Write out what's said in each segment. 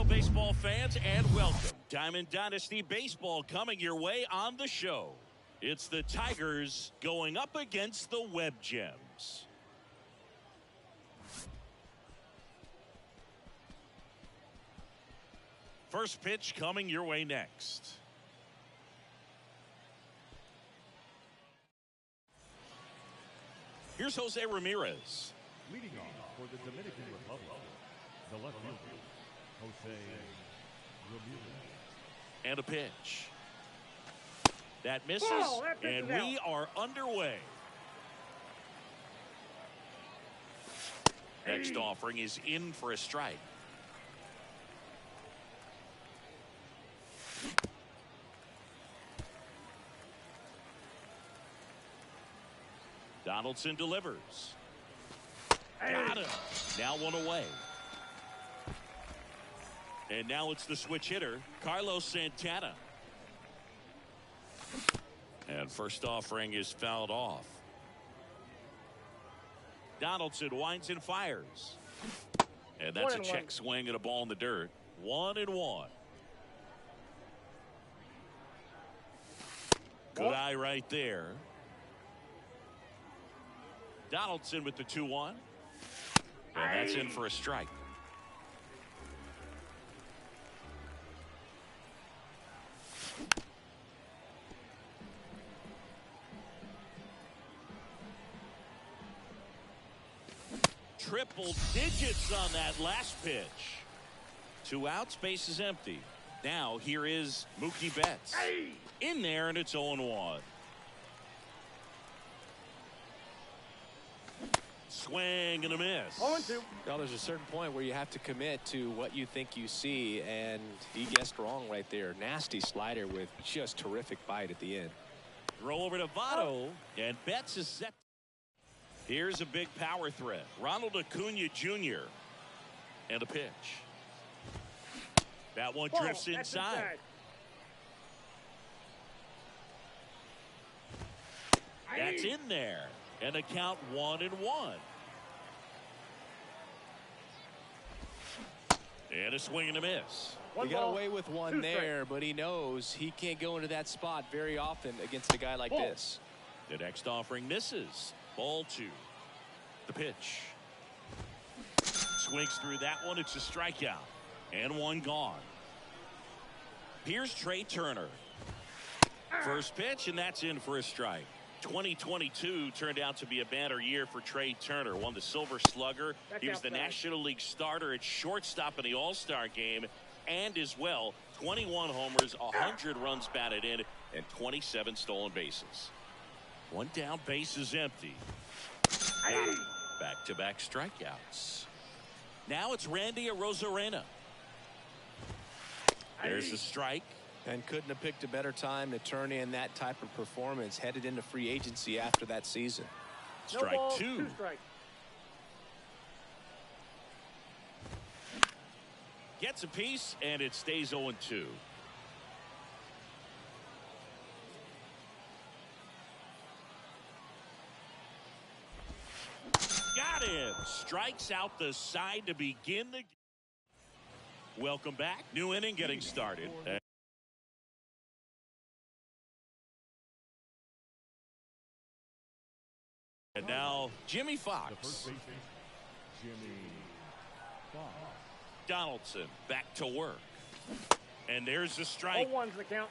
baseball fans, and welcome. Diamond Dynasty Baseball coming your way on the show. It's the Tigers going up against the Web Gems. First pitch coming your way next. Here's Jose Ramirez. Leading off for the Dominican Republic, the left fielder, Jose Ramirez. And a pitch. That misses, and we are underway. Next offering is in for a strike. Donaldson delivers. Got him. Now one away. And now it's the switch hitter, Carlos Santana. And first offering is fouled off. Donaldson winds and fires. And that's a check swing and a ball in the dirt. 1-1. Good eye right there. Donaldson with the 2-1. And that's in for a strike. Triple digits on that last pitch. 2 outs, base is empty. Now here is Mookie Betts. In there, and it's 0-1. Swing and a miss. 0-2. Well, there's a certain point where you have to commit to what you think you see, and he guessed wrong right there. Nasty slider with just terrific bite at the end. Throw over to Votto, and Betts is set. Here's a big power threat. Ronald Acuna Jr. And a pitch. That one drifts inside. That's in there. And a count 1-1. And a swing and a miss. He got away with one there, but he knows he can't go into that spot very often against a guy like this. The next offering misses. Ball 2. The pitch. Swings through that one. It's a strikeout. And one gone. Here's Trey Turner. First pitch, and that's in for a strike. 2022 turned out to be a banner year for Trey Turner. Won the Silver Slugger. He was the National League starter at shortstop in the All-Star game. And as well, 21 homers, 100 runs batted in, and 27 stolen bases. One down, base is empty. Back-to-back strikeouts. Now it's Randy Arozarena. There's the strike. And couldn't have picked a better time to turn in that type of performance headed into free agency after that season. Strike 2. Gets a piece, and it stays 0-2. Got him. Strikes out the side to begin the game. Welcome back. New inning getting started. And now Jimmy Fox. Donaldson back to work. And there's the strike. 0-1's the count.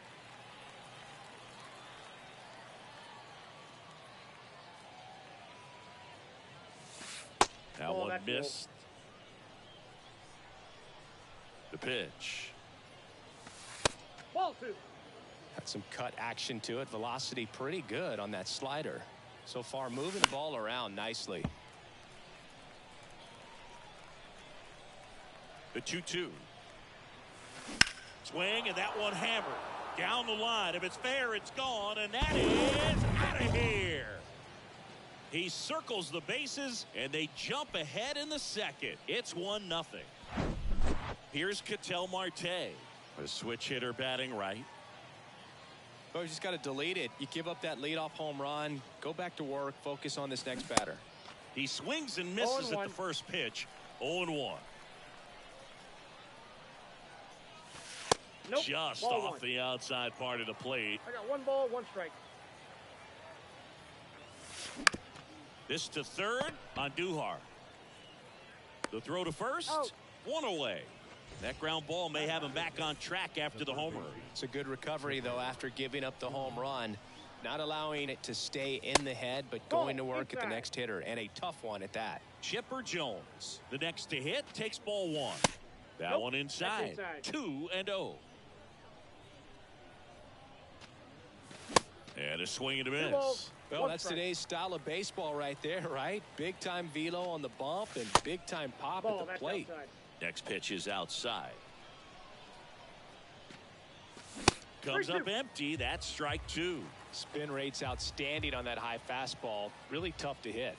That one missed. The pitch. Ball 2. Got some cut action to it. Velocity pretty good on that slider. So far moving the ball around nicely. The 2-2. Swing, and that one hammered. Down the line. If it's fair, it's gone, and that is out of here. He circles the bases, and they jump ahead in the second. It's 1-0. Here's Ketel Marte. A switch hitter batting right. Oh, you just got to delete it. You give up that leadoff home run. Go back to work. Focus on this next batter. He swings and misses at the first pitch. 0-1. Nope. Just Ball off one. the outside part of the plate. I got 1 ball, 1 strike. This to third on Duhar. The throw to first. Out. 1 away. That ground ball may have him back on track after the homer. It's a good recovery, though, after giving up the home run. Not allowing it to stay in the head, but going to work at the next hitter, and a tough one at that. Chipper Jones, the next to hit, takes ball 1. That Nope, one inside. 2-0. And a swing and a miss. Well, that's today's style of baseball right there, right? Big time velo on the bump and big time pop at the plate. Outside. Next pitch is outside. Comes up empty. That's strike 2. Spin rate's outstanding on that high fastball. Really tough to hit.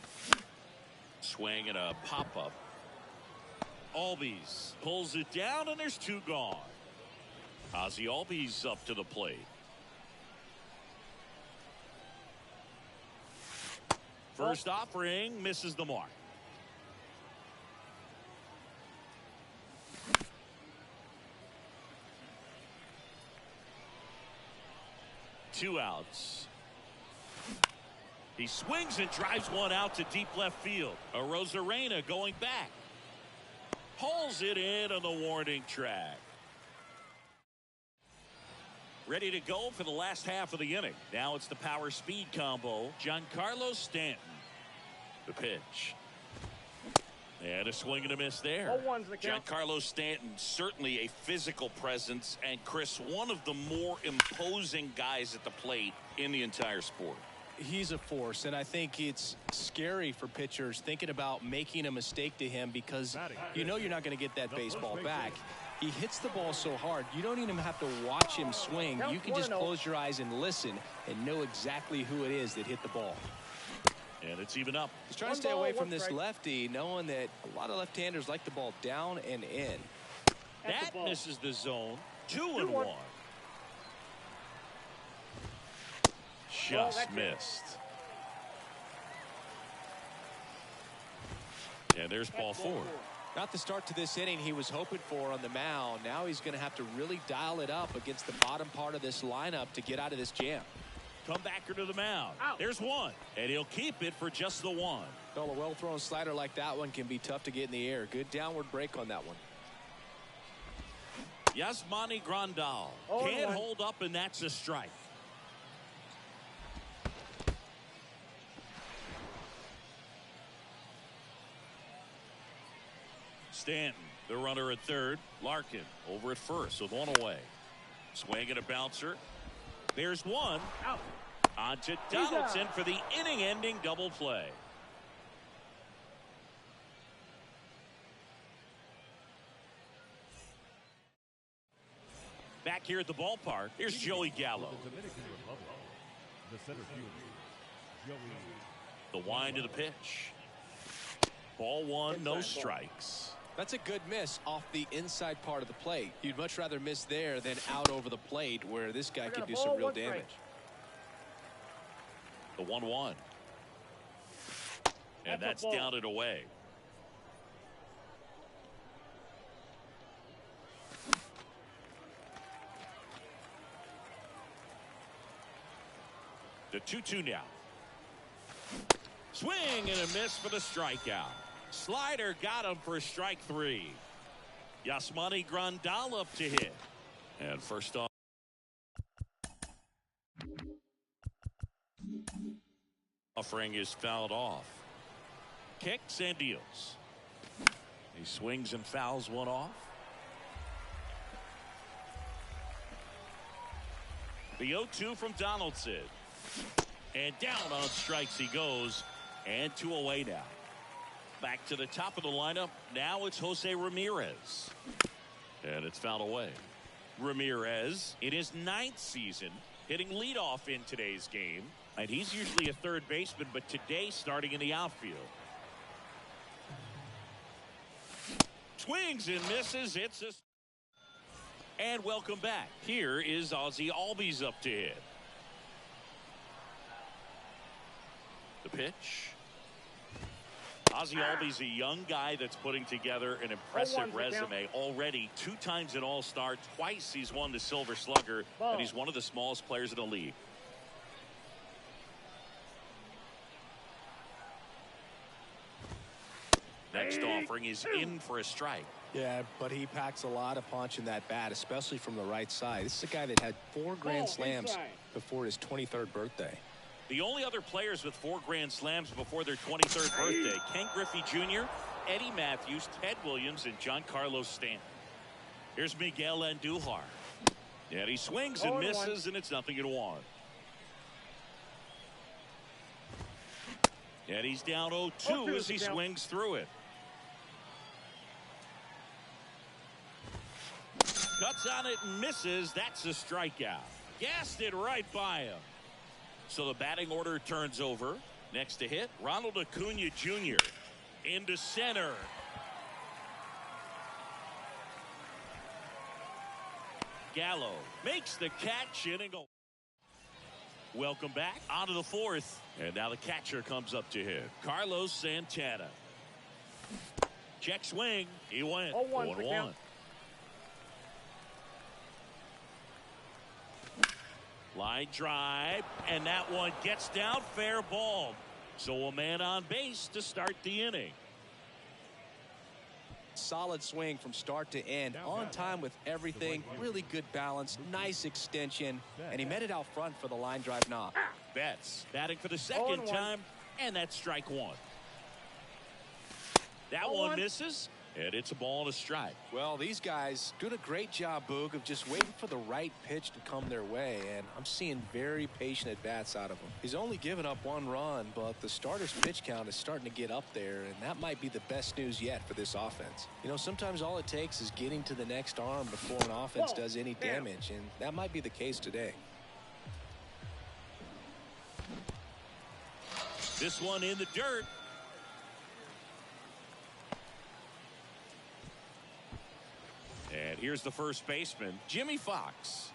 Swing and a pop-up. Albies pulls it down, and there's 2 gone. Ozzie Albies up to the plate. First offering misses the mark. Two outs. He swings and drives one out to deep left field. Arozarena going back. Pulls it in on the warning track. Ready to go for the last half of the inning. Now it's the power speed combo. Giancarlo Stanton. The pitch. And a swing and a miss there. 0-1's the count. Giancarlo Stanton, certainly a physical presence, and Chris, one of the more imposing guys at the plate in the entire sport. He's a force, and I think it's scary for pitchers thinking about making a mistake to him because you know you're not going to get that baseball back. He hits the ball so hard, you don't even have to watch him swing. You can just close your eyes and listen and know exactly who it is that hit the ball. And it's even up. He's trying to stay away from this lefty, knowing that a lot of left-handers like the ball down and in. That misses the zone. 2-1. Just missed. And there's ball 4. Not the start to this inning he was hoping for on the mound. Now he's going to have to really dial it up against the bottom part of this lineup to get out of this jam. Comebacker to the mound. There's one, and he'll keep it for just the 1. Well, a well-thrown slider like that one can be tough to get in the air. Good downward break on that one. Yasmani Grandal can't hold up, and that's a strike. Stanton, the runner at third. Larkin over at first with 1 away. Swing and a bouncer. There's 1. Out. On to Donaldson for the inning-ending double play. Back here at the ballpark, here's Joey Gallo. The Dominican Republic, the center fielder, Joey. The wind of the pitch. Ball 1, no strikes. That's a good miss off the inside part of the plate. You'd much rather miss there than out over the plate where this guy could do some real damage. The 1-1. And that's down and away. The 2-2 now. Swing and a miss for the strikeout. Slider got him for strike 3. Yasmani Grandal up to hit. And first off. Offering is fouled off. Kicks and deals. He swings and fouls one off. The 0-2 from Donaldson. And down on strikes he goes. And 2 away now. Back to the top of the lineup. Now it's Jose Ramirez. And it's fouled away. Ramirez in his 9th season hitting leadoff in today's game. And he's usually a third baseman, but today starting in the outfield. Swings and misses. It's a... And welcome back. Here is Ozzie Albies up to hit. The pitch. Ozzie Albies a young guy that's putting together an impressive resume. Already 2 times an All-Star, twice he's won the Silver Slugger, and he's one of the smallest players in the league. Next offering is in for a strike. Yeah, but he packs a lot of punch in that bat, especially from the right side. This is a guy that had 4 grand slams before his 23rd birthday. The only other players with 4 grand slams before their 23rd birthday, Ken Griffey Jr., Eddie Matthews, Ted Williams, and Giancarlo Stanton. Here's Miguel Andujar. And he swings and misses, and it's 0-1. And he's down 0-2 as he swings through it. Cuts on it and misses. That's a strikeout. Gassed it right by him. So the batting order turns over. Next to hit, Ronald Acuna Jr. into center. Gallo makes the catch in and go. Welcome back onto the 4th. And now the catcher comes up to hit. Carlos Santana. Check swing. He went 1-1. Line drive, and that one gets down, fair ball. So a man on base to start the inning. Solid swing from start to end, on time with everything, really good balance, nice extension, and he met it out front for the line drive knock. Betts batting for the second time, and that's strike 1. That one misses, and it's a ball and a strike. Well, these guys doing a great job, Boog, of just waiting for the right pitch to come their way, and I'm seeing very patient at-bats out of him. He's only given up 1 run, but the starter's pitch count is starting to get up there, and that might be the best news yet for this offense. You know, sometimes all it takes is getting to the next arm before an offense does any damage, and that might be the case today. This one in the dirt. And here's the first baseman, Jimmy Fox.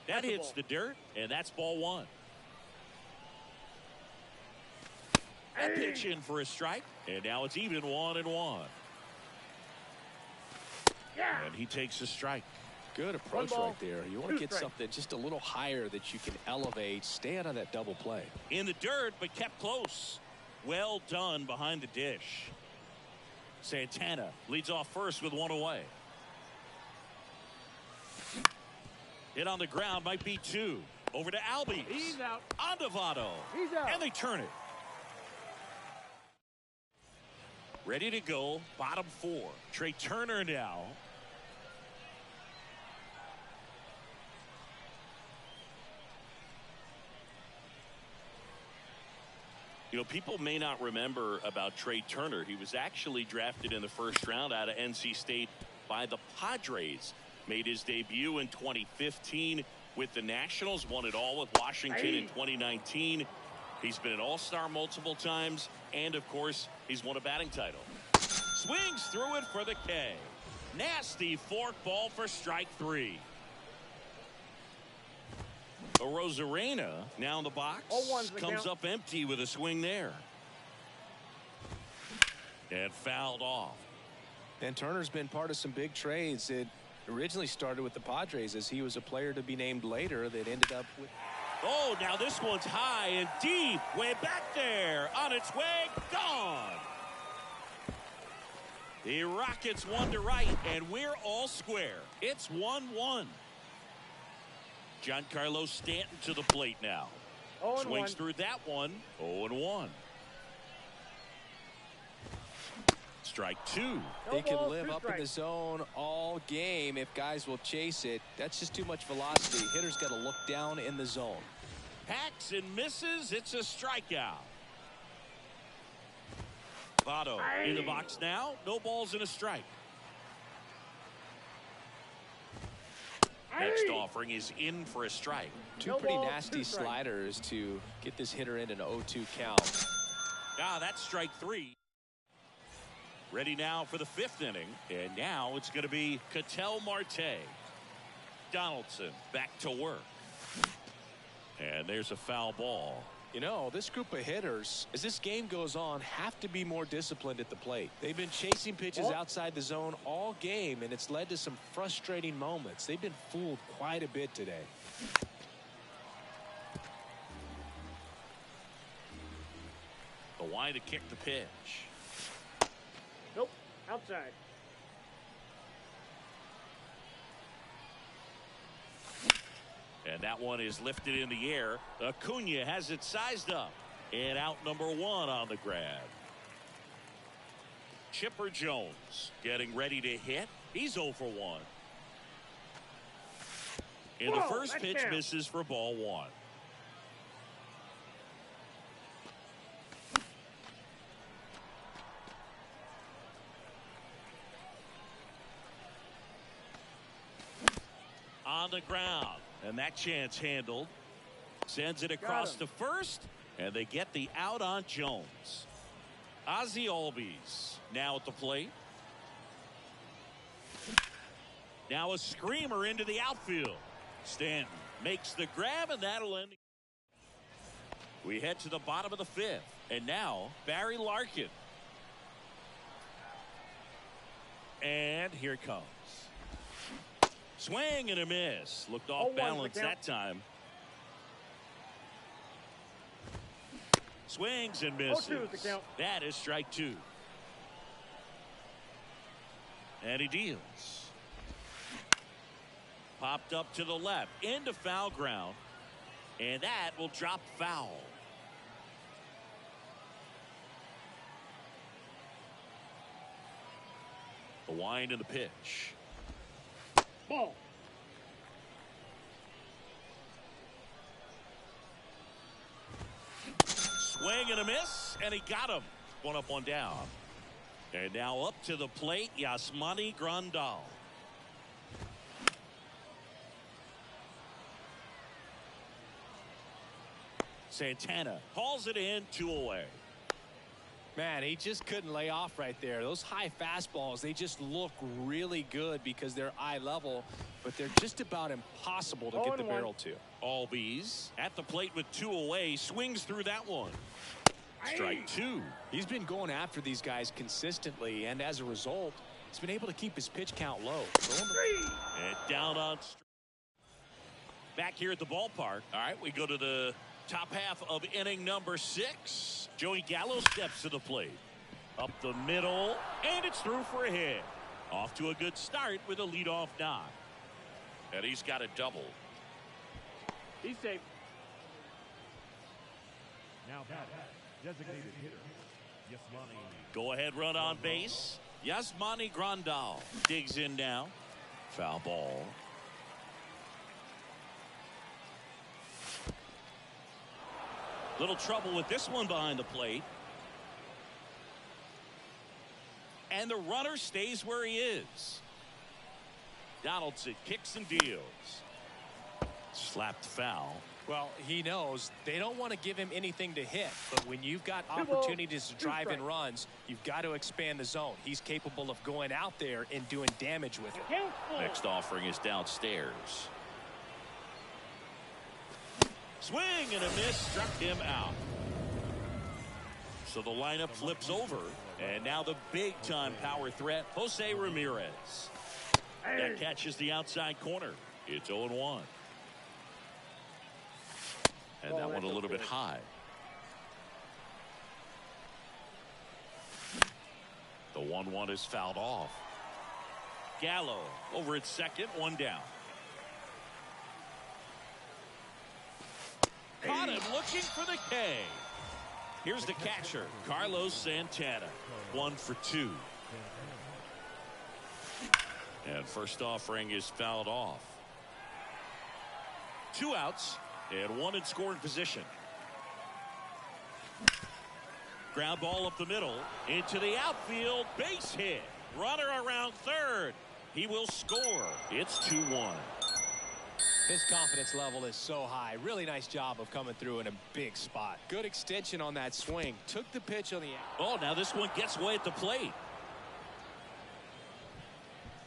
That hits the dirt, and that's ball 1. That pitch in for a strike, and now it's even 1-1. And he takes a strike. Good approach right there. You want to get something just a little higher that you can elevate. Stay out of that double play. In the dirt, but kept close. Well done behind the dish. Santana leads off first with 1 away. Hit on the ground, might be 2. Over to Albies. He's out. On to Votto. He's out. And they turn it. Ready to go. Bottom 4. Trey Turner now. You know, people may not remember about Trey Turner. He was actually drafted in the first round out of NC State by the Padres. Made his debut in 2015 with the Nationals. Won it all with Washington in 2019. He's been an All-Star multiple times. And, of course, he's won a batting title. Swings through it for the K. Nasty fork ball for strike 3. Rosarena now in the box, comes up empty with a swing there. And fouled off. And Turner's been part of some big trades. It originally started with the Padres as he was a player to be named later that ended up with. Oh, now this one's high and deep, way back there, on its way, gone. The Rockets 1 to right, and we're all square. It's 1-1. Giancarlo Stanton to the plate now. Swings through that one. 0-1. Strike 2. He can live up in the zone all game if guys will chase it. That's just too much velocity. Hitter's got to look down in the zone. Hacks and misses. It's a strikeout. Votto in the box now. No balls and a strike. Next offering is in for a strike. Two pretty nasty sliders to get this hitter in an 0-2 count. That's strike 3. Ready now for the 5th inning. And now it's going to be Ketel Marte. Donaldson back to work. And there's a foul ball. You know, this group of hitters, as this game goes on, have to be more disciplined at the plate. They've been chasing pitches outside the zone all game, and it's led to some frustrating moments. They've been fooled quite a bit today. The wide to kick the pitch. Nope, outside. And that one is lifted in the air. Acuna has it sized up. And out number 1 on the grab. Chipper Jones getting ready to hit. He's 0 for 1. And the first pitch misses for ball 1. On the ground. And that chance handled. Sends it across to first. And they get the out on Jones. Ozzie Albies now at the plate. Now a screamer into the outfield. Stanton makes the grab, and that'll end. We head to the bottom of the 5th. And now Barry Larkin. And here it comes. Swing and a miss. Looked off balance that time. Swings and misses. That is strike 2. And he deals. Popped up to the left into foul ground. And that will drop foul. The wind and the pitch. Ball. Swing and a miss, and he got him. 1 up, 1 down. And now up to the plate, Yasmani Grandal. Santana hauls it in, 2 away. Man, he just couldn't lay off right there. Those high fastballs, they just look really good because they're eye level, but they're just about impossible to get the barrel to. Albies at the plate with 2 away, swings through that one. Strike 2. He's been going after these guys consistently, and as a result, he's been able to keep his pitch count low. And down on. Back here at the ballpark. All right, we go to the top half of inning number 6. Joey Gallo steps to the plate. Up the middle, and it's through for a hit. Off to a good start with a leadoff knock. And he's got a double. He's safe. Now batting, designated hitter, Yasmani. Go ahead run on base. Yasmani Grandal digs in now. Foul ball. Little trouble with this one behind the plate. And the runner stays where he is. Donaldson kicks and deals. Slapped foul. Well, he knows they don't want to give him anything to hit, but when you've got opportunities to drive in runs, you've got to expand the zone. He's capable of going out there and doing damage with it. Next offering is downstairs. Swing and a miss, struck him out. So the lineup flips over, and now the big-time power threat, Jose Ramirez. That catches the outside corner. It's 0-1. And that one a little bit high. The 1-1 is fouled off. Gallo over at second, 1 down. Caught him looking for the K. Here's the catcher, Carlos Santana. 1 for 2. And first offering is fouled off. 2 outs and 1 in scoring position. Ground ball up the middle into the outfield, base hit. Runner around third. He will score. It's 2-1. His confidence level is so high. Really nice job of coming through in a big spot. Good extension on that swing. Took the pitch on the out. Oh, now this one gets away at the plate.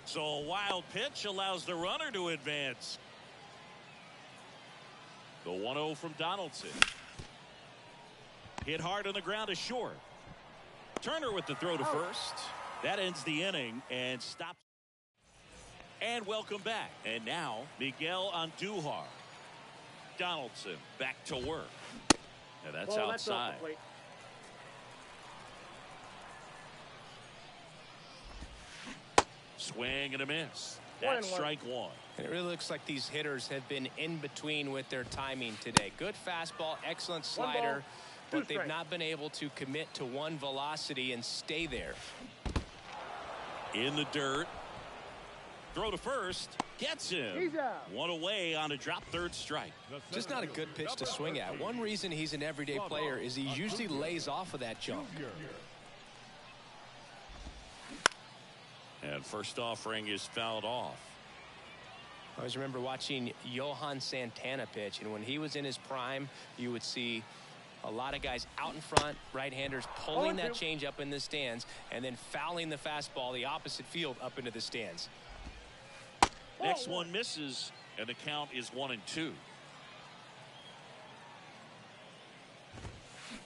So a wild pitch allows the runner to advance. The 1-0 from Donaldson. hit hard on the ground is short. Turner with the throw to first. That ends the inning and stops. And welcome back. And now Miguel Andujar. Donaldson back to work. And that's outside. Swing and a miss. That's strike one. And it really looks like these hitters have been in between with their timing today. Good fastball, excellent slider, but they've not been able to commit to one velocity and stay there. In the dirt. Throw to first. Gets him. He's out. One away on a drop third strike. Just not a good pitch to swing at. One reason he's an everyday player is he usually lays off of that jump. And first offering is fouled off. I always remember watching Johan Santana pitch, and when he was in his prime, you would see a lot of guys out in front, right-handers pulling that change up in the stands and then fouling the fastball the opposite field up into the stands. Next one misses, and the count is 1-2.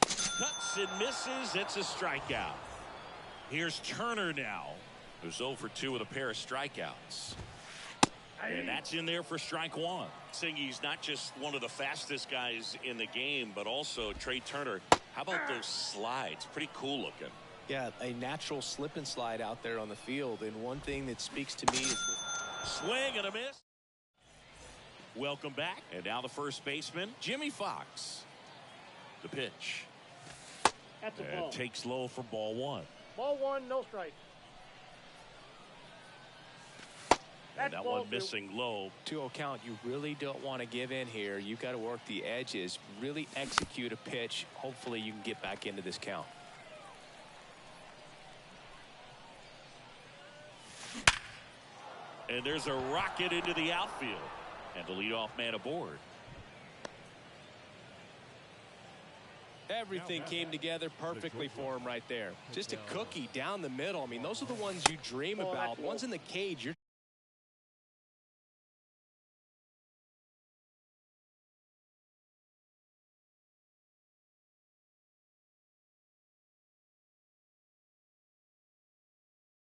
Cuts and misses. It's a strikeout. Here's Turner now, who's 0 for 2 with a pair of strikeouts. And that's in there for strike one. Saying he's not just one of the fastest guys in the game, but also Trey Turner. How about those slides? Pretty cool looking. Yeah, a natural slip and slide out there on the field. And one thing that speaks to me is swing and a miss. Welcome back. And now the first baseman, Jimmy Fox. The pitch. That's a and ball. Takes low for ball one. Ball one, no strike. And that one missing low. 2-0 count. You really don't want to give in here. You've got to work the edges, really execute a pitch. Hopefully you can get back into this count. And there's a rocket into the outfield. And the leadoff man aboard. Everything came together perfectly for him right there. Just a cookie down the middle. I mean, those are the ones you dream about. Ones in the cage, you're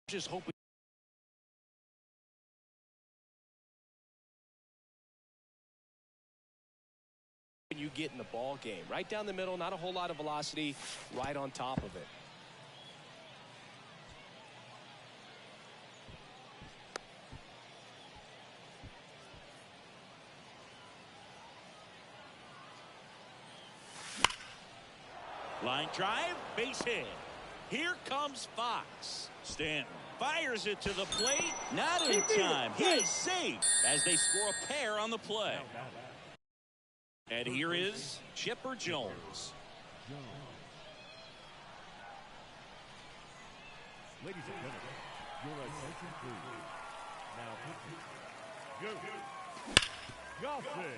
just hoping you get in the ball game. Right down the middle, not a whole lot of velocity, right on top of it. Line drive, base hit. Here comes Fox. Stanton fires it to the plate. Not in time. He is safe as they score a pair on the play. And here is Chipper Jones. Ladies and gentlemen, your attention please. Now pitching.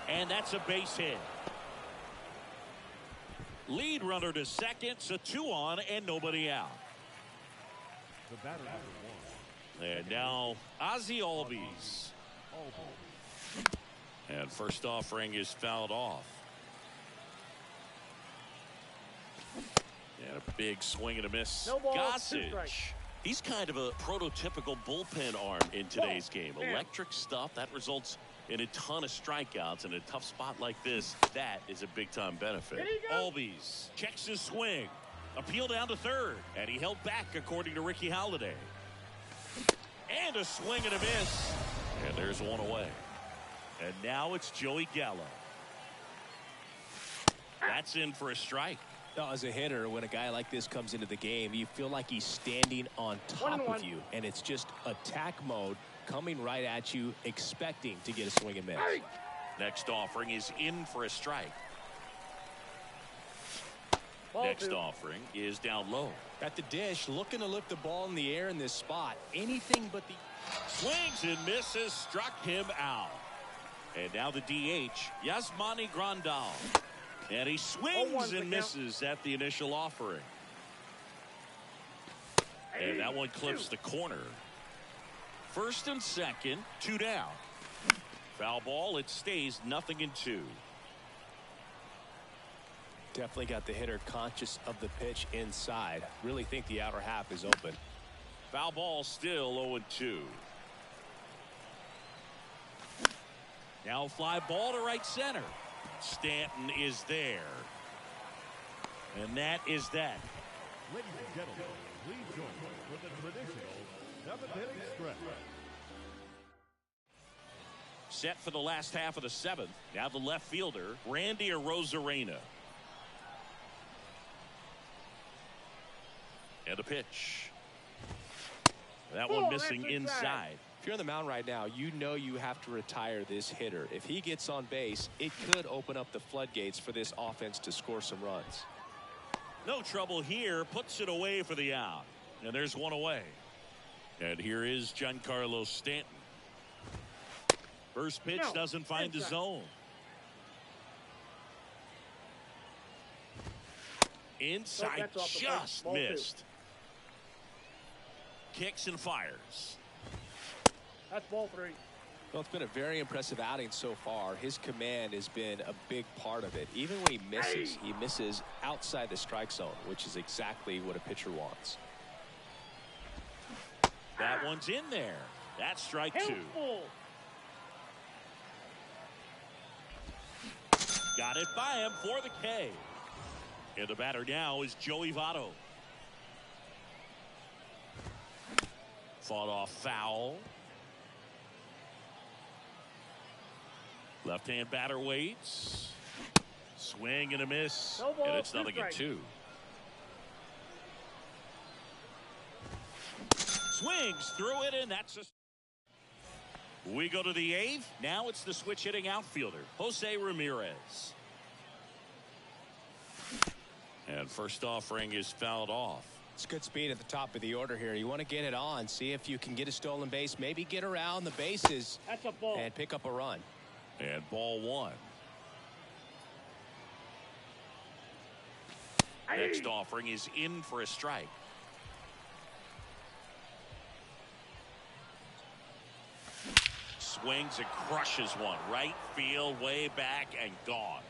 And that's a base hit. Lead runner to second, so 2 on and nobody out. The batter number 1. And now Ozzie Albies. And first offering is fouled off. And a big swing and a miss. No ball, Gossage. He's kind of a prototypical bullpen arm in today's game. Electric stuff that results in a ton of strikeouts in a tough spot like this. That is a big time benefit. Albies checks his swing. Appeal down to third. And he held back according to Ricky Halladay. And a swing and a miss. And there's one away. And now it's Joey Gallo. That's in for a strike. Now, as a hitter, when a guy like this comes into the game, you feel like he's standing on top of you, and it's just attack mode coming right at you, expecting to get a swing and miss. Next offering is in for a strike. Ball Next 2. offering is down low. At the dish, looking to lift the ball in the air in this spot. Anything but the Swings and misses, struck him out. And now the DH, Yasmani Grandal. And he swings and misses at the initial offering. And that one clips the corner. First and second, 2 down. Foul ball, it stays 0-2. Definitely got the hitter conscious of the pitch inside. Really think the outer half is open. Foul ball, still 0-2. Now fly ball to right center. Stanton is there. And that is that. Ladies and gentlemen, please join us for the traditional 7th-inning stretch. Set for the last half of the 7th. Now the left fielder, Randy Arozarena. And a pitch. That one missing inside. If you're on the mound right now, you know you have to retire this hitter. If he gets on base, it could open up the floodgates for this offense to score some runs. No trouble here. Puts it away for the out. And there's one away. And here is Giancarlo Stanton. First pitch doesn't find the zone. Inside, just missed. Kicks and fires. That's ball 3. Well, it's been a very impressive outing so far. His command has been a big part of it. Even when he misses outside the strike zone, which is exactly what a pitcher wants. That one's in there. That's strike 2. Got it by him for the K. And the batter now is Joey Votto. Fought off foul. Left-hand batter waits. Swing and a miss. No ball, and it's 0-2. Swings through it, and that's a... We go to the 8th. Now it's the switch hitting outfielder, Jose Ramirez. And first offering is fouled off. It's good speed at the top of the order here. You want to get it on, see if you can get a stolen base, maybe get around the bases. That's a ball. And pick up a run. And ball 1. Next offering is in for a strike. Swings and crushes one. Right field, way back, and gone.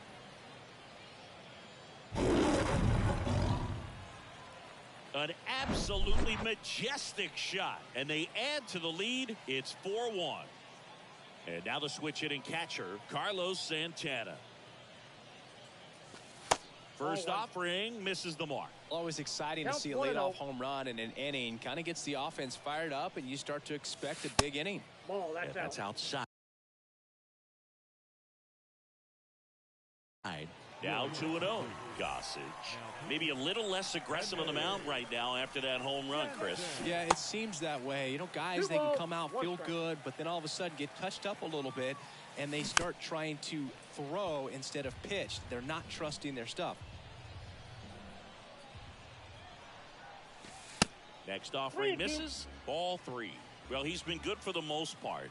An absolutely majestic shot. And they add to the lead. It's 4-1. And now the switch hitting catcher, Carlos Santana. First offering misses the mark. Always exciting to see a leadoff home run in an inning. Kind of gets the offense fired up, and you start to expect a big inning. Ball, that's outside. Now 2-0. Gossage. Maybe a little less aggressive on the mound right now after that home run, Chris. Yeah, it seems that way. You know, guys, they can come out, feel good, but then all of a sudden get touched up a little bit, and they start trying to throw instead of pitch. They're not trusting their stuff. Next offering misses. Ball 3. Well, he's been good for the most part.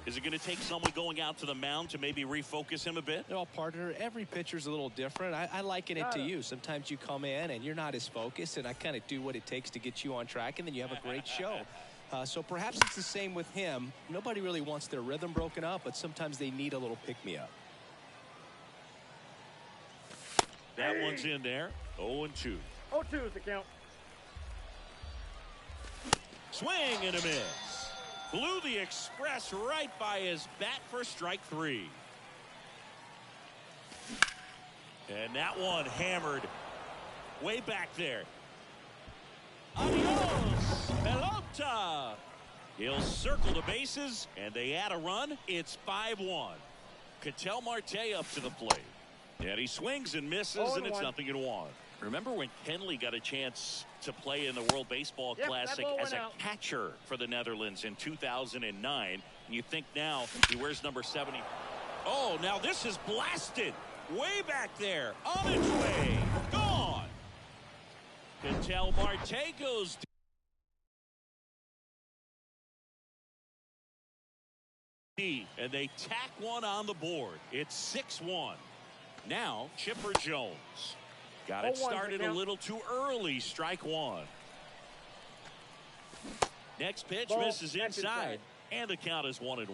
Is it going to take someone going out to the mound to maybe refocus him a bit? Well, partner, every pitcher's a little different. I liken it to you. Sometimes you come in and you're not as focused, and I kind of do what it takes to get you on track, and then you have a great show. So perhaps it's the same with him. Nobody really wants their rhythm broken up, but sometimes they need a little pick-me-up. That one's in there. 0-2. 0-2 is the count. Swing and a miss. Blew the express right by his bat for strike 3. And that one hammered way back there. Adios, pelota. He'll circle the bases, and they add a run. It's 5-1. Ketel Marte up to the plate. And he swings and misses, and it's 0-1. Remember when Kenley got a chance to play in the World Baseball Classic as a catcher for the Netherlands in 2009? And you think now he wears number 70. Oh, now this is blasted. Way back there. On its way. Gone. Ketel Marte goes deep, and they tack one on the board. It's 6-1. Now Chipper Jones. Got it started a little too early. Strike 1. Next pitch misses inside, and the count is 1-1.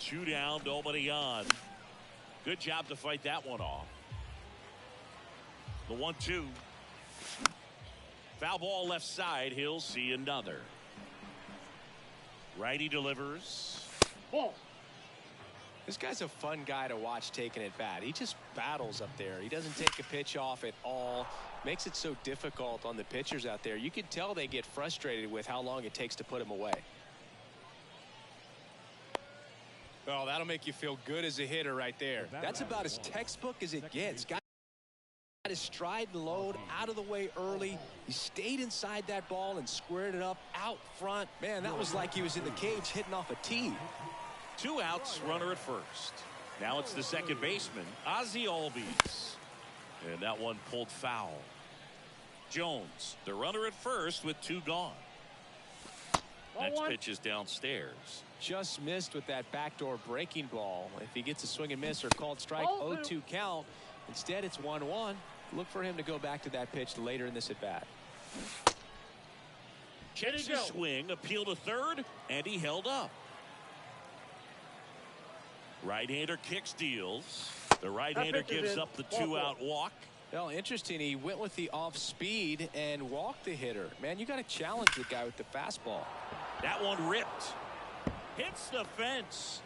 2 down, nobody on. Good job to fight that one off. The 1-2. Foul ball left side. He'll see another. Righty delivers. Ball. This guy's a fun guy to watch taking it bat. He just battles up there. He doesn't take a pitch off at all. Makes it so difficult on the pitchers out there. You can tell they get frustrated with how long it takes to put him away. Oh, that'll make you feel good as a hitter right there. That's about as textbook as it gets. Got his stride and load out of the way early. He stayed inside that ball and squared it up out front. Man, that was like he was in the cage hitting off a tee. 2 outs, runner at first. Now it's the second baseman, Ozzie Albies. And that one pulled foul. Jones, the runner at first with 2 gone. Next pitch is downstairs. Just missed with that backdoor breaking ball. If he gets a swing and miss or called strike, 0-2 count. Instead, it's 1-1. Look for him to go back to that pitch later in this at bat. Checks his swing, appeal to third, and he held up. Right-hander kicks, deals. The right-hander gives up the 2-out walk. Well, interesting. He went with the off speed and walked the hitter. Man, you got to challenge the guy with the fastball. That one ripped. Hits the fence.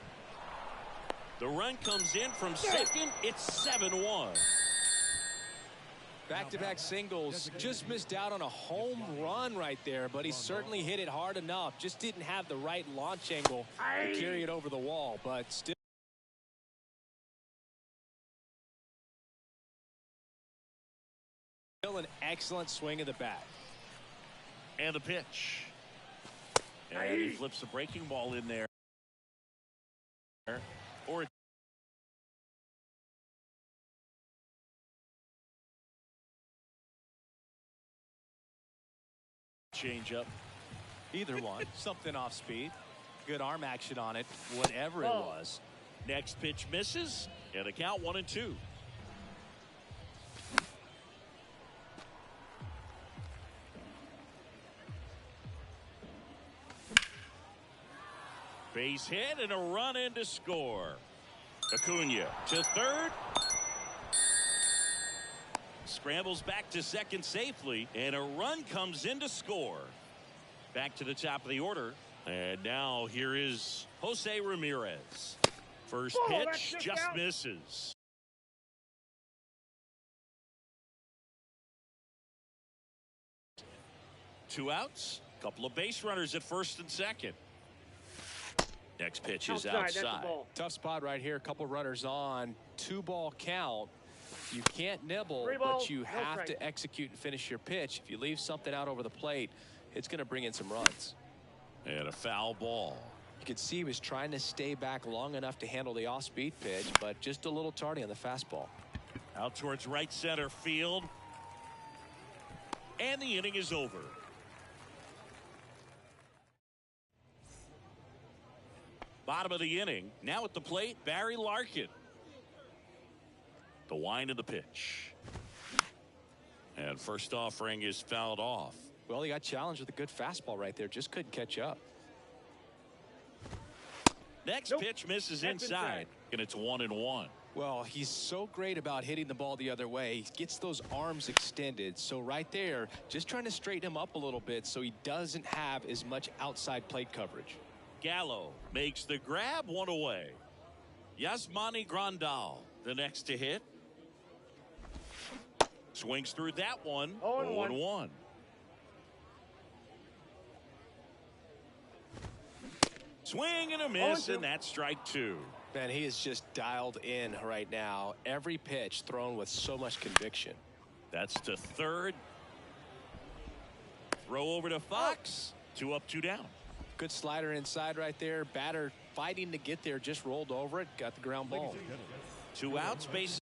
The run comes in from second. It's 7-1. Back-to-back singles. Just missed out on a home run right there, but he certainly hit it hard enough. Just didn't have the right launch angle to carry it over the wall, but still. An excellent swing of the bat. And the pitch. And he flips the breaking ball in there. Or change up. Either one. Something off speed. Good arm action on it. Whatever it was. Next pitch misses. And a count 1-2. Base hit and a run in to score. Acuna to third. Scrambles back to second safely, and a run comes in to score. Back to the top of the order, and now here is Jose Ramirez. First pitch just misses. Two outs, couple of base runners at first and second. Next pitch is outside. Tough spot right here. A couple runners on. 2-ball count. You can't nibble, but you have to execute and finish your pitch. If you leave something out over the plate, it's going to bring in some runs. And a foul ball. You could see he was trying to stay back long enough to handle the off-speed pitch, but just a little tardy on the fastball. Out towards right center field. And the inning is over. Bottom of the inning. Now at the plate, Barry Larkin. The wind of the pitch. And first offering is fouled off. Well, he got challenged with a good fastball right there. Just couldn't catch up. Next pitch misses inside. And it's 1-1. Well, he's so great about hitting the ball the other way. He gets those arms extended. So right there, just trying to straighten him up a little bit so he doesn't have as much outside plate coverage. Gallo makes the grab, one away. Yasmani Grandal, the next to hit. Swings through that one. 0-1. Swing and a miss, and that's strike 2. Man, he is just dialed in right now. Every pitch thrown with so much conviction. That's to third. Throw over to Fox. 2 up, 2 down. Good slider inside right there. Batter fighting to get there, just rolled over it, got the ground ball. 2 outs, base.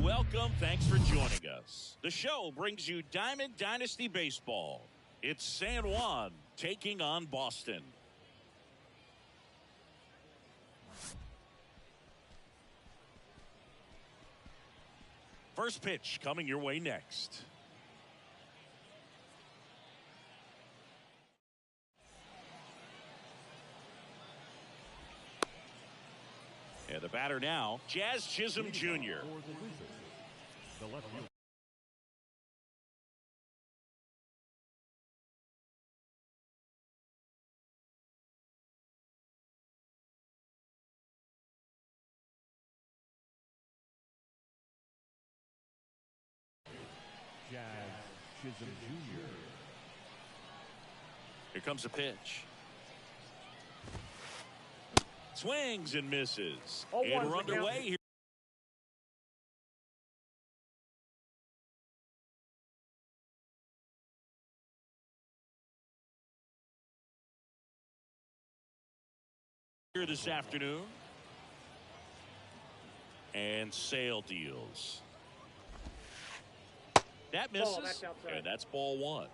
Welcome. Thanks for joining us. The show brings you Diamond Dynasty Baseball. It's San Juan taking on Boston. First pitch coming your way next. And the batter now, Jazz Chisholm Jr. For the Wizards, the left fielder. Jazz Chisholm Jr. Here comes a pitch. Swings and misses. And we're underway here. Here this afternoon. And Sale deals. That misses. And that's ball one.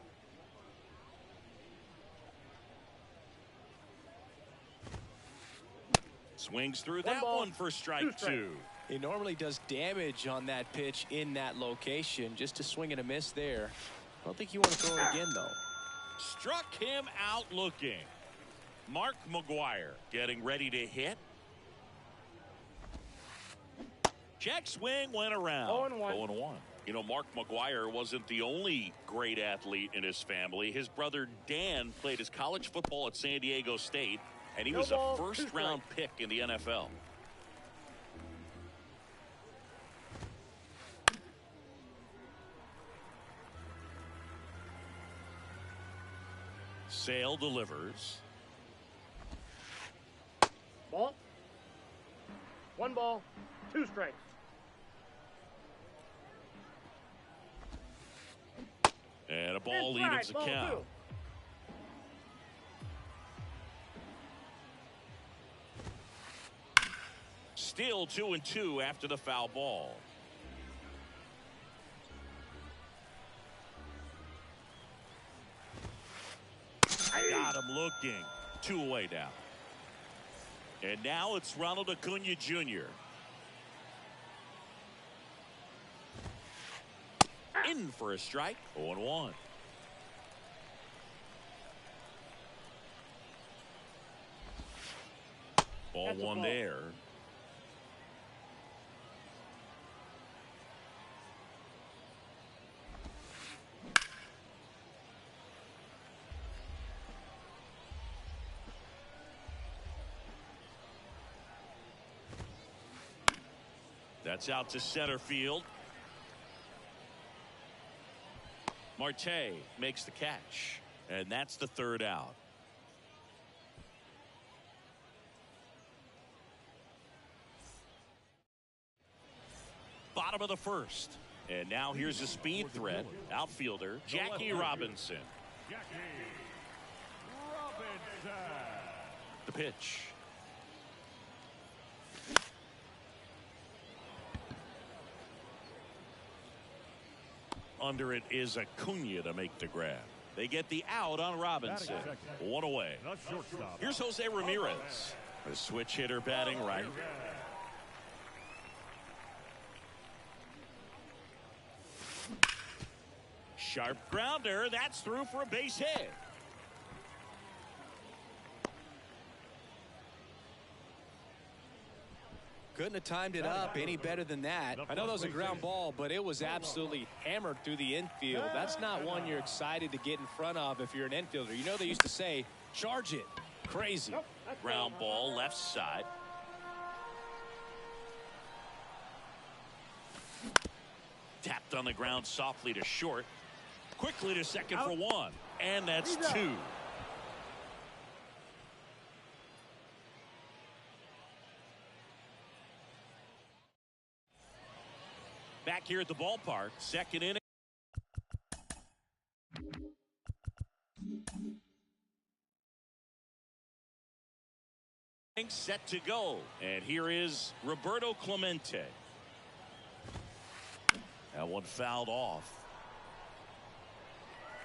Swings through that one for strike two. He normally does damage on that pitch in that location. Just a swing and a miss there. I don't think you want to throw it again, though. Struck him out looking. Mark McGuire getting ready to hit. Check swing went around. 0-1. You know, Mark McGuire wasn't the only great athlete in his family. His brother Dan played his college football at San Diego State. And he was a first-round pick in the NFL. Sale delivers. Ball. 1 ball, 2 strikes. And a ball evens the count. Still 2-2 after the foul ball. Got him looking. 2 away now. And now it's Ronald Acuna Jr. In for a strike. 0-1. Ball one there. That's out to center field. Marte makes the catch. And that's the 3rd out. Bottom of the 1st. And now here's a speed threat. Outfielder Jackie Robinson. The pitch. Under it is Acuna to make the grab. They get the out on Robinson. 1 away. Here's Jose Ramirez. The switch hitter batting right. Sharp grounder. That's through for a base hit. Couldn't have timed it up any better than that. I know that was a ground ball, but it was absolutely hammered through the infield. That's not one you're excited to get in front of if you're an infielder. You know they used to say, charge it. Crazy. Ground ball left side. Tapped on the ground softly to short. Quickly to second for 1. And that's 2. Back here at the ballpark, second inning. Set to go. And here is Roberto Clemente. That one fouled off.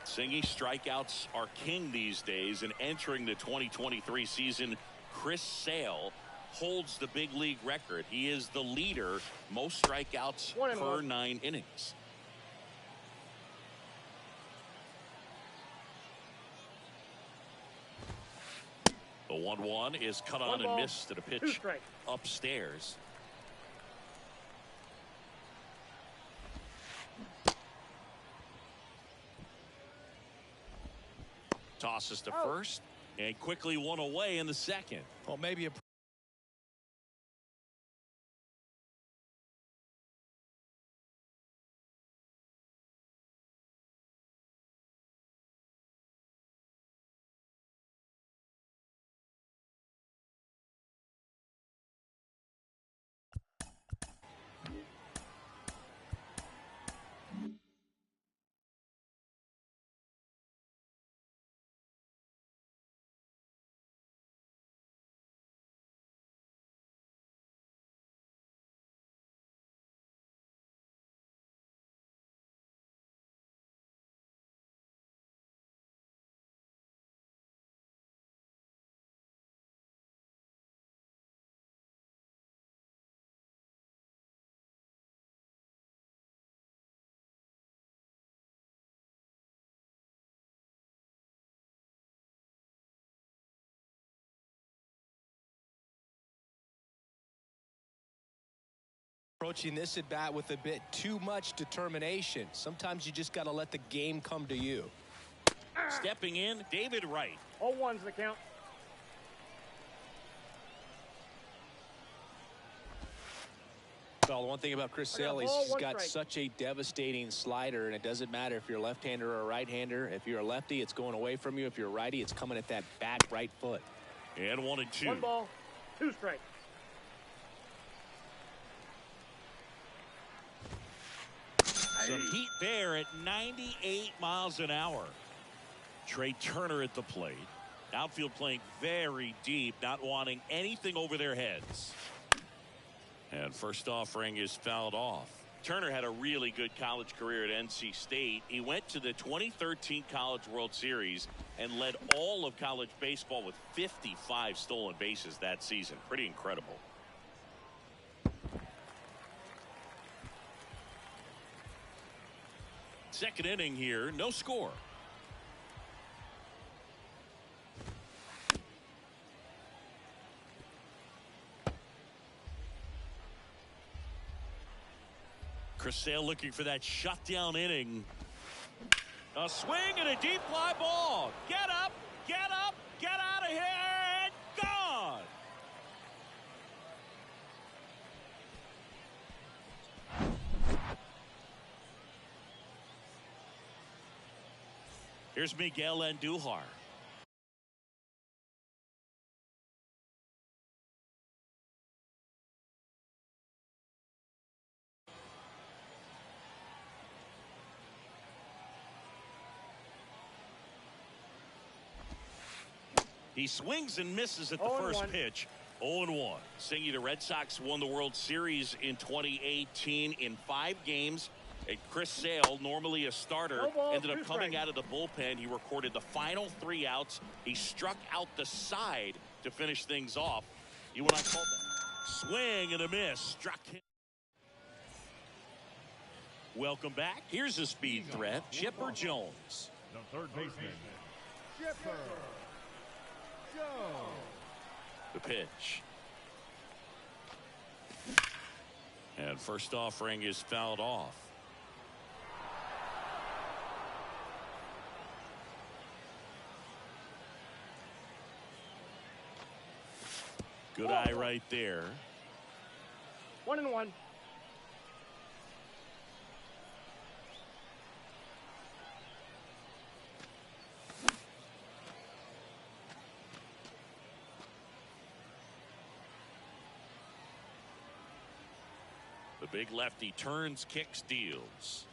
Singy, strikeouts are king these days, and entering the 2023 season, Chris Sale holds the big league record. He is the leader, most strikeouts per 9 innings. The 1-1 is cut on and missed at a pitch upstairs. Tosses to first and quickly one away in the second. Well, maybe a approaching this at bat with a bit too much determination. Sometimes you just got to let the game come to you. Stepping in, David Wright. 0-1's the count. Well, the one thing about Chris Sale is he's got such a devastating slider, and it doesn't matter if you're a left-hander or a right-hander. If you're a lefty, it's going away from you. If you're a righty, it's coming at that back right foot. And 1-2. 1 ball, 2 strikes. Some heat there at 98 miles an hour. Trey Turner at the plate. Outfield playing very deep, not wanting anything over their heads. And first offering is fouled off. Turner had a really good college career at NC State. He went to the 2013 College World Series and led all of college baseball with 55 stolen bases that season. Pretty incredible. Second inning here, no score. Chris Sale looking for that shutdown inning. A swing and a deep fly ball. Get up, get out of here, and gone. Here's Miguel Andujar. He swings and misses at the first pitch. 0-1. Singy, the Red Sox won the World Series in 2018 in 5 games. And Chris Sale, normally a starter, ended up coming out of the bullpen. He recorded the final 3 outs. He struck out the side to finish things off. You and I called that. Swing and a miss. Struck him. Welcome back. Here's a speed threat. Chipper Jones. The third baseman, Chipper Jones. The pitch. And first offering is fouled off. Good eye right there. 1-1. The big lefty turns, kicks, deals.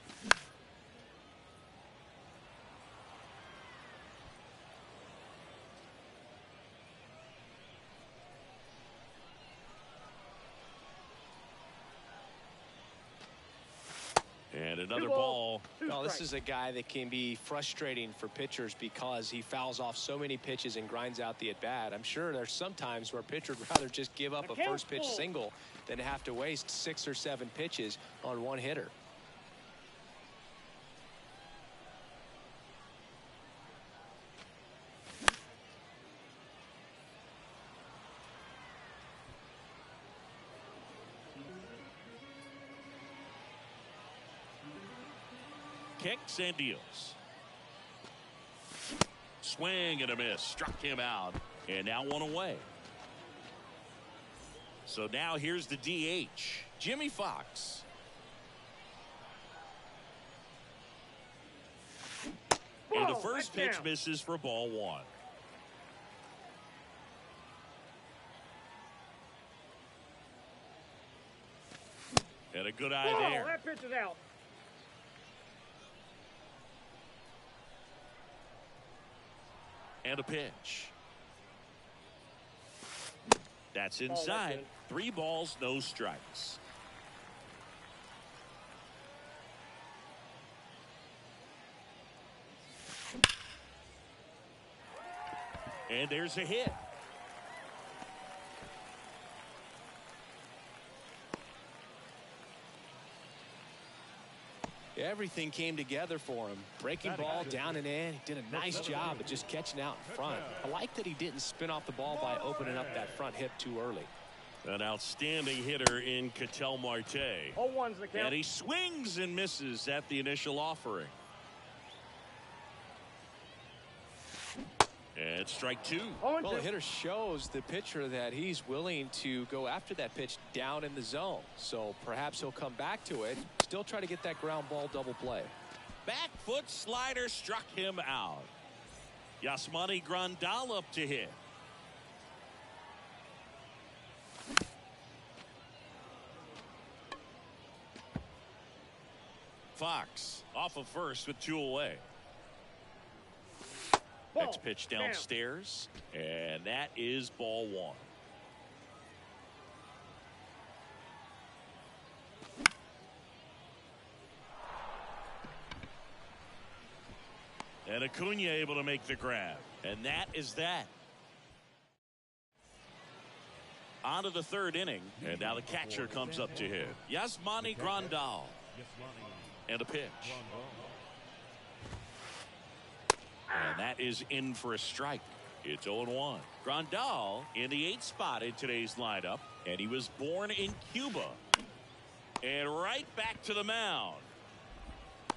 And another 2 ball. balls, 2 Well, this strikes. is a guy that can be frustrating for pitchers because he fouls off so many pitches and grinds out the at-bat. I'm sure there's some times where a pitcher would rather just give up a first pitch single than have to waste 6 or 7 pitches on one hitter. Kicks and deals. Swing and a miss. Struck him out. And now 1 away. So now here's the DH, Jimmy Fox. And the first pitch misses for ball 1. And a good eye there. That pitch is out. And a pitch. That's inside. 3 balls, no strikes. And there's a hit. Everything came together for him. Breaking ball down and in. He did a nice job of just catching out in front. I like that he didn't spin off the ball by opening up that front hip too early. An outstanding hitter in Ketel Marte. 0-1's the count. And he swings and misses at the initial offering. And strike 2. Well, the hitter shows the pitcher that he's willing to go after that pitch down in the zone. So perhaps he'll come back to it. Still try to get that ground ball double play. Back foot slider struck him out. Yasmani Grandal up to hit. Fox off of first with 2 away. Next pitch downstairs, and that is ball 1. And Acuna able to make the grab, and that is that. On to the 3rd inning, and now the catcher comes up to hit. Yasmani Grandal. And a pitch. And that is in for a strike. It's 0-1. Grandal in the 8th spot in today's lineup, and he was born in Cuba. And right back to the mound.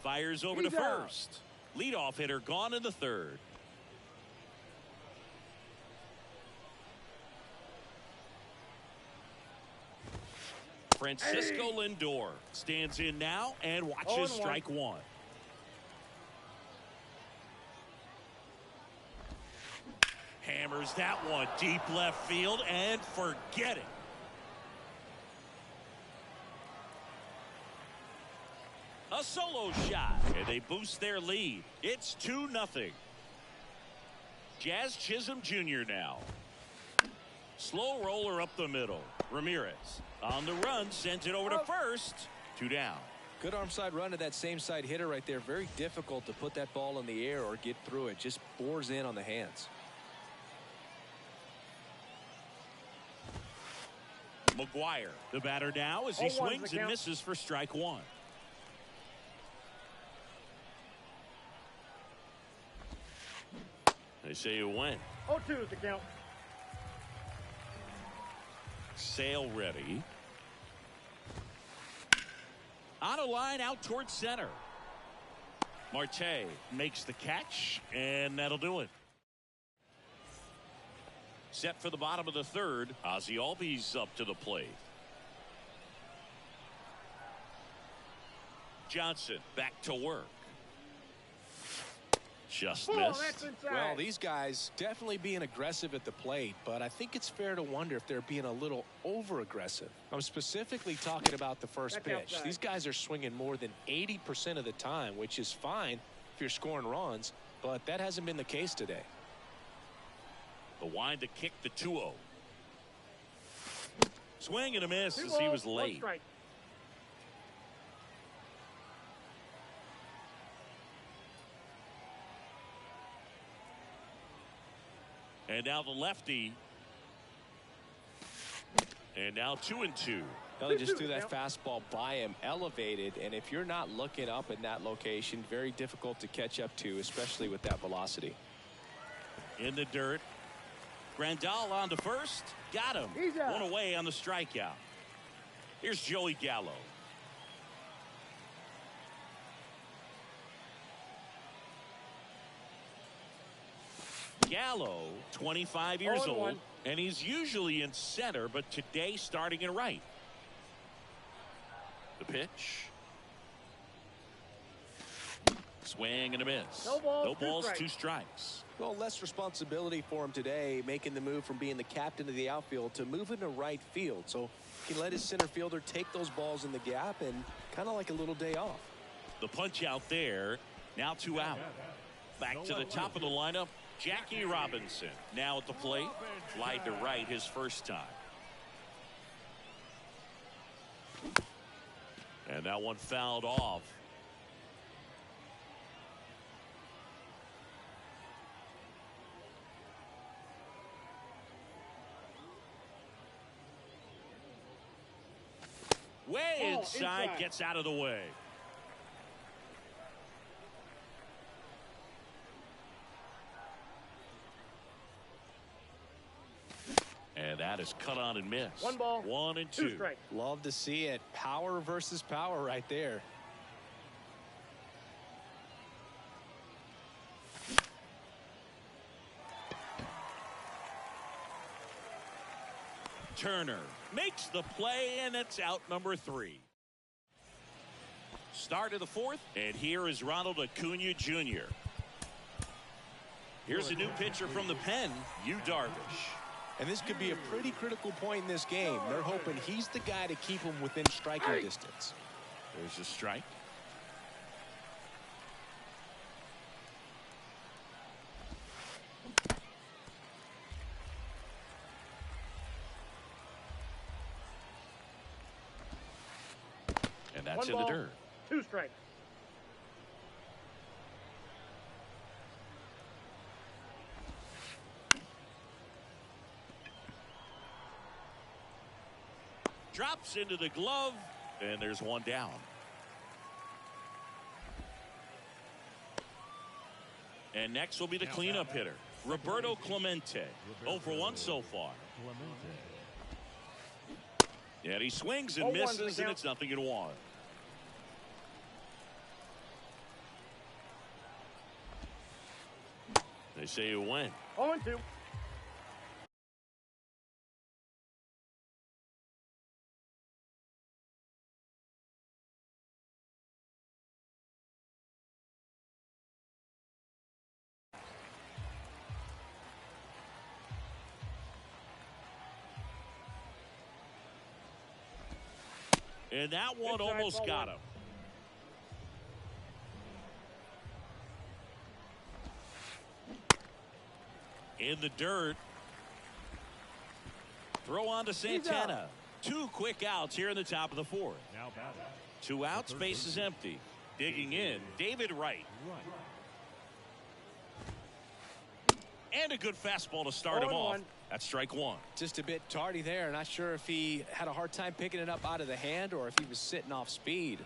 Fires over to first. Leadoff hitter gone in the 3rd. Francisco Lindor stands in now and watches strike 1. Hammers that one deep left field and forget it. A solo shot, and they boost their lead. It's 2-0. Jazz Chisholm Jr. now. Slow roller up the middle. Ramirez on the run, sends it over to first. 2 down. Good arm side run to that same side hitter right there. Very difficult to put that ball in the air or get through it. Just bores in on the hands. McGuire, the batter now as he swings and misses for strike 1. They say you win. 0-2 is the count. Sale ready. On a line out towards center. Marte makes the catch, and that'll do it. Set for the bottom of the 3rd. Ozzie Albies up to the plate. Johnson back to work. Just missed. Well, these guys definitely being aggressive at the plate, but I think it's fair to wonder if they're being a little over aggressive. I'm specifically talking about the first pitch. These guys are swinging more than 80% of the time, which is fine if you're scoring runs, but that hasn't been the case today. The wind to kick the 2-0. Swing and a miss as he was late. And now the lefty. And now 2-2. Well, he just threw that fastball by him, elevated, and if you're not looking up in that location, very difficult to catch up to, especially with that velocity. In the dirt. Grandal on to first. Got him. One away on the strikeout. Here's Joey Gallo. Gallo, 25 years old, and he's usually in center, but today starting in right. The pitch. Swing and a miss. No balls, two strikes. Well, less responsibility for him today, making the move from being the captain of the outfield to moving to right field. So he can let his center fielder take those balls in the gap and kind of like a little day off. The punch out there. Now 2 out. Back to the top of the lineup. Jackie Robinson now at the plate. Flied to right his first time. And that one fouled off. Way inside, gets out of the way. And that is cut on and missed. 1-2. Love to see it. Power versus power right there. Turner makes the play, and it's out number 3. Start of the 4th, and here is Ronald Acuna Jr. Here's a new pitcher from the pen, Yu Darvish. And this could be a pretty critical point in this game. They're hoping he's the guy to keep him within striking distance. There's a strike. And that's in the dirt. 2 strikes. Drops into the glove, and there's 1 down. And next will be the cleanup hitter, Roberto Clemente. 0 for 1 so far. And he swings and misses, and it's 0-1. They say you win. 0-2. And that one almost got him. In the dirt. Throw on to Santana. 2 quick outs here in the top of the 4th. 2 outs, base is empty. Digging in, David Wright. And a good fastball to start him off. That's strike 1. Just a bit tardy there. Not sure if he had a hard time picking it up out of the hand or if he was sitting off speed.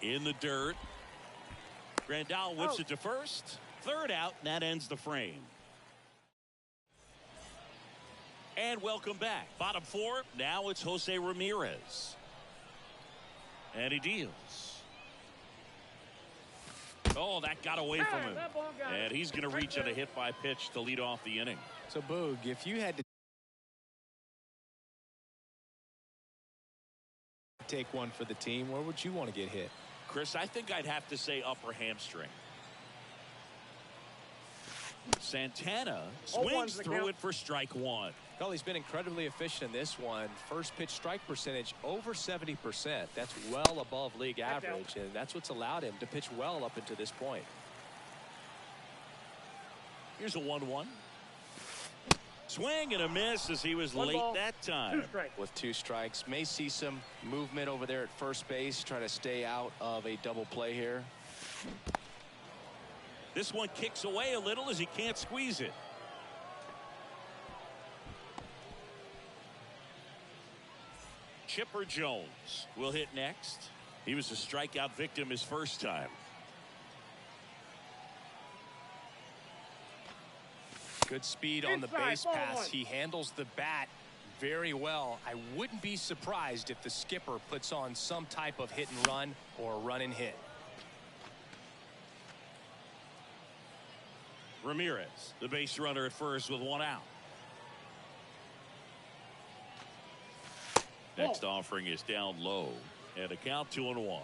In the dirt. Grandal whips it to first. 3rd out, and that ends the frame. And welcome back. Bottom 4, now it's Jose Ramirez. And he deals. Oh, that got away from him. And he's going to reach on a hit by pitch to lead off the inning. So, Boog, if you had to take one for the team, where would you want to get hit? Chris, I think I'd have to say upper hamstring. Santana swings through it for strike 1. Well, he's been incredibly efficient in this one. First pitch strike percentage over 70%. That's well above league average, and that's what's allowed him to pitch well up until this point. Here's a 1-1. Swing and a miss as he was One late ball, that 2 time. strikes. With 2 strikes, may see some movement over there at first base, try to stay out of a double play here. This one kicks away a little as he can't squeeze it. Chipper Jones will hit next. He was a strikeout victim his first time. Good speed on the Inside, base ball pass. 1. He handles the bat very well. I wouldn't be surprised if the skipper puts on some type of hit and run or run and hit. Ramirez, the base runner at first with 1 out. Next offering is down low, and a count 2-1.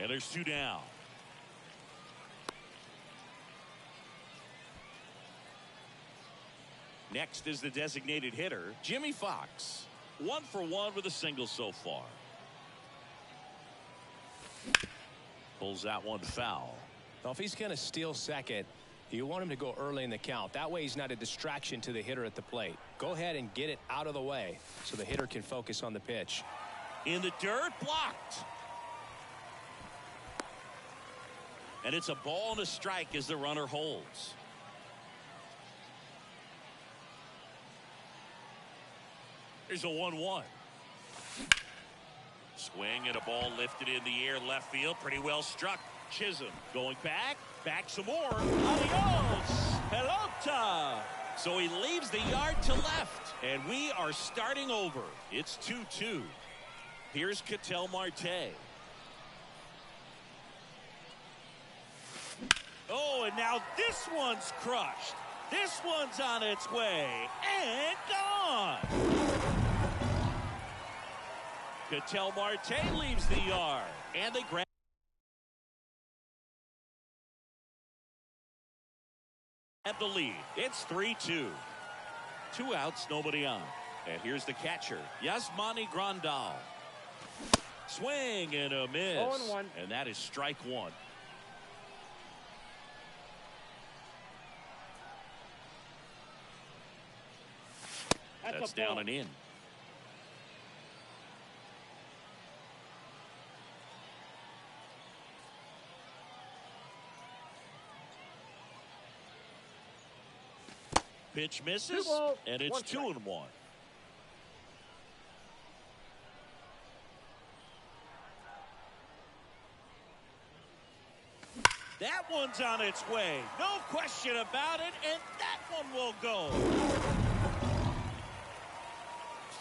And there's 2 down. Next is the designated hitter, Jimmy Fox. 1 for 1 with a single so far. Pulls that one foul. Well, if he's going to steal second, you want him to go early in the count. That way he's not a distraction to the hitter at the plate. Go ahead and get it out of the way so the hitter can focus on the pitch. In the dirt, blocked. And it's a ball and a strike as the runner holds. There's a 1-1. Swing and a ball lifted in the air left field. Pretty well struck. Chisholm going back some more. Adios, pelota. So he leaves the yard to left, and we are starting over. It's 2-2. Here's Ketel Marte. Oh, and now this one's crushed. This one's on its way and gone. Ketel Marte leaves the yard, and they grab the lead. It's 3-2. 2 outs, nobody on. And here's the catcher, Yasmani Grandal. Swing and a miss. 0-1. And that is strike 1. That's down and in. Pitch misses, 2 balls, and it's 1 strike. 2-1. That one's on its way. No question about it, and that one will go.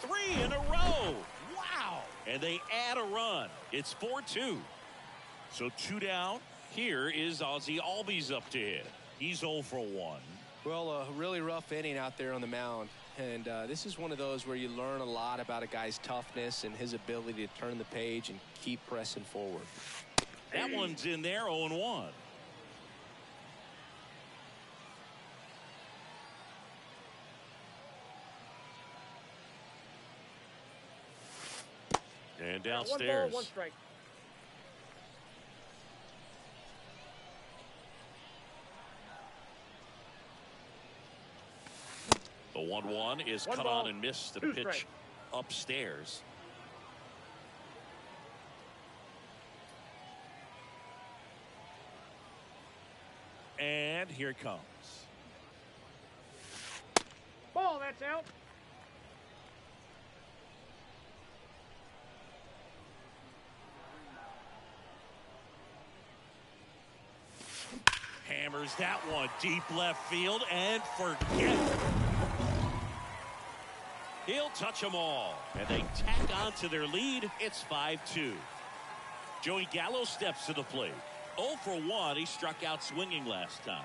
3 in a row. Wow. And they add a run. It's 4-2. So 2 down. Here is Ozzie Albies up to hit. He's 0 for 1. Well, a really rough inning out there on the mound. And this is one of those where you learn a lot about a guy's toughness and his ability to turn the page and keep pressing forward. That one's in there, 0-1. And downstairs. 1 ball, 1 strike. The 1-1 is 1 cut ball, on and missed the 2 pitch strikes. upstairs. And here it comes. Ball, that's out. Hammers that one deep left field and forget it. He'll touch them all. And they tack on to their lead. It's 5-2. Joey Gallo steps to the plate. 0 for 1. He struck out swinging last time.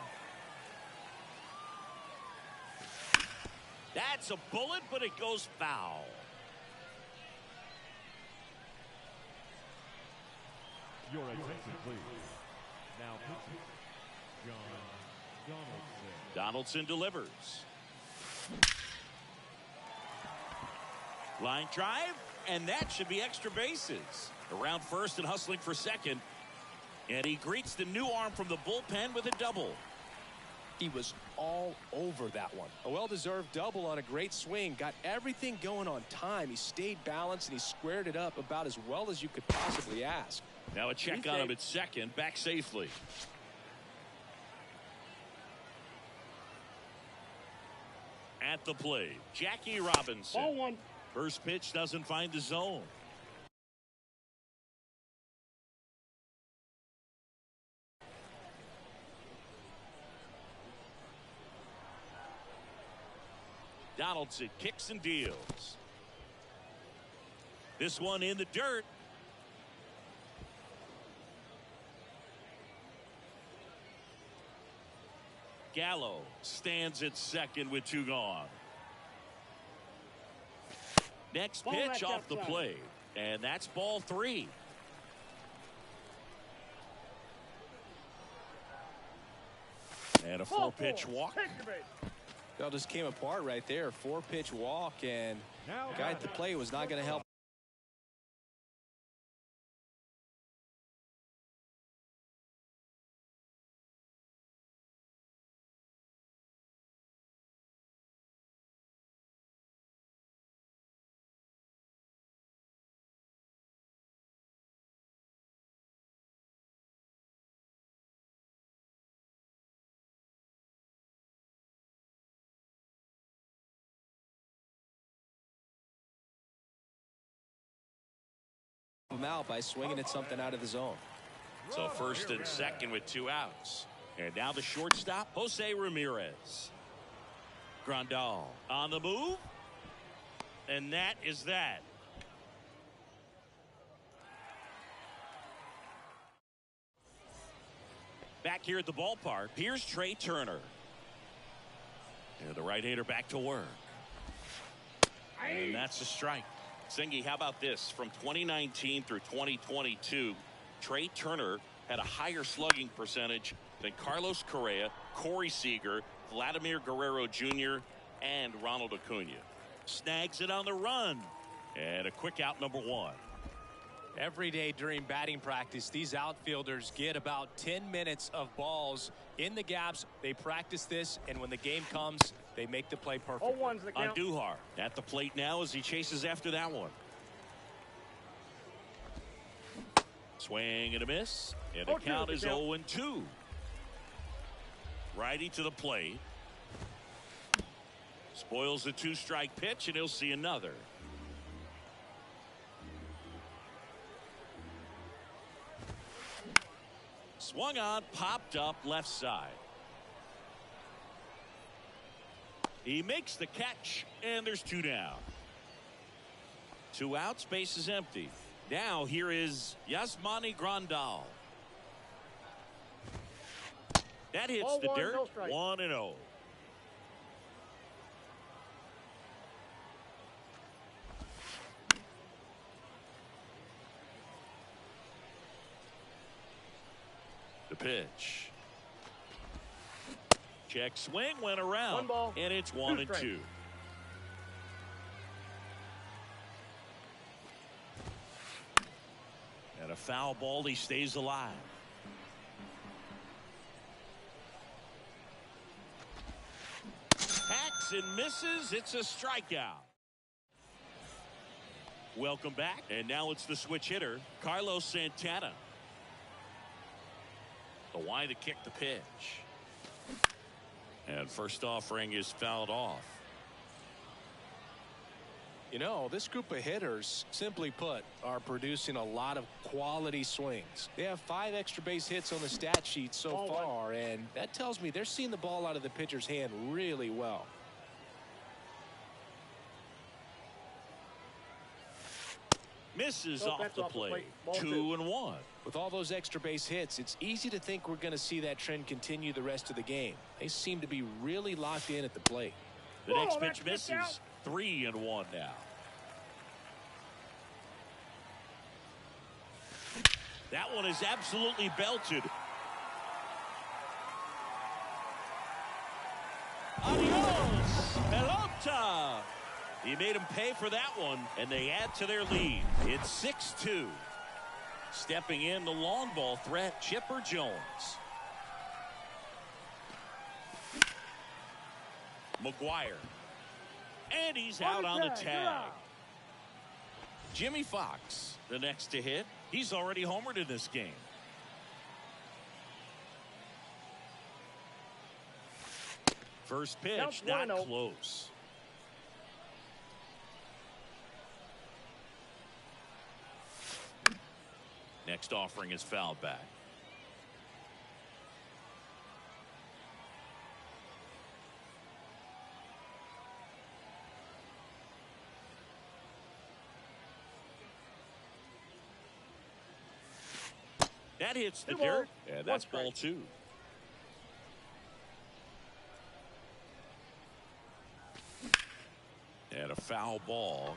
That's a bullet, but it goes foul. Your attention, please. Now pitching, John Donaldson. Donaldson delivers. Line drive, and that should be extra bases. Around first and hustling for second. And he greets the new arm from the bullpen with a double. He was all over that one. A well-deserved double on a great swing. Got everything going on time. He stayed balanced, and he squared it up about as well as you could possibly ask. Now a check on him at second, back safely. At the plate, Jackie Robinson. Ball one. First pitch doesn't find the zone. Donaldson kicks and deals. This one in the dirt. Gallo stands at second with 2 gone. Next pitch off the plate, and that's ball 3. And a 4-pitch walk. That just came apart right there. 4-pitch walk, and the guy at the plate was not going to help. Him out by swinging at something out of the zone. So first and second with 2 outs. And now the shortstop, Jose Ramirez. Grandal on the move. And that is that. Back here at the ballpark, here's Trey Turner. And the right-hander back to work. And that's a strike. Singy, how about this? From 2019 through 2022, Trey Turner had a higher slugging percentage than Carlos Correa, Corey Seager, Vladimir Guerrero Jr., and Ronald Acuna. Snags it on the run. And a quick out, number 1. Every day during batting practice, these outfielders get about 10 minutes of balls in the gaps. They practice this, and when the game comes, they make the play perfect. On Andujar at the plate now as he chases after that one. Swing and a miss, and the count is 0-2. Righty to the plate. Spoils the 2-strike pitch, and he'll see another. Swung on, popped up left side. He makes the catch, and there's 2 down. 2 outs, base is empty. Now here is Yasmani Grandal. That hits the dirt. 1-0. The pitch. Check swing, went around. 1 ball, and it's 2 1-2. strikes. And a foul ball, he stays alive. Hacks and misses. It's a strikeout. Welcome back. And now it's the switch hitter, Carlos Santana. The wide to kick the pitch. And first offering is fouled off. You know, this group of hitters, simply put, are producing a lot of quality swings. They have 5 extra base hits on the stat sheet so far, and that tells me they're seeing the ball out of the pitcher's hand really well. Misses off the plate. 2-1. With all those extra base hits, it's easy to think we're going to see that trend continue the rest of the game. They seem to be really locked in at the plate. The next pitch misses. 3-1 now. That one is absolutely belted. Adios, pelota. He made him pay for that one, and they add to their lead. It's 6-2. Stepping in the long ball threat, Chipper Jones. McGuire. And he's out on the tag. Jimmy Fox, the next to hit. He's already homered in this game. First pitch, not close. Next offering is fouled back. That hits the dirt, and that's ball 2. And a foul ball.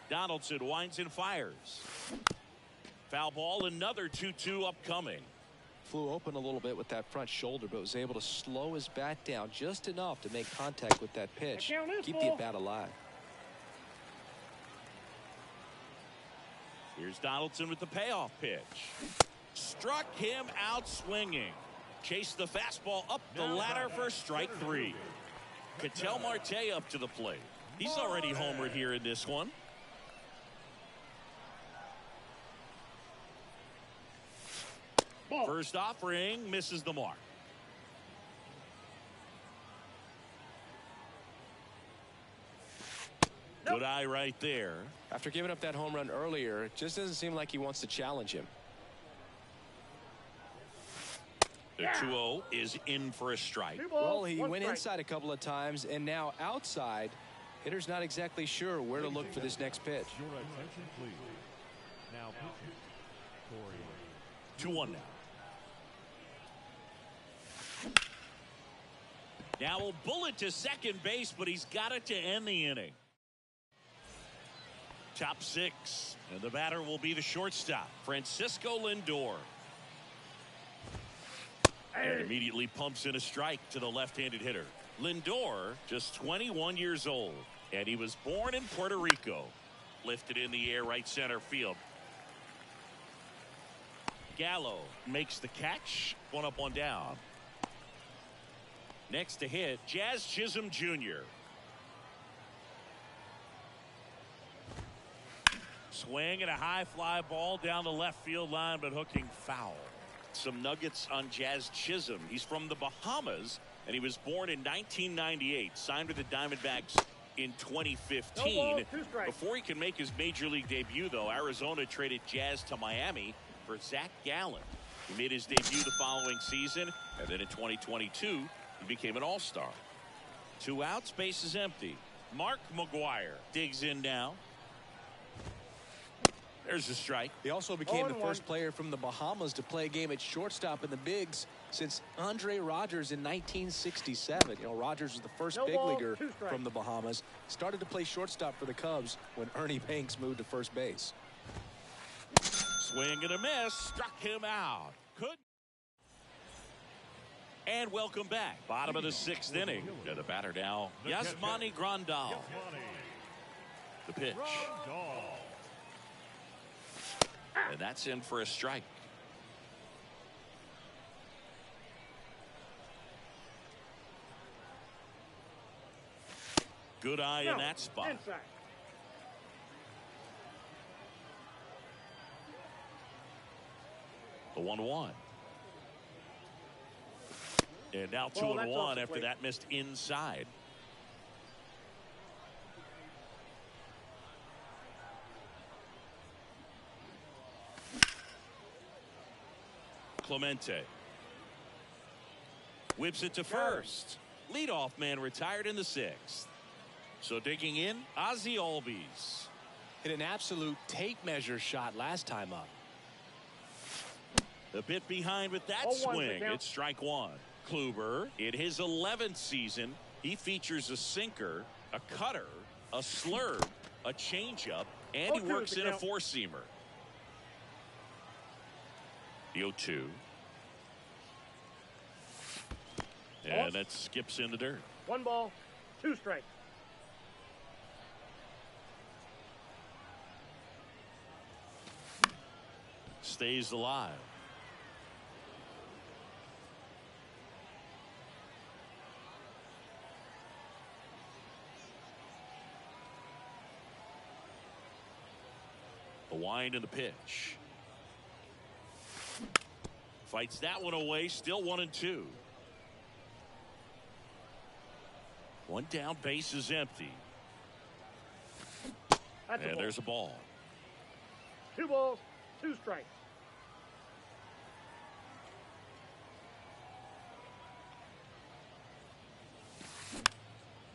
Donaldson winds and fires. Foul ball, another 2-2 upcoming. Flew open a little bit with that front shoulder, but was able to slow his bat down just enough to make contact with that pitch. Keep the at-bat alive. Here's Donaldson with the payoff pitch. Struck him out swinging. Chased the fastball up the ladder for strike 3. Ketel Marte up to the plate. He's already homered here in this one. First offering misses the mark. Good eye right there. After giving up that home run earlier, it just doesn't seem like he wants to challenge him. The 2-0 is in for a strike. Well, he went inside a couple of times, and now outside. Hitter's not exactly sure where to look for this next pitch. Your attention, please. Now, 2-1 now. Now a bullet to second base, but he's got it to end the inning. Top 6, and the batter will be the shortstop, Francisco Lindor. And immediately pumps in a strike to the left-handed hitter. Lindor, just 21 years old, and he was born in Puerto Rico. Lifted in the air, right center field. Gallo makes the catch. 1 up, 1 down. Next to hit, Jazz Chisholm Jr. Swing and a high fly ball down the left field line, but hooking foul. Some nuggets on Jazz Chisholm. He's from the Bahamas, and he was born in 1998. Signed with the Diamondbacks in 2015. Before he can make his major league debut, though, Arizona traded Jazz to Miami for Zach Gallen. He made his debut the following season, and then in 2022, he became an all-star. 2 outs, base is empty. Mark McGuire digs in now. There's a strike. He also became the first player from the Bahamas to play a game at shortstop in the bigs since Andre Rogers in 1967. You know, Rogers was the first big leaguer from the Bahamas. Started to play shortstop for the Cubs when Ernie Banks moved to first base. Swing and a miss. Struck him out. Could. And welcome back. Bottom of the 6th inning. To the batter now, Yasmani Grandal. The pitch. And that's in for a strike. Good eye in that spot. The 1-1. And now 2-1 after that missed inside. Clemente whips it to first. Leadoff man retired in the 6th. So digging in, Ozzie Albies. Hit an absolute tape measure shot last time up. A bit behind with that swing. It's strike 1. Kluber, in his 11th season, he features a sinker, a cutter, a slurve, a changeup, and he works in a 4-seamer. The 0-2. And that skips in the dirt. 1 ball, 2 strikes. Stays alive. The wind and the pitch. Fights that one away. Still 1-2. One down, base is empty. And there's a ball. 2 balls, 2 strikes.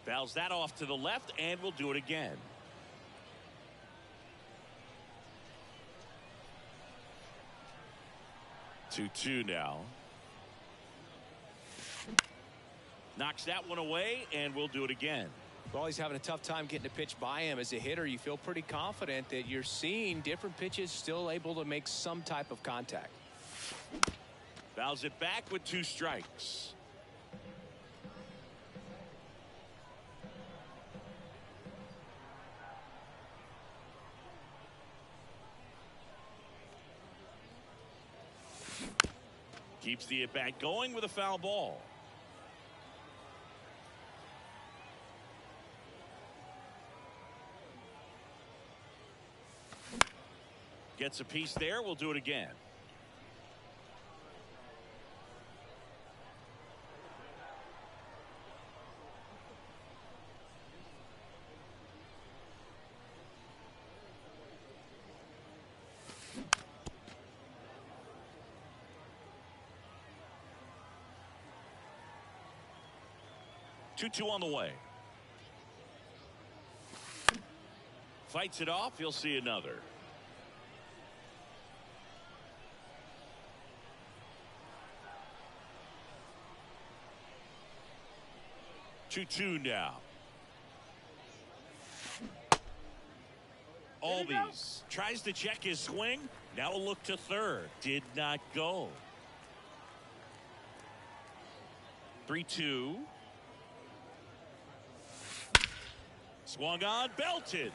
Fouls that off to the left, and we'll do it again. Two now. Knocks that one away, and we'll do it again. Well, he's having a tough time getting a pitch by him. As a hitter, you feel pretty confident that you're seeing different pitches still able to make some type of contact. Fouls it back with 2 strikes. Keeps the at-bat going with a foul ball. Gets a piece there. We'll do it again. Two on the way. Fights it off. You'll see another. Two now. Albies tries to check his swing. Now a look to third. Did not go. 3-2. Swung on, belted.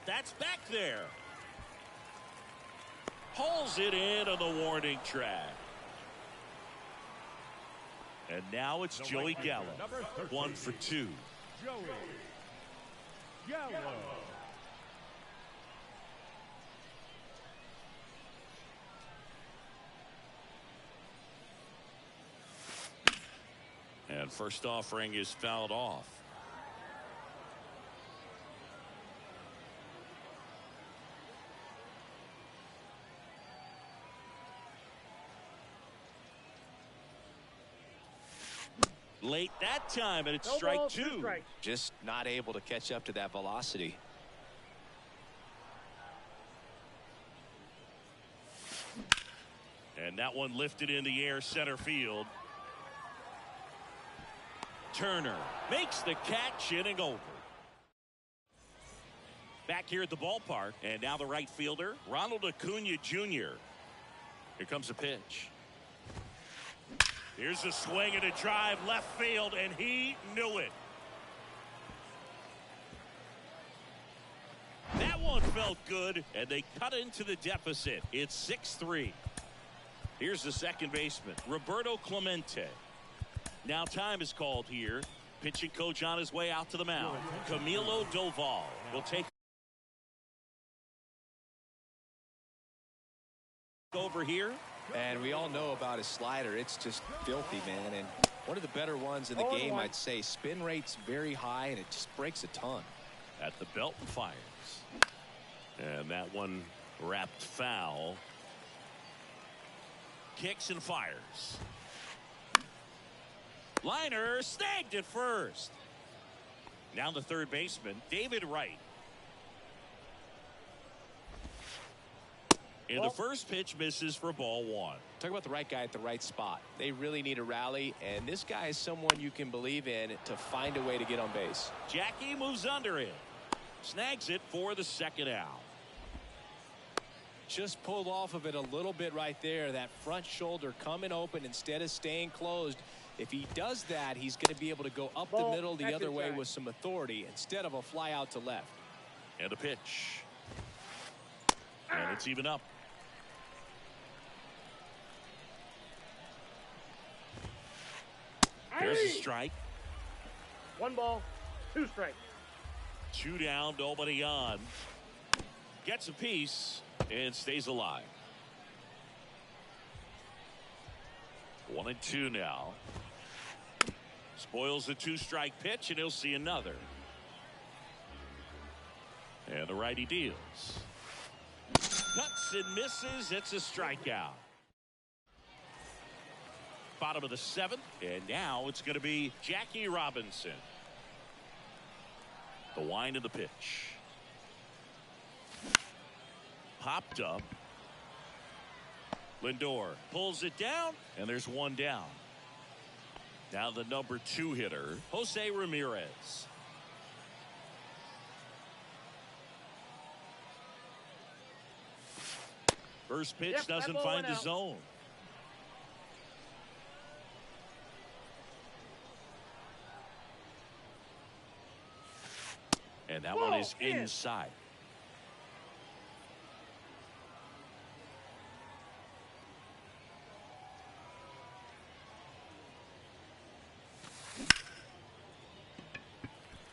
That's back there. Pulls it in on the warning track. And now it's Joey Gallo. 1 for 2. Joey Gallo. And first offering is fouled off. Late that time, and it's strike 2. Just not able to catch up to that velocity. And that one lifted in the air, center field. Turner makes the catch, inning over. Back here at the ballpark, and now the right fielder, Ronald Acuna Jr. Here comes a pitch. Here's a swing and a drive left field, and he knew it. That one felt good, and they cut into the deficit. It's 6-3. Here's the second baseman, Roberto Clemente. Now time is called here. Pitching coach on his way out to the mound. Camilo Doval will take over here. And we all know about his slider. It's just filthy, man. And one of the better ones in the game, I'd say. Spin rate's very high, and it just breaks a ton. At the belt and fires. And that one wrapped foul. Kicks and fires. Liner snagged at first. Now the third baseman, David Wright. And the first pitch misses for ball 1. Talk about the right guy at the right spot. They really need a rally, and this guy is someone you can believe in to find a way to get on base. Jackie moves under it. Snags it for the second out. Just pulled off of it a little bit right there. That front shoulder coming open instead of staying closed. If he does that, he's going to be able to go up the middle the other way with some authority instead of a fly out to left. And a pitch. And it's even up. There's a strike. 1 ball, 2 strikes. 2 down, nobody on. Gets a piece and stays alive. 1-2 now. Spoils the 2-strike pitch, and he'll see another. And the righty deals. Cuts and misses. It's a strikeout. Bottom of the 7th, and now it's going to be Jackie Robinson. The wind of the pitch. Popped up. Lindor pulls it down, and there's 1 down. Now the number 2 hitter, Jose Ramirez. First pitch doesn't find the zone. And that one is inside.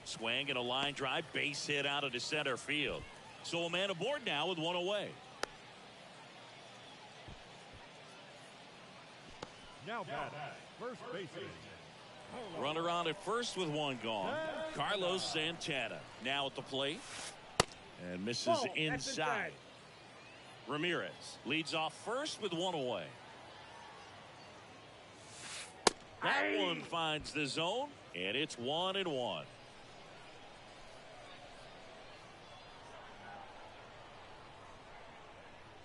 Swing and a line drive, base hit out into center field. So a man aboard now with 1 away. Now batting, first baseman. Runner on at first with 1 gone. Carlos Santana now at the plate. And misses inside. Ramirez leads off first with 1 away. That one finds the zone, and it's 1-1.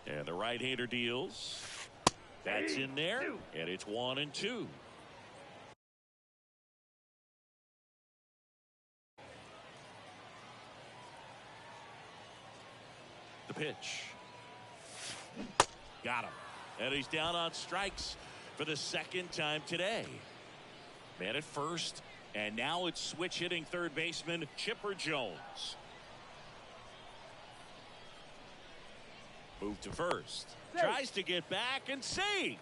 And the right-hander deals. That's in there, and it's 1-2. The pitch. Got him. And he's down on strikes for the 2nd time today. Man at first, and now it's switch hitting third baseman Chipper Jones. Move to first. Tries to get back and save.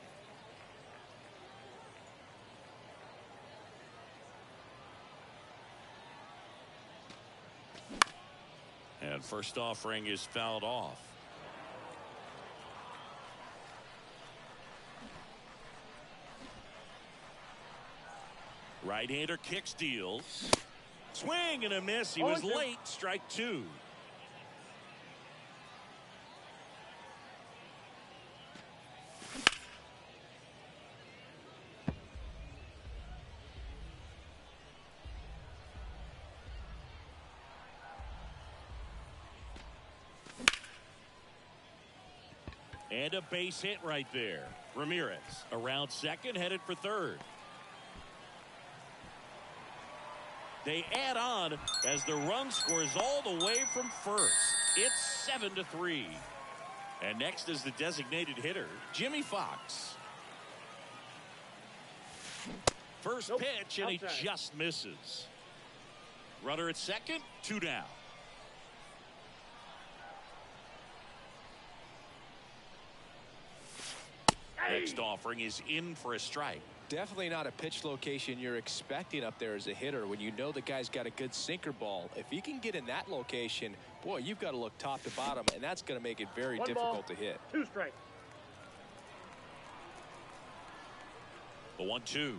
And first offering is fouled off. Right-hander kicks, deals. Swing and a miss. He was late. Strike 2. And a base hit right there. Ramirez around second, headed for third. They add on as the run scores all the way from first. It's 7-3. And next is the designated hitter, Jimmy Fox. First pitch, and he just misses. Runner at second, 2 down. Next offering is in for a strike. Definitely not a pitch location you're expecting up there as a hitter when you know the guy's got a good sinker ball. If he can get in that location, boy, you've got to look top to bottom, and that's going to make it very difficult to hit. 2 strikes. The 1-2.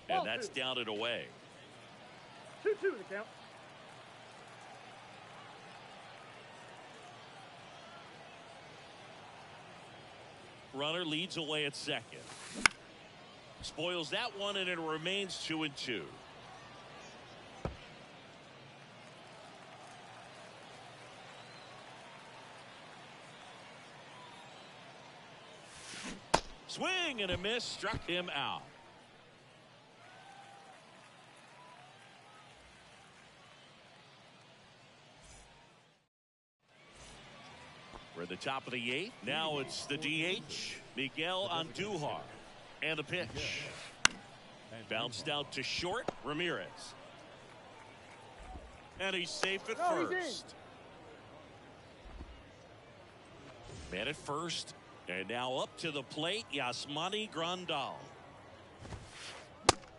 And that's down and away. 2-2 the count. Runner leads away at second. Spoils that one, and it remains 2-2. Swing and a miss, struck him out. the top of the 8th. Now it's the DH, Miguel Andujar. And the pitch. Bounced out to short, Ramirez. And he's safe at first. Man at first. And now up to the plate, Yasmani Grandal.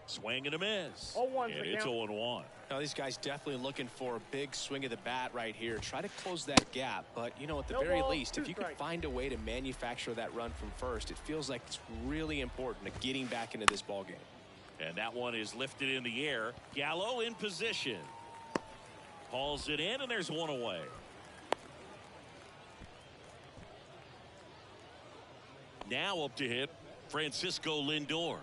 Swing and a miss. And it's 0-1. Now these guys definitely looking for a big swing of the bat right here. Try to close that gap. But, you know, at the very least, if you can find a way to manufacture that run from first, it feels like it's really important to getting back into this ball game. And that one is lifted in the air. Gallo in position. Hauls it in, and there's one away. Now up to hit Francisco Lindor.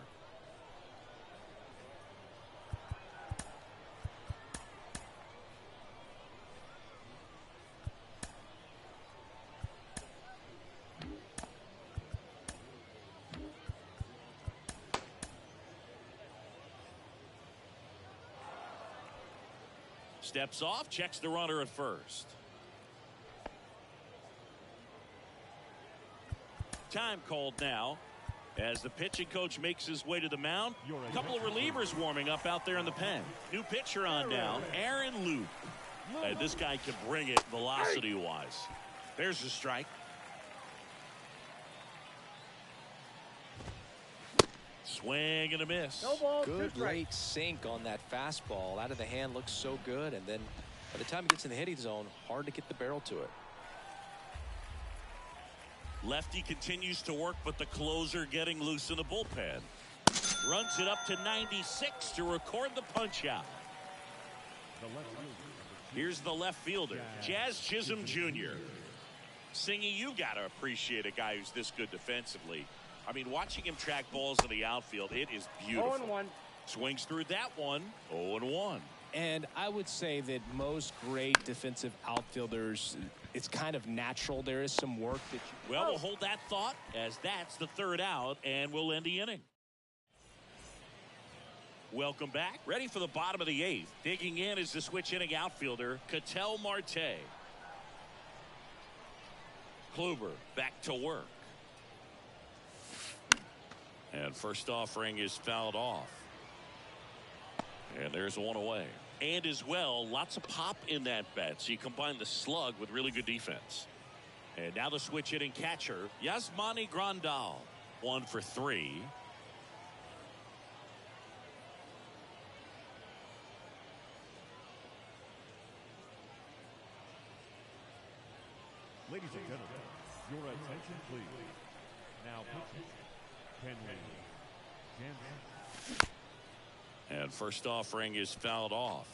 Steps off, checks the runner at first. Time called now as the pitching coach makes his way to the mound. A couple of relievers warming up out there in the pen. New pitcher on down, Aaron Loop. And this guy can bring it velocity-wise. There's the strike. Swing and a miss. No ball, good late sink on that fastball. Out of the hand, looks so good. And then by the time it gets in the hitting zone, hard to get the barrel to it. Lefty continues to work, but the closer getting loose in the bullpen. Runs it up to 96 to record the punch out. Here's the left fielder, Jazz Chisholm Jr. Singy, you got to appreciate a guy who's this good defensively. I mean, watching him track balls in the outfield, it is beautiful. 0-1. Swings through that one, 0-1. And I would say that most great defensive outfielders, it's kind of natural. There is some work that you... Well, we'll hold that thought as that's the third out, and we'll end the inning. Welcome back. Ready for the bottom of the 8th. Digging in is the switch inning outfielder, Ketel Marte. Kluber back to work. And first offering is fouled off. And there's one away. And as well, lots of pop in that bat. So you combine the slug with really good defense. And now the switch hitting catcher, Yasmani Grandal. 1 for 3. Ladies and gentlemen, your attention please. Now pitching. And first offering is fouled off.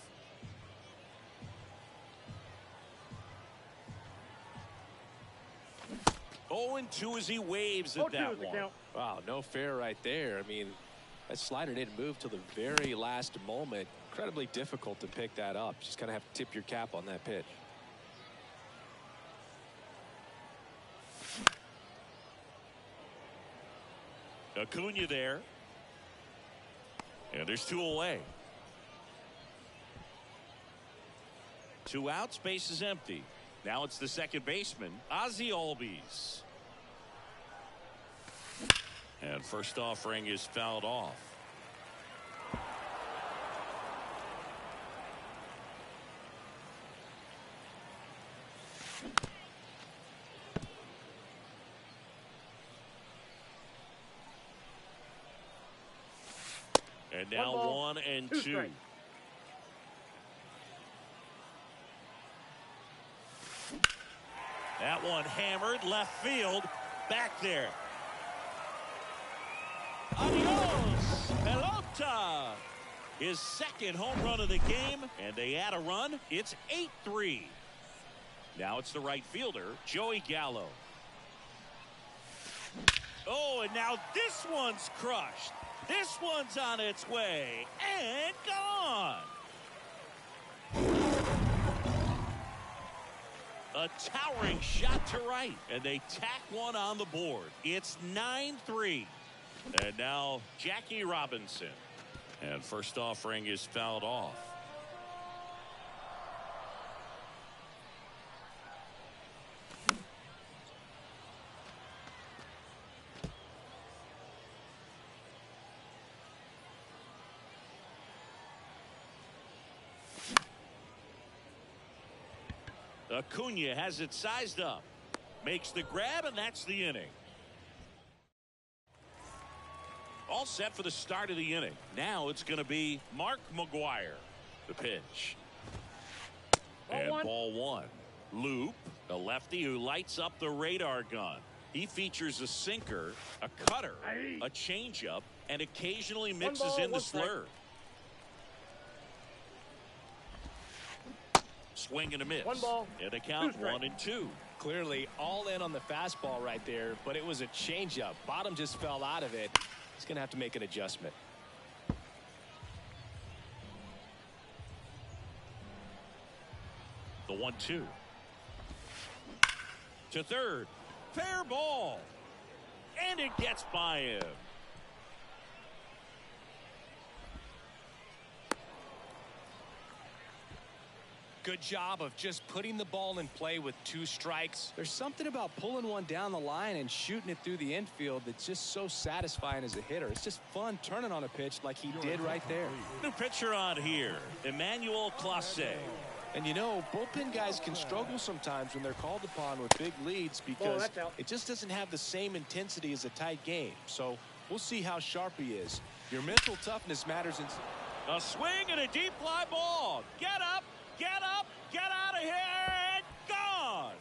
Oh, and 2 as he waves at that one. Wow, no fair right there. I mean, that slider didn't move till the very last moment. Incredibly difficult to pick that up. Just kind of have to tip your cap on that pitch. Acuna there. And there's 2 away. 2 outs, base is empty. Now it's the second baseman, Ozzie Albies. And first offering is fouled off. And now 1 and 2. That one hammered left field. Back there. Adios, pelota. His second home run of the game, and they add a run. It's 8-3. Now it's the right fielder, Joey Gallo. Oh, and now this one's crushed. This one's on its way and gone. A towering shot to right, and they tack one on the board. It's 9-3. And now Jackie Robinson. And first offering is fouled off. Acuna has it sized up. Makes the grab, and that's the inning. All set for the start of the inning. Now it's going to be Mark McGwire. The pitch. Ball one. Loop, a lefty who lights up the radar gun. He features a sinker, a cutter, a changeup, and occasionally mixes in the slurve. Swing and a miss. 1 ball. And a count 1-2. Clearly all in on the fastball right there, but it was a changeup. Bottom just fell out of it. He's going to have to make an adjustment. The 1-2. To third. Fair ball. And it gets by him. Good job of just putting the ball in play with 2 strikes. There's something about pulling one down the line and shooting it through the infield that's just so satisfying as a hitter. It's just fun turning on a pitch like he did right there. New pitcher on here, Emmanuel Clase. And you know, bullpen guys can struggle sometimes when they're called upon with big leads because it just doesn't have the same intensity as a tight game. So we'll see how sharp he is. Your mental toughness matters. A swing and a deep fly ball. Get up, get up, get out of here, and gone.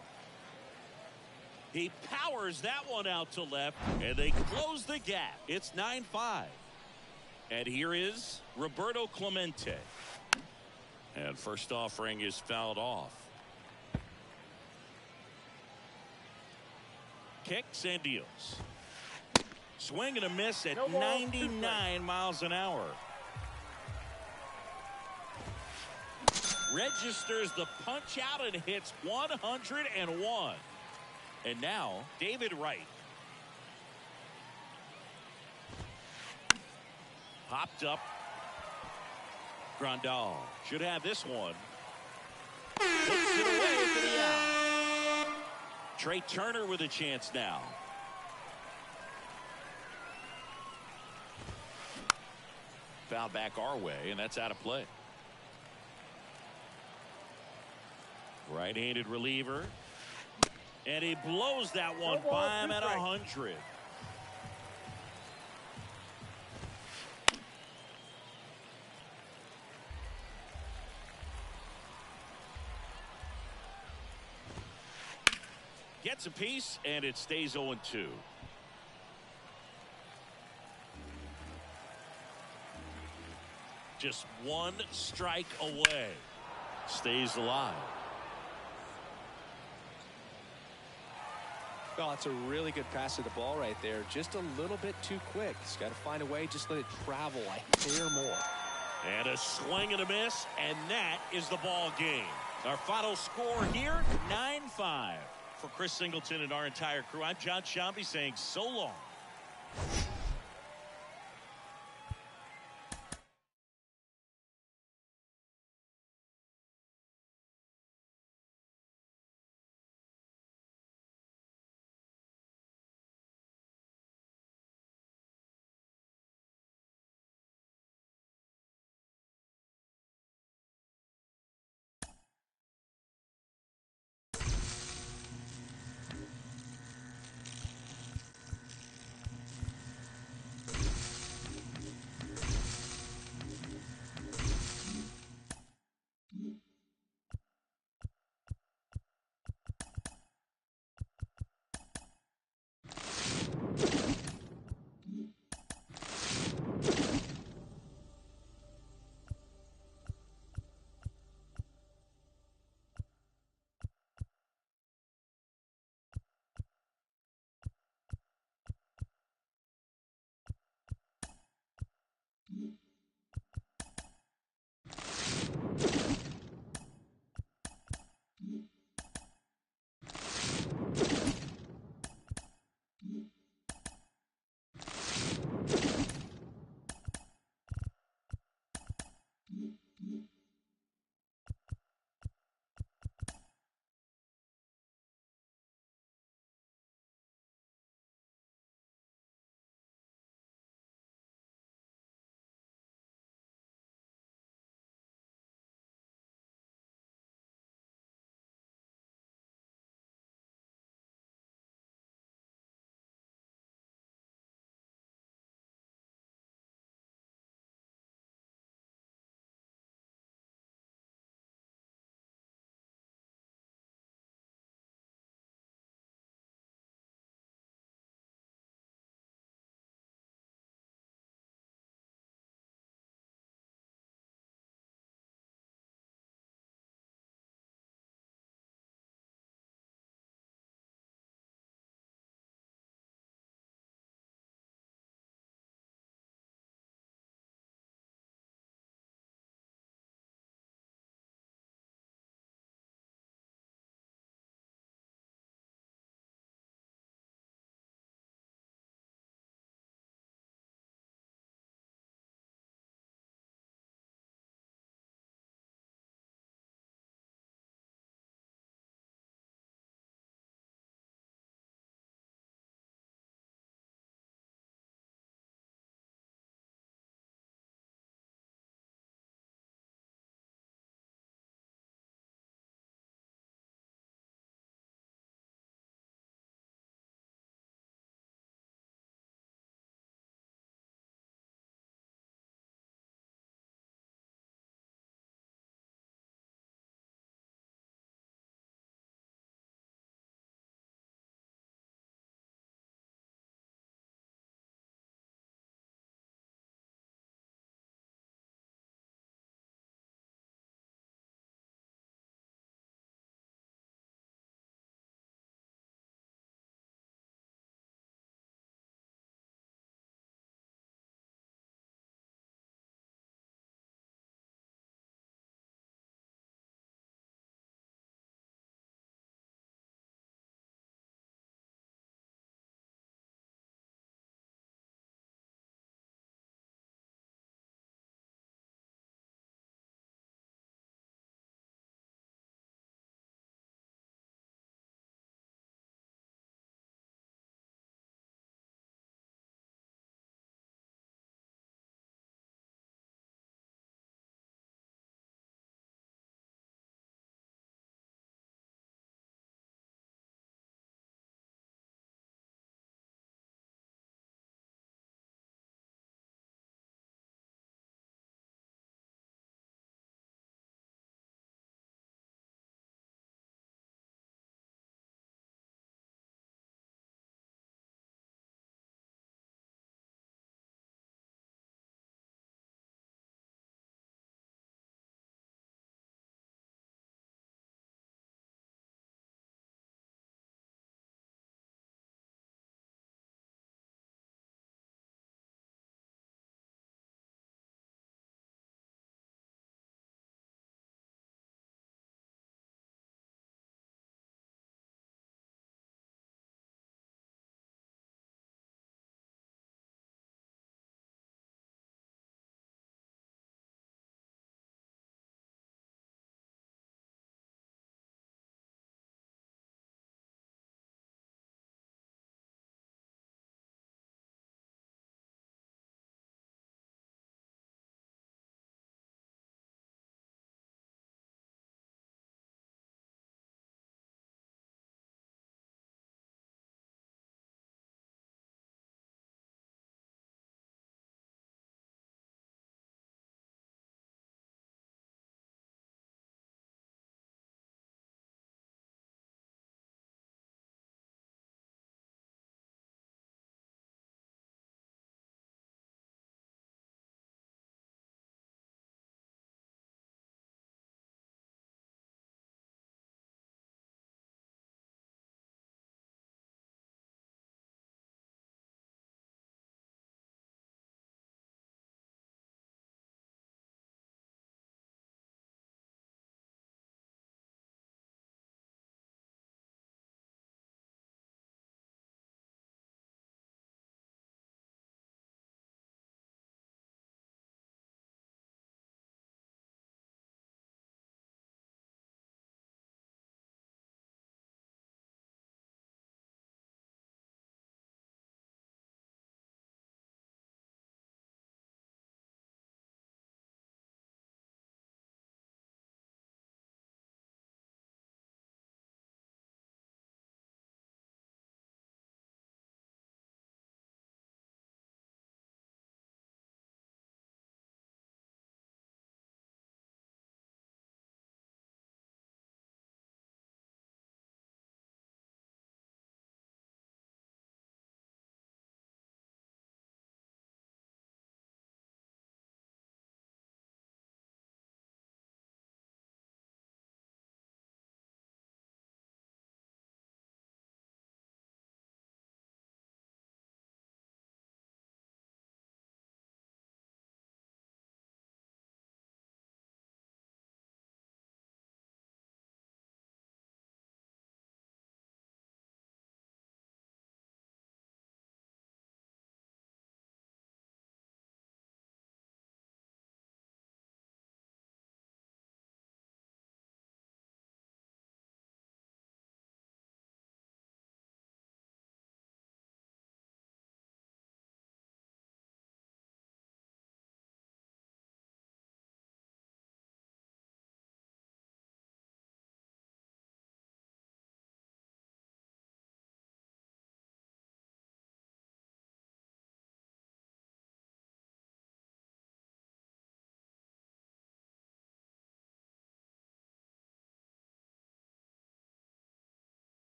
He powers that one out to left, and they close the gap. It's 9-5. And here is Roberto Clemente. And first offering is fouled off. Kicks and deals. Swing and a miss at 99 miles an hour. Registers the punch out and hits 101. And now David Wright. Popped up. Grandal should have this one. Puts it away for the out. Trey Turner with a chance now. Foul back our way, and that's out of play. Right-handed reliever. And he blows that one by him at 100. Gets a piece, and it stays 0-2. Just 1 strike away. Stays alive. Oh, it's a really good pass to the ball right there. Just a little bit too quick. He's got to find a way. Just let it travel a hair more. And a swing and a miss, and that is the ball game. Our final score here, 9-5. For Chris Singleton and our entire crew, I'm John Shambi saying so long.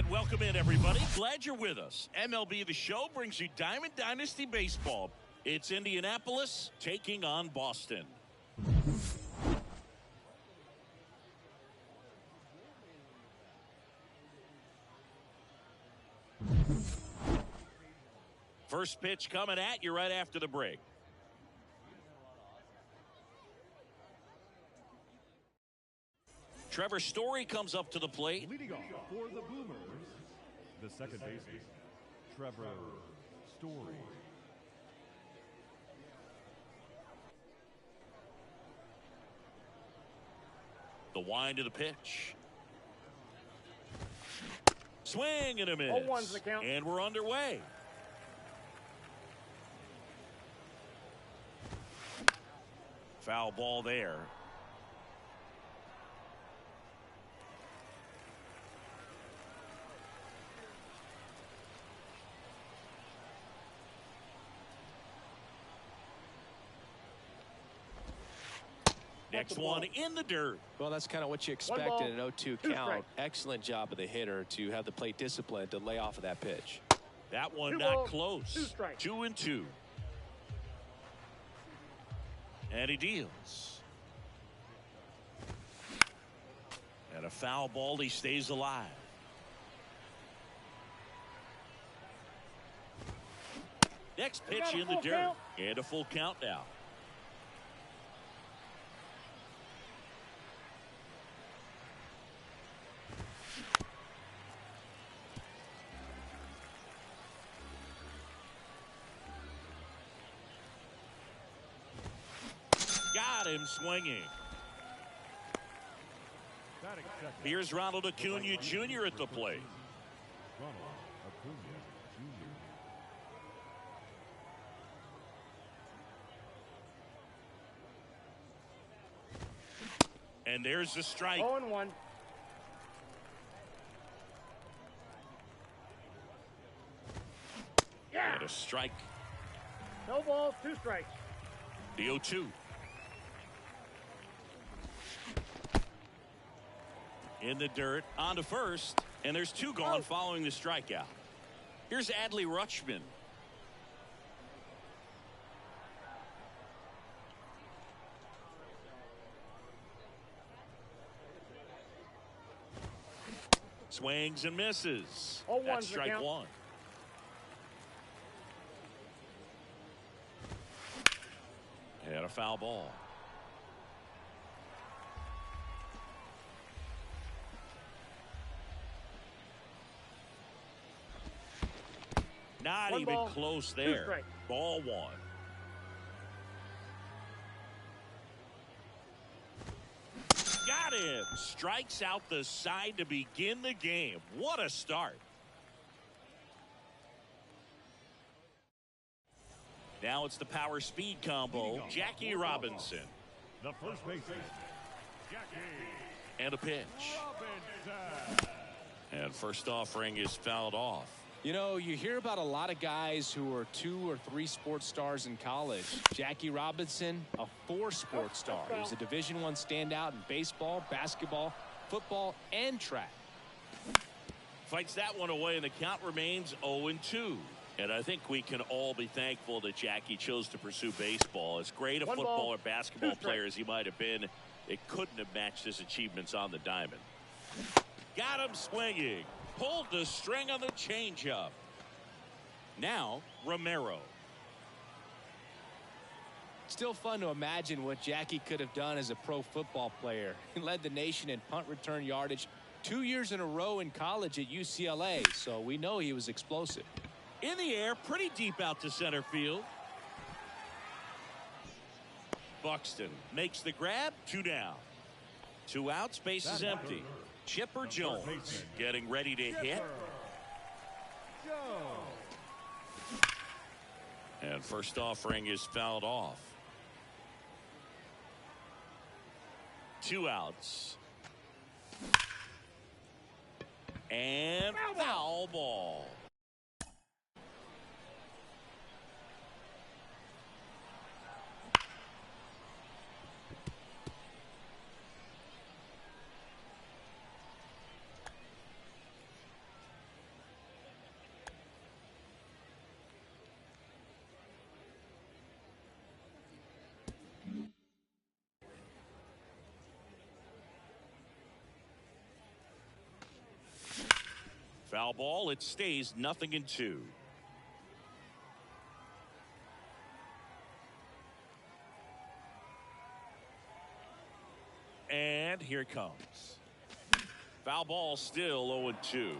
Welcome in, everybody. Glad you're with us. MLB The Show brings you Diamond Dynasty Baseball. It's Indianapolis taking on Boston. First pitch coming at you right after the break. Trevor Story comes up to the plate. Leading off for the Boomers, the second baseman, Trevor Story. The wind of the pitch. Swing and a miss. 0-1's the count. And we're underway. Foul ball there. Next one in the dirt. Well, that's kind of what you expect in an 0-2 count. Excellent job of the hitter to have the plate discipline to lay off of that pitch. That one not close. 2-2. And he deals. And a foul ball, he stays alive. Next pitch in the dirt. And a full count now. him swinging. Batting second, Here's Ronald Acuna Jr. at the plate. Ronald Acuna Jr. And there's the strike. 0-1. Yeah. And a strike. No balls, 2 strikes. The 0-2. In the dirt, on to first, and there's 2 gone following the strikeout. Here's Adley Rutschman. Swings and misses. 0-1's That's the strike count. 1. And a foul ball. Not 1 even ball, close 2 there. strikes. Ball 1. Got him. Strikes out the side to begin the game. What a start. Now it's the power speed combo. Jackie Robinson. The first baseman, Jackie And a pitch. Robinson. And first offering is fouled off. You know, you hear about a lot of guys who are 2 or 3 sports stars in college. Jackie Robinson, a 4-sport star. He was a Division I standout in baseball, basketball, football, and track. Fights that one away, and the count remains 0-2. And I think we can all be thankful that Jackie chose to pursue baseball. As great a 1 football ball, or basketball 2 strikes. player as he might have been, it couldn't have matched his achievements on the diamond. Got him swinging. Pulled the string on the changeup. Now, Romero. Still fun to imagine what Jackie could have done as a pro football player. He led the nation in punt return yardage 2 years in a row in college at UCLA, so we know he was explosive. In the air, pretty deep out to center field. Buxton makes the grab, 2 down. 2 outs, base is empty. Chipper Jones getting ready to hit. And first offering is fouled off. 2 outs. And foul ball. Foul ball. It stays 0-2. And here it comes. Foul ball, still 0-2.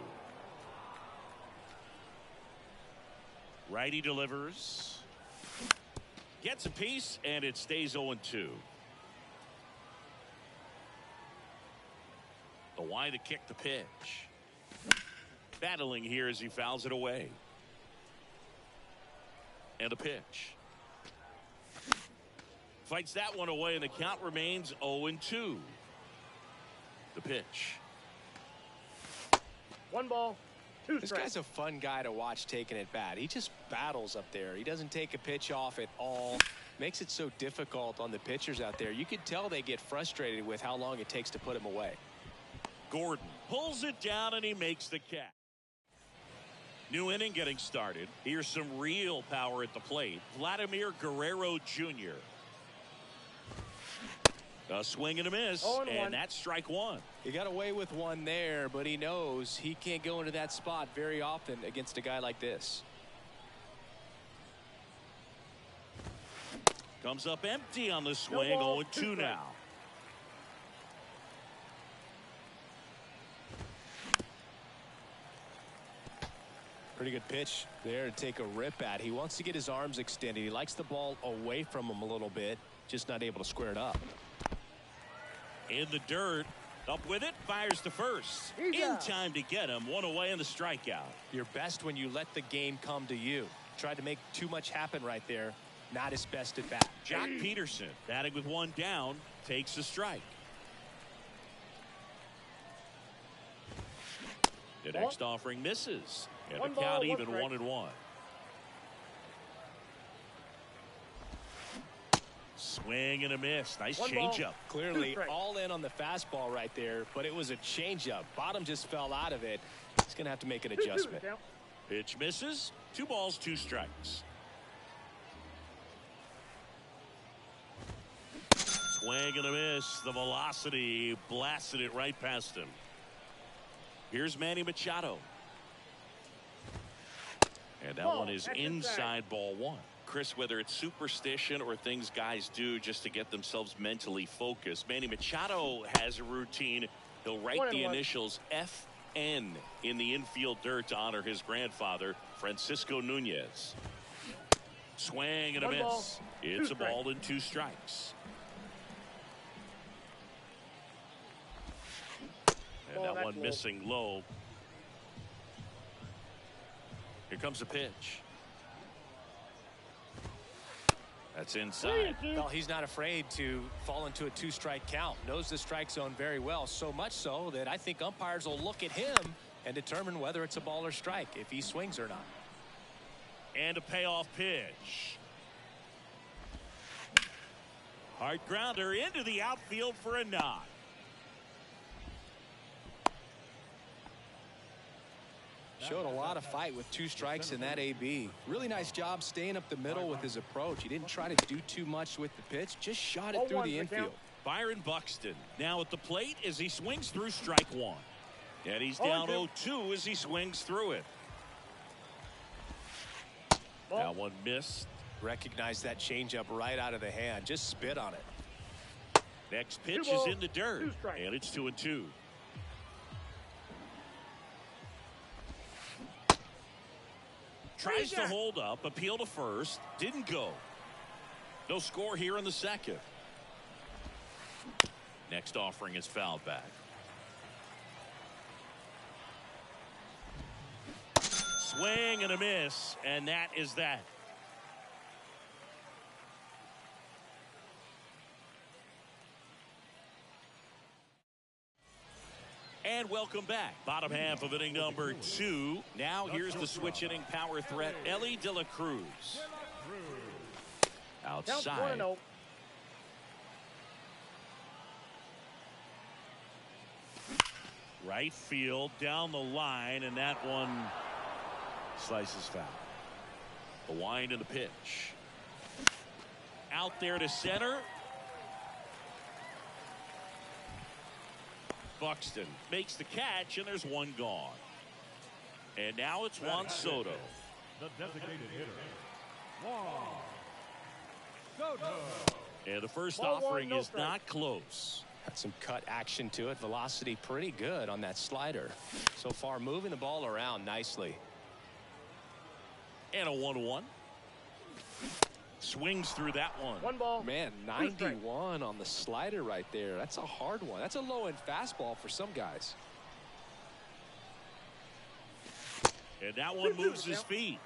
Righty delivers. Gets a piece, and it stays 0-2. The why to kick the pitch. Battling here as he fouls it away. And a pitch. Fights that one away, and the count remains 0-2. The pitch. 1 ball, 2 This strikes. guy's a fun guy to watch taking it bat. He just battles up there. He doesn't take a pitch off at all. Makes it so difficult on the pitchers out there. You could tell they get frustrated with how long it takes to put him away. Gordon pulls it down, and he makes the catch. New inning getting started. Here's some real power at the plate. Vladimir Guerrero Jr. A swing and a miss, 0-1. and that's strike 1. He got away with one there, but he knows he can't go into that spot very often against a guy like this. Comes up empty on the swing. ball, 0-2 2 now. Pretty good pitch there to take a rip at. He wants to get his arms extended. He likes the ball away from him a little bit. just not able to square it up. In the dirt, up with it, fires to first. In time to get him, one away in the strikeout. You're best when you let the game come to you. Tried to make too much happen right there. Not his best at bat. Jock Peterson, batting with one down, takes the strike. The next offering misses. And the count even 1-1. Swing and a miss. Nice changeup. Clearly all in on the fastball right there, but it was a changeup. Bottom just fell out of it. He's going to have to make an adjustment. Pitch misses. 2 balls, 2 strikes. Swing and a miss. The velocity blasted it right past him. Here's Manny Machado. And that one is inside ball 1. Chris, whether it's superstition or things guys do just to get themselves mentally focused, Manny Machado has a routine. He'll write the initials FN in the infield dirt to honor his grandfather, Francisco Nunez. Swing and a miss. It's a ball and 2 strikes. And that one missing low. Here comes a pitch. That's inside. Well, he's not afraid to fall into a 2-strike count. Knows the strike zone very well, so much so that I think umpires will look at him and determine whether it's a ball or strike, if he swings or not. And a payoff pitch. Hard grounder into the outfield for a knock. Showed a lot of fight with 2 strikes in that AB. Really nice job staying up the middle with his approach. He didn't try to do too much with the pitch, just shot it through the infield. Byron Buxton now at the plate as he swings through strike 1. And he's down 0-2 as he swings through it. That one missed. Recognize that changeup right out of the hand. Just spit on it. Next pitch is in the dirt. And it's 2-2. Tries to hold up, appeal to first, didn't go. No score here in the second. Next offering is fouled back. Swing and a miss, and that is that. And welcome back. Bottom half of inning number 2. Now here's the switch inning power threat, Elly De La Cruz. Outside. Right field down the line, and that one slices foul. The wind and the pitch. Out there to center. Buxton makes the catch, and there's one gone. And now it's Juan Soto. The designated hitter, Juan Soto. And the first offering is not close. Had some cut action to it. Velocity pretty good on that slider. So far moving the ball around nicely. And a 1-1. Swings through that one. 1 ball. Man, 91 on the slider right there. That's a hard one. That's a low-end fastball for some guys. And that one moves his feet.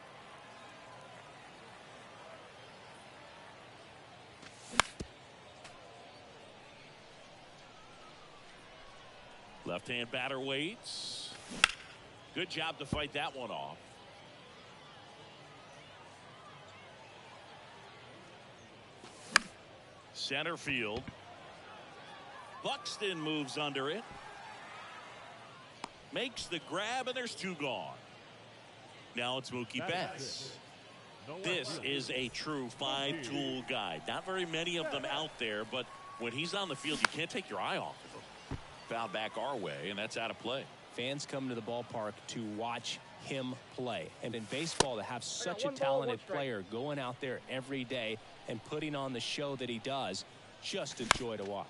Left-hand batter waits. Good job to fight that one off. Center field. Buxton moves under it. Makes the grab, and there's 2 gone. Now it's Mookie Betts. This is a true 5-tool guy. Not very many of them out there, but when he's on the field, you can't take your eye off of him. Foul back our way, and that's out of play. Fans come to the ballpark to watch him play. And in baseball, to have such a talented player going out there every day and putting on the show that he does, just a joy to watch.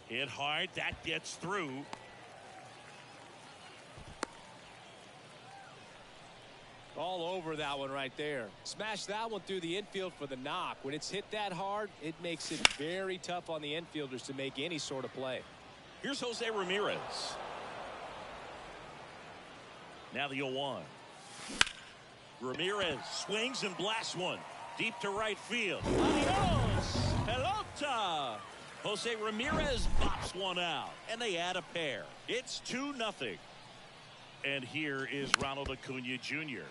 Hit hard, that gets through. all over that one right there. Smash that one through the infield for the knock. When it's hit that hard, it makes it very tough on the infielders to make any sort of play. Here's Jose Ramirez. Now the 0-1. Ramirez swings and blasts one deep to right field. Adios, pelota. Jose Ramirez bops one out, and they add a pair. It's 2-0. And here is Ronald Acuna Jr.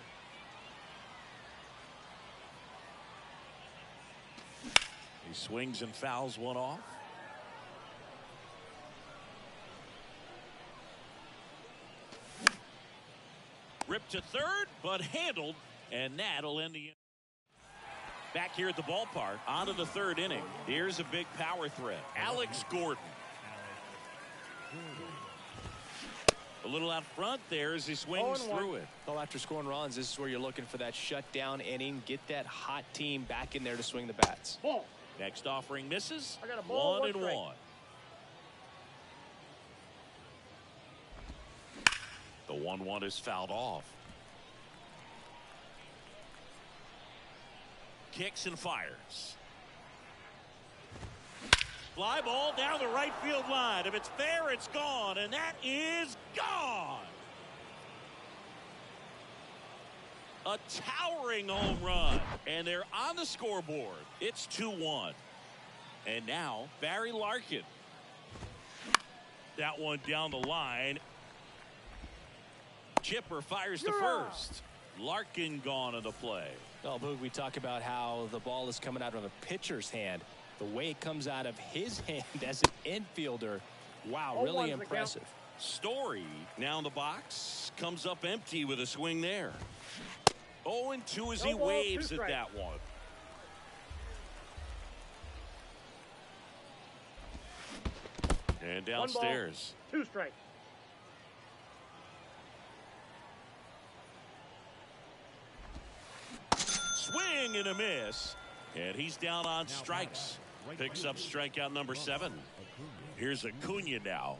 He swings and fouls one off. Ripped to third, but handled, and that'll end the inning. Back here at the ballpark, on to the third inning. Here's a big power threat. Alex Gordon. A little out front there as he swings through it. Well, after scoring runs, this is where you're looking for that shutdown inning. Get that hot team back in there to swing the bats. Ball. Next offering misses. I got a ball, 1-1. The 1-1 is fouled off. Kicks and fires. Fly ball down the right field line. If it's fair, it's gone, and that is gone. A towering home run, and they're on the scoreboard. It's 2-1. And now Barry Larkin. That one down the line. Chipper fires to first. Larkin gone in the play. Well, Boog, we talk about how the ball is coming out of a pitcher's hand. The way it comes out of his hand as an infielder, wow, really impressive. Story now in the box, comes up empty with a swing there. 0-2 as he waves at that one. And downstairs. 2 strikes. Swing and a miss. And he's down on strikes. Picks up strikeout number 7. Here's Acuna now.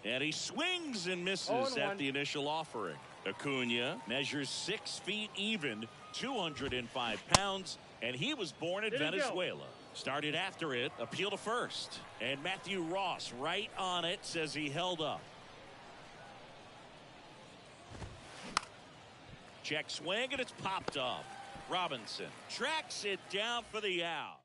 And he swings and misses at the initial offering. Acuna measures 6 feet even, 205 pounds, and he was born in Venezuela. Started after it, appeal to first. And Matthew Ross right on it, says he held up. Check swing, and it's popped up. Robinson tracks it down for the out.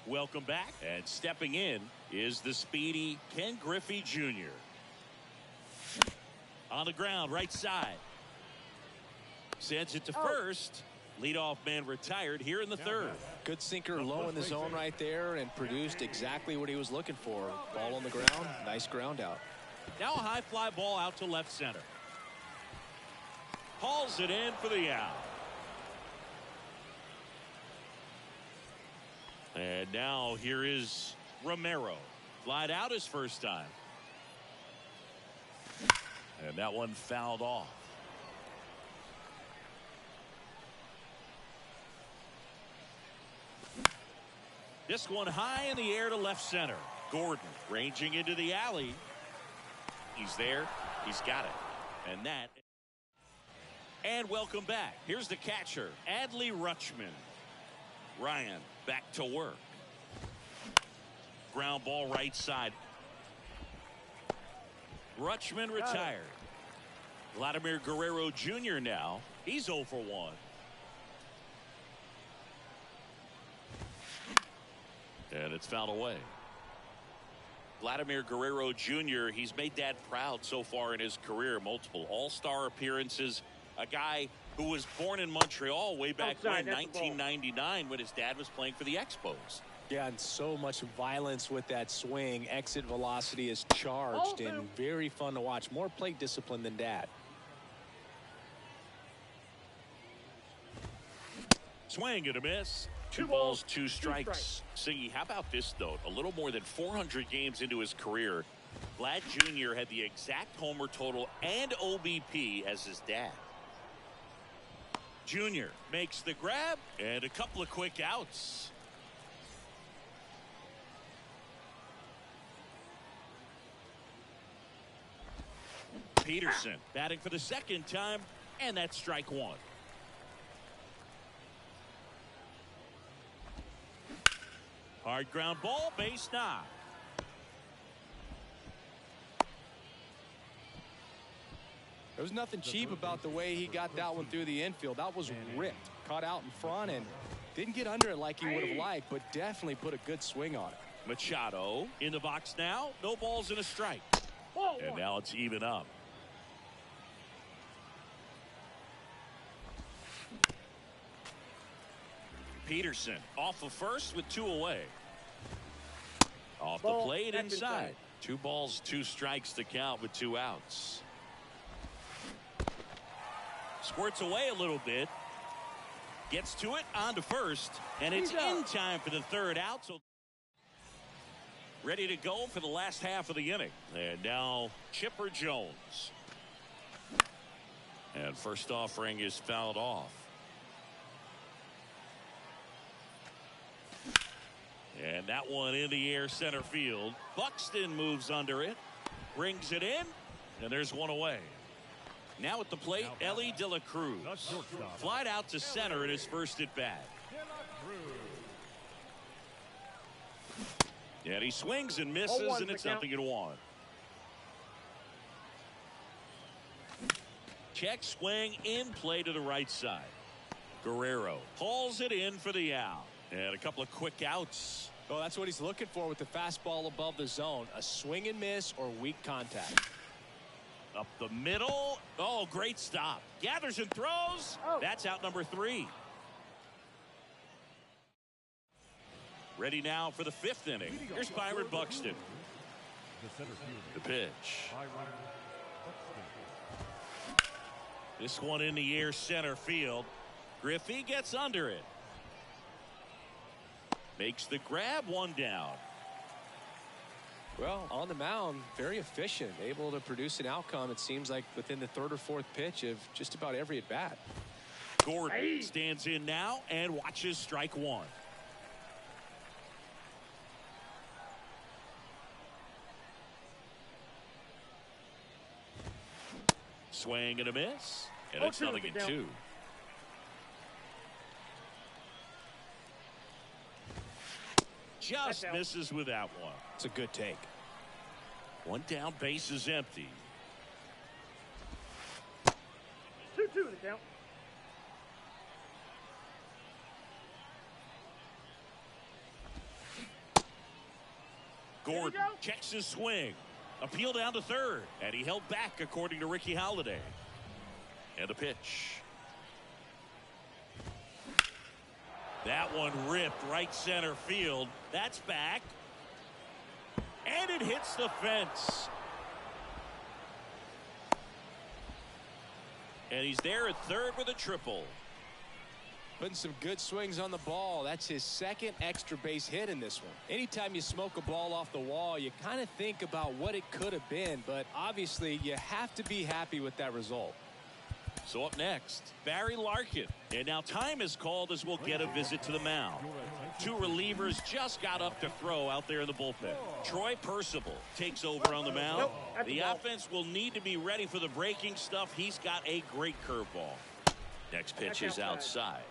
Welcome back, and stepping in is the speedy Ken Griffey Jr. On the ground, right side. Sends it to first. Leadoff man retired here in the third. Good sinker low in the zone right there and produced exactly what he was looking for. Ball on the ground, nice ground out. Now a high fly ball out to left center. Hauls it in for the out. And now here is Romero. Flied out his first time. And that one fouled off. This one high in the air to left center. Gordon ranging into the alley. He's there. He's got it. And that. And welcome back. Here's the catcher, Adley Rutschman. Ryan back to work. Ground ball right side. Rutschman retired. Vladimir Guerrero Jr. now. He's 0 for 1. And it's fouled away. Vladimir Guerrero Jr., he's made Dad proud so far in his career. Multiple all-star appearances. A guy who was born in Montreal way back when, 1999, when his dad was playing for the Expos. Yeah, and so much violence with that swing. Exit velocity is charged and very fun to watch. More plate discipline than Dad. Swing and a miss. 2 balls, 2 strikes. Siggy, how about this note? A little more than 400 games into his career, Vlad Jr. had the exact homer total and OBP as his dad. Jr. makes the grab and a couple of quick outs. Peterson batting for the second time, and that's strike one. Hard ground ball, base knock. There was nothing cheap about the way he got that one through the infield. That was ripped, caught out in front, and didn't get under it like he would have liked, but definitely put a good swing on it. Machado in the box now. No balls and a strike. And now it's even up. Peterson off of first with 2 away. Off the plate inside. 2 balls, 2 strikes to count with 2 outs. Squirts away a little bit. Gets to it on to first. And it's in time for the 3rd out. So ready to go for the last half of the inning. And now Chipper Jones. And first offering is fouled off. And that one in the air center field. Buxton moves under it. Brings it in. And there's 1 away. Now at the plate, Ellie De La Cruz. Flied out to center in his first at bat. And he swings and misses, and it's nothing in 1. Check swing in play to the right side. Guerrero hauls it in for the out. And a couple of quick outs. Oh, that's what he's looking for with the fastball above the zone. A swing and miss or weak contact. Up the middle. Oh, great stop. Gathers and throws. That's out number 3. Ready now for the 5th inning. Here's Byron Buxton. The pitch. This one in the air center field. Griffey gets under it. Makes the grab, 1 down. Well, on the mound, very efficient, able to produce an outcome, it seems like, within the 3rd or 4th pitch of just about every at-bat. Gordon stands in now and watches strike 1. Swing and a miss. And it's nothing in 2. Just misses with that one. It's a good take. 1 down, base is empty. 2-2 the count. Gordon checks his swing. Appeal down to 3rd. And he held back according to Ricky Holiday. And the pitch. That one ripped right center field. That's back. And it hits the fence. And he's there at 3rd with a triple. Putting some good swings on the ball. That's his 2nd extra base hit in this one. Anytime you smoke a ball off the wall, you kind of think about what it could have been, but obviously you have to be happy with that result. So up next, Barry Larkin. And now time is called as we'll get a visit to the mound. 2 relievers just got up to throw out there in the bullpen. Troy Percival takes over on the mound. The offense will need to be ready for the breaking stuff. He's got a great curveball. Next pitch is outside.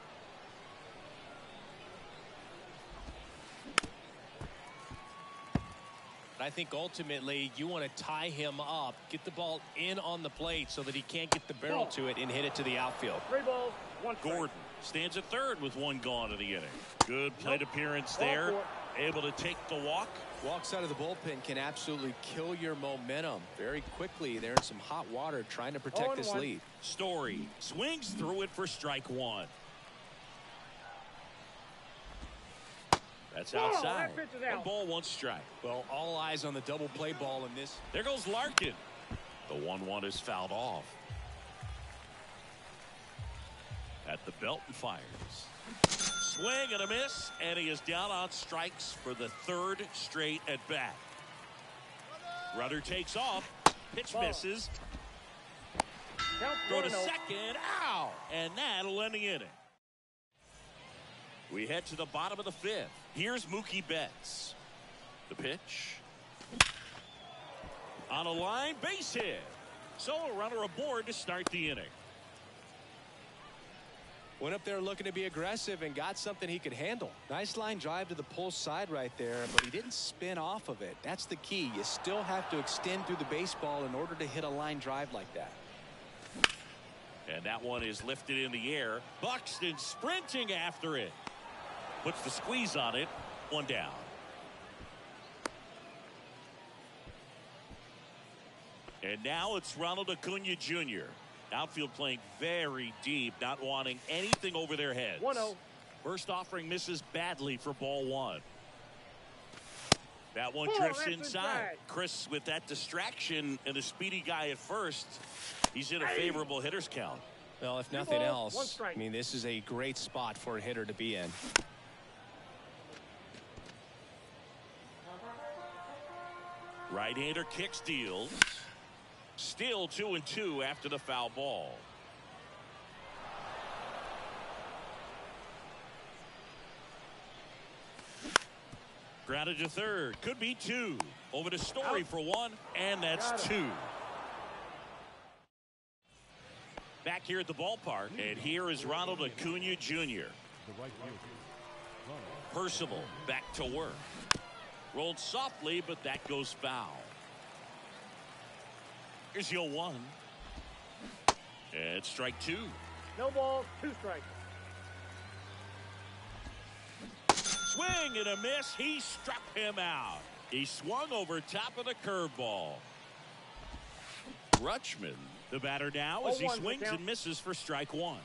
I think ultimately you want to tie him up, get the ball in on the plate so that he can't get the barrel to it and hit it to the outfield. 3 balls, 1 strike. Gordon stands at 3rd with 1 gone in the inning. Good plate appearance there. Able to take the walk. Walks out of the bullpen can absolutely kill your momentum very quickly. They're in some hot water trying to protect this lead. Story swings through it for strike 1. That's outside. That 1-1 strike. Well, all eyes on the double play ball in this. There goes Larkin. The 1-1 is fouled off. At the belt and fires. Swing and a miss, and he is down on strikes for the 3rd straight at bat. Rudder takes off. Pitch misses. Throw to second. Ow! And that'll end the inning. We head to the bottom of the 5th. Here's Mookie Betts. The pitch. On a line, base hit. So a runner aboard to start the inning. Went up there looking to be aggressive and got something he could handle. Nice line drive to the pull side right there, but he didn't spin off of it. That's the key. You still have to extend through the baseball in order to hit a line drive like that. And that one is lifted in the air. Buxton sprinting after it. Puts the squeeze on it. One down. And now it's Ronald Acuna Jr. Outfield playing very deep, not wanting anything over their heads. 1-0. First offering misses badly for ball one. That one Oh, drifts that's inside. inside. Chris, with that distraction and a speedy guy at first, he's in a favorable hitter's count. Well, if nothing balls, one else, strike. I mean, this is a great spot for a hitter to be in. Right-hander kicks, deals. Still 2-2 after the foul ball. Grounded to third. Could be two. Over to Story for one, and that's two. Back here at the ballpark, and here is Ronald Acuna Jr. The right fielder, Ronald. Percival back to work. Rolled softly, but that goes foul. Here's your 1. And strike 2. No balls, 2 strikes. Swing and a miss. He struck him out. He swung over top of the curveball. Rutschman, the batter now, as he 0-1 swings count. and misses for strike 1.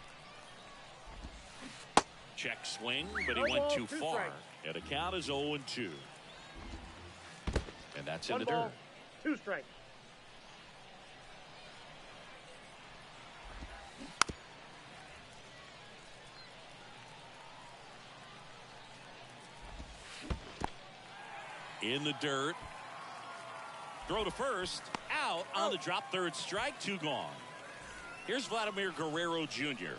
Check swing, but he No went ball, too 2 far. strikes. And the count is 0-2. And that's in 1 the ball, dirt. 2 strikes. In the dirt. Throw to first. Out on the drop, third strike. 2 gone. Here's Vladimir Guerrero Jr.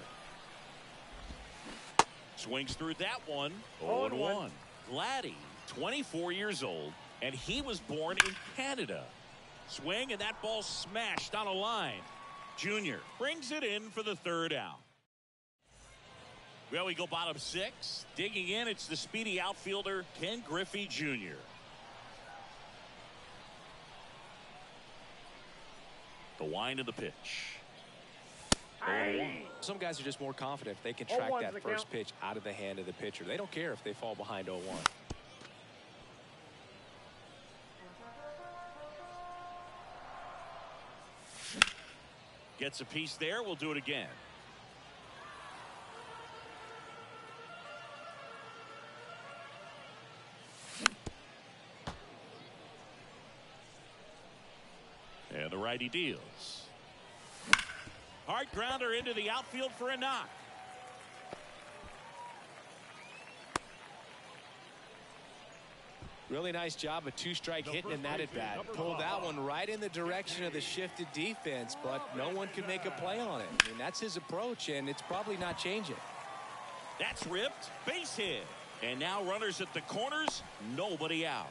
Swings through that one. 0-1. Vladdy, 24 years old, and he was born in Canada. Swing, and that ball smashed on a line. Jr. brings it in for the third out. Well, we go bottom 6. Digging in, it's the speedy outfielder, Ken Griffey Jr. The wind of the pitch. 0-1. Some guys are just more confident if they can track 0-1's that the first count. pitch out of the hand of the pitcher. They don't care if they fall behind 0-1. Gets a piece there. We'll do it again. And the righty deals. Hard grounder into the outfield for a knock. Really nice job of 2-strike hitting in that at bat. Pulled that one right in the direction of the shifted defense, but no one could make a play on it. I mean, that's his approach, and it's probably not changing. That's ripped. Base hit. And now runners at the corners. Nobody out.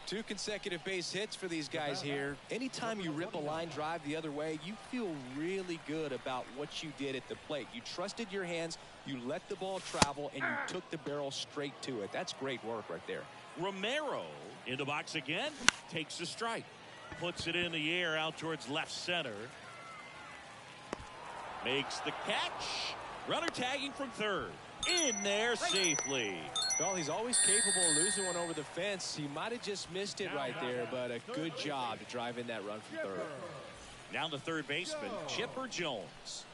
2 consecutive base hits for these guys here. Anytime you rip a line drive the other way, you feel really good about what you did at the plate. You trusted your hands, you let the ball travel, and you took the barrel straight to it. That's great work right there. Romero in the box again. Takes a strike. Puts it in the air out towards left center. Makes the catch. Runner tagging from third. In there safely. Well, he's always capable of losing one over the fence. He might have just missed it right there, but a good job to drive in that run from third. Now the third baseman, Chipper Jones.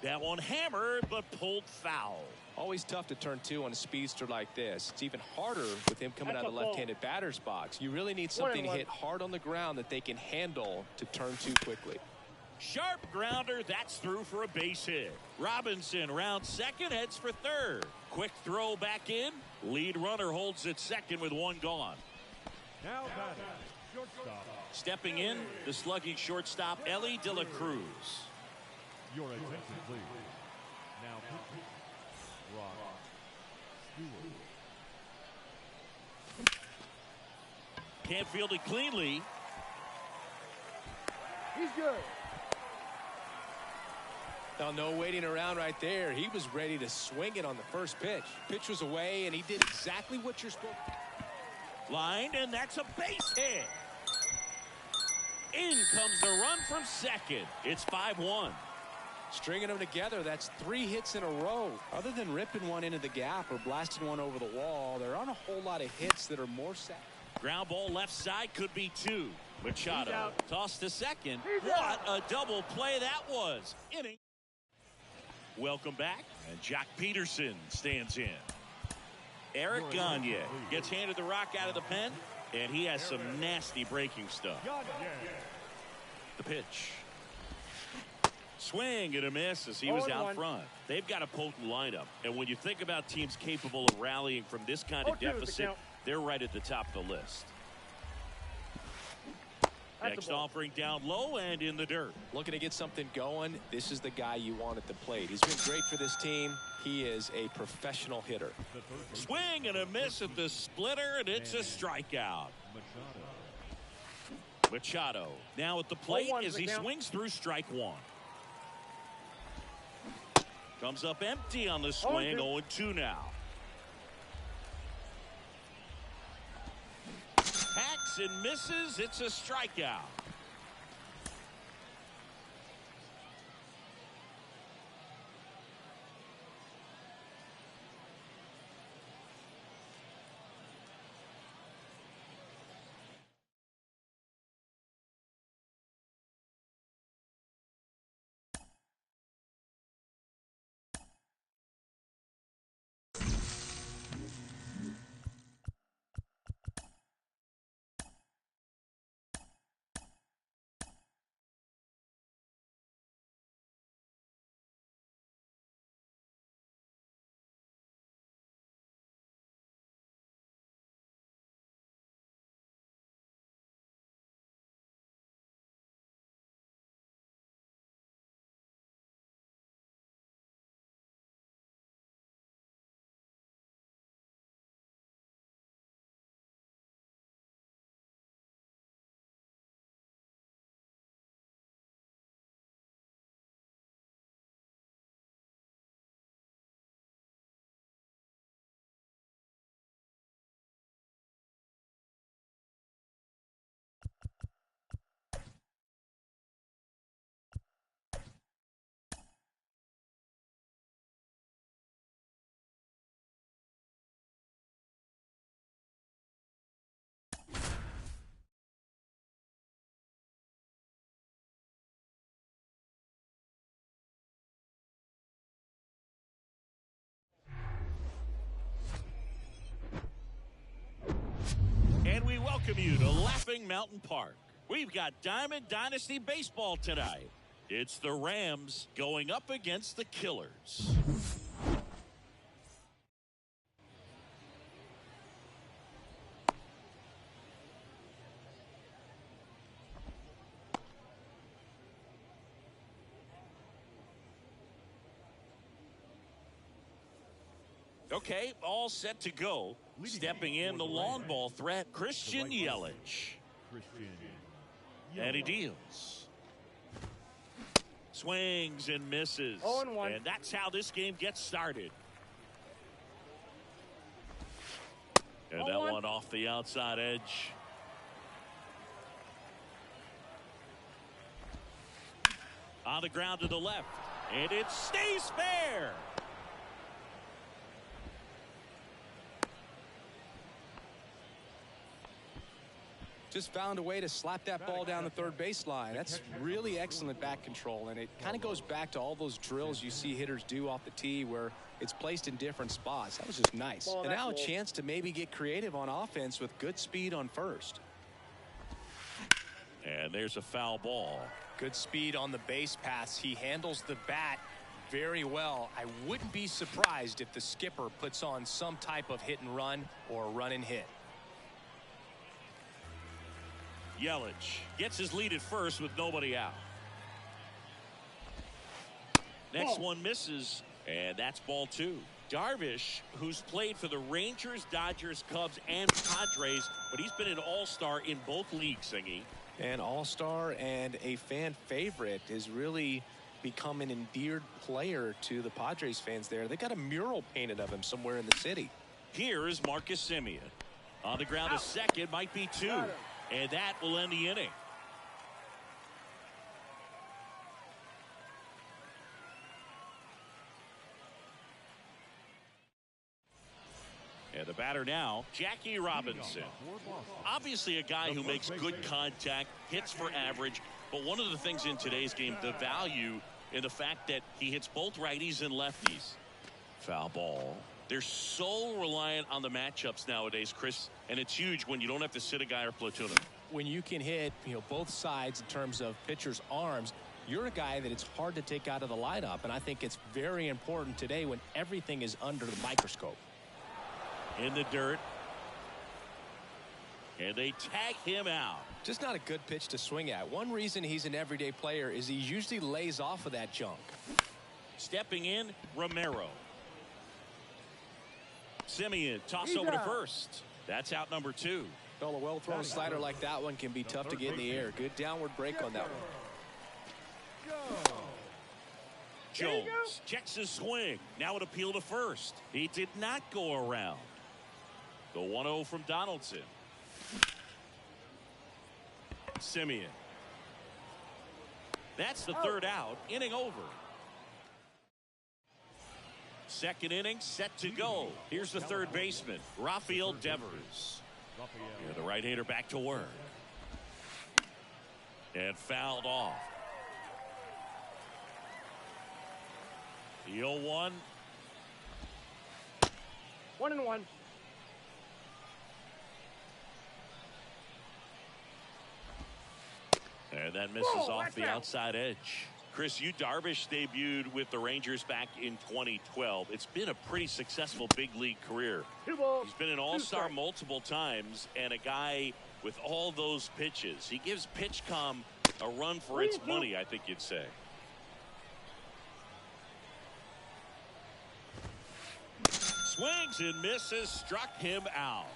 That one hammered, but pulled foul. Always tough to turn 2 on a speedster like this. It's even harder with him coming out of the left-handed batter's box. You really need something to hit hard on the ground that they can handle to turn 2 quickly. Sharp grounder, that's through for a base hit. Robinson rounds second, heads for third. Quick throw back in. Lead runner holds at second with 1 gone. Now batting, shortstop. Stepping in, the slugging shortstop, Ellie De La Cruz. Your attention, please. Now pitching, Rock Stewart. Can't field it cleanly. He's good. Now, no waiting around right there. He was ready to swing it on the first pitch. Pitch was away, and he did exactly what you're supposed to. Lined, and that's a base hit. In comes the run from second. It's 5-1. Stringing them together, that's 3 hits in a row. Other than ripping one into the gap or blasting one over the wall, there aren't a whole lot of hits that are more set. Ground ball left side, could be 2. Machado tossed to second. He's What out. a double play that was. Inning. Welcome back, and Jack Peterson stands in. Eric Gagne gets handed the rock out of the pen, and he has some nasty breaking stuff. The pitch. Swing and a miss as he was out front. They've got a potent lineup, and when you think about teams capable of rallying from this kind of deficit, they're right at the top of the list. Next offering down low and in the dirt. Looking to get something going. This is the guy you want at the plate. He's been great for this team. He is a professional hitter. Swing and a miss at the splitter, and it's a strikeout. Machado now at the plate as he swings through strike 1. Comes up empty on the swing. 0-2 now. Hacks and misses. It's a strikeout. And we welcome you to Laughing Mountain Park. We've got Diamond Dynasty Baseball tonight. It's the Rams going up against the Killers. Okay, all set to go. Stepping in the long ball threat, Christian Yelich. And he deals. Swings and misses. 0-1. And that's how this game gets started. And that 0-1. one off the outside edge. On the ground to the left. And it stays fair. Just found a way to slap that ball down the third baseline. That's really excellent bat control, and it kind of goes back to all those drills you see hitters do off the tee where it's placed in different spots. That was just nice. And now a chance to maybe get creative on offense with good speed on first. And there's a foul ball. Good speed on the base pass. He handles the bat very well. I wouldn't be surprised if the skipper puts on some type of hit and run or run and hit. Yelich gets his lead at first with nobody out. Next one misses, and that's ball 2. Darvish, who's played for the Rangers, Dodgers, Cubs, and Padres, but he's been an all-star in both leagues, Singy. An all-star and a fan favorite has really become an endeared player to the Padres fans there. They got a mural painted of him somewhere in the city. Here is Marcus Semien. On the ground to second, might be two. And that will end the inning. And the batter now, Jackie Robinson. Obviously a guy who makes good contact, hits for average, but one of the things in today's game, the value in the fact that he hits both righties and lefties. Foul ball. They're so reliant on the matchups nowadays, Chris, and it's huge when you don't have to sit a guy or platoon him. When you can hit, both sides in terms of pitchers' arms, you're a guy that it's hard to take out of the lineup, and I think it's very important today when everything is under the microscope. In the dirt. And they tag him out. Just not a good pitch to swing at. One reason he's an everyday player is he usually lays off of that junk. Stepping in, Romero. Semien, toss over to first. That's out number 2. Well, a well-thrown slider like that one can be tough to get in the air. Good downward break on that one. Jones checks his swing. Now an appeal to first. He did not go around. The 1-0 from Donaldson. Semien. That's the third out. Inning over. Second inning set to go. Here's the third baseman, Rafael Devers. Yeah, the right-hander back to work. And fouled off. The 0-1. 1-1. And that misses off the outside edge. Chris, Yu Darvish debuted with the Rangers back in 2012. It's been a pretty successful big league career. He's been an all-star multiple times and a guy with all those pitches. He gives PitchCom a run for its money, I think you'd say. Swings and misses, struck him out.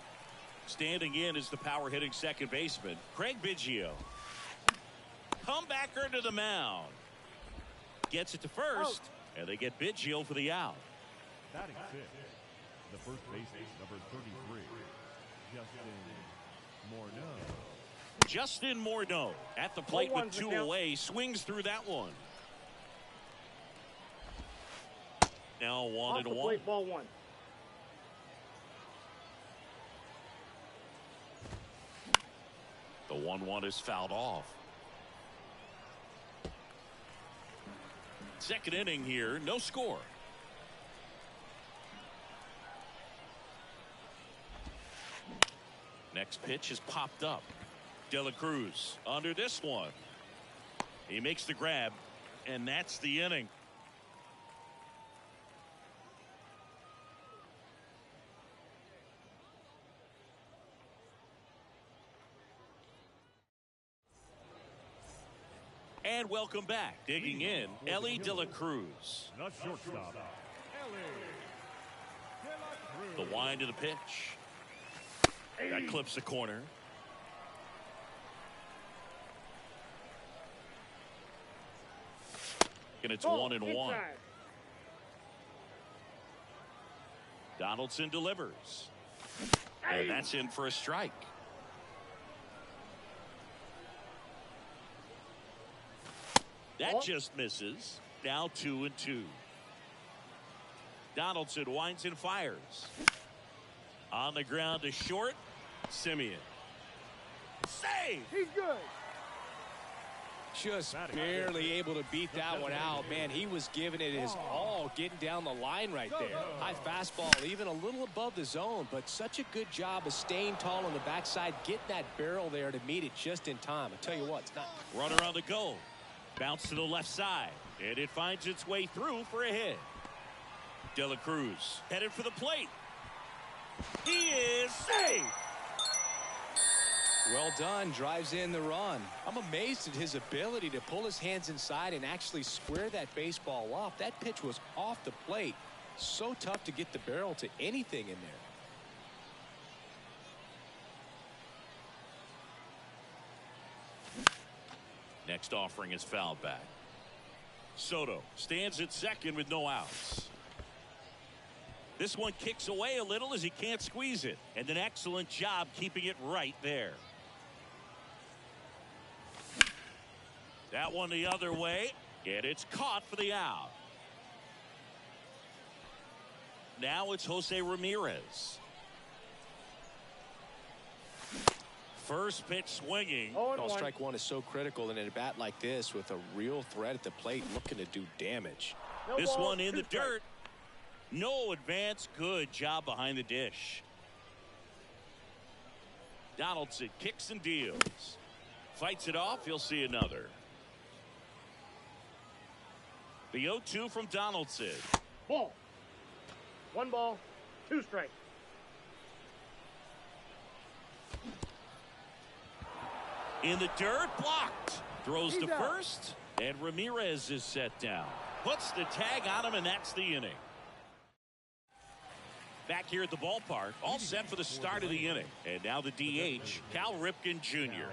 Standing in is the power-hitting second baseman, Craig Biggio. Comebacker to the mound. Gets it to first, and they get Biggio for the out. Batting fifth, the first baseman, number 33, Justin Morneau. Justin Morneau at the plate with 2 away, swings through that one. Now 1-1. Ball 1. The 1-1 is fouled off. Second inning here, no score. Next pitch is popped up. De La Cruz under this one. He makes the grab, and that's the inning. And welcome back. Digging in, Ellie De La Cruz. The shortstop, Ellie De La Cruz. The wind to the pitch. That clips the corner. And it's 1-1. Donaldson delivers. And that's in for a strike. That just misses. Now 2-2. Donaldson winds and fires. On the ground to short. Semien. Save! He's good. Just barely able to beat that one out. Man, he was giving it his all, getting down the line right there. High fastball, even a little above the zone, but such a good job of staying tall on the backside, getting that barrel there to meet it just in time. I tell you what, it's not. Runner on the go. Bounce to the left side, and it finds its way through for a hit. De La Cruz headed for the plate. He is safe. Well done, drives in the run. I'm amazed at his ability to pull his hands inside and actually square that baseball off. That pitch was off the plate. So tough to get the barrel to anything in there. Next offering is fouled back. Soto stands at second with no outs. This one kicks away a little as he can't squeeze it. And an excellent job keeping it right there. That one the other way. And it's caught for the out. Now it's Jose Ramirez. First pitch swinging. Well, strike one is so critical in a bat like this with a real threat at the plate looking to do damage. This one in the dirt. No advance. Good job behind the dish. Donaldson kicks and deals. Fights it off. He'll see another. The 0-2 from Donaldson. Ball. 1 ball, 2 strikes. In the dirt, blocked. Throws to first, and Ramirez is set down. Puts the tag on him, and that's the inning. Back here at the ballpark, all set for the start of the inning. And now the DH, Cal Ripken Jr.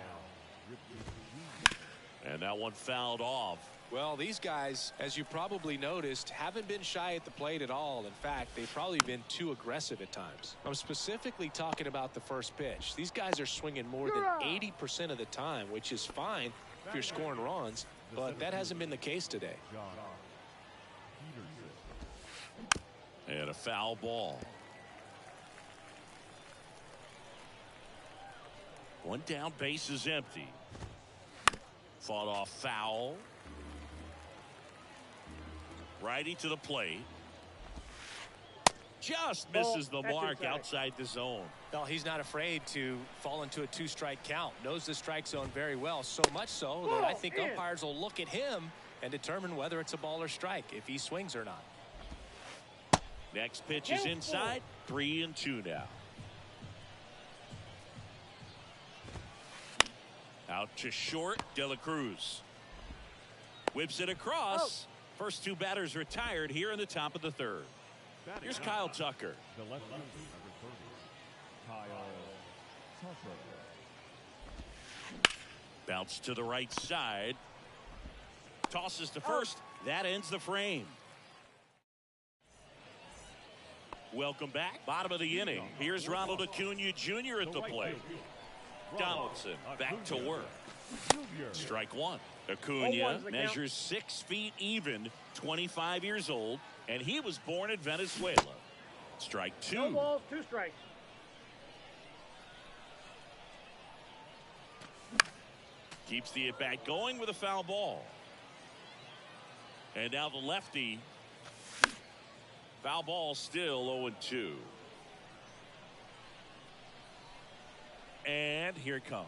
And that one fouled off. Well, these guys, as you probably noticed, haven't been shy at the plate at all. In fact, they've probably been too aggressive at times. I'm specifically talking about the first pitch. These guys are swinging more than 80% of the time, which is fine if you're scoring runs, but that hasn't been the case today. And a foul ball. One down, base is empty. Fought off foul. Righty to the plate. Just misses the mark outside the zone. Well, he's not afraid to fall into a 2-strike count. Knows the strike zone very well, so much so that I think umpires will look at him and determine whether it's a ball or strike, if he swings or not. Next pitch is inside. 3-2 now. Out to short. De La Cruz whips it across. First 2 batters retired here in the top of the third. Here's Kyle Tucker. The left fielder, number 30, Kyle Tucker. Bounce to the right side. Tosses to first. That ends the frame. Welcome back. Bottom of the inning. Here's Ronald Acuna Jr. at the plate. Donaldson back to work. Strike one. Acuna measures 6 feet even, 25 years old, and he was born in Venezuela. Strike 2. 2 balls, 2 strikes. Keeps the at-bat going with a foul ball. And now the lefty. Foul ball, still 0-2. And here it comes.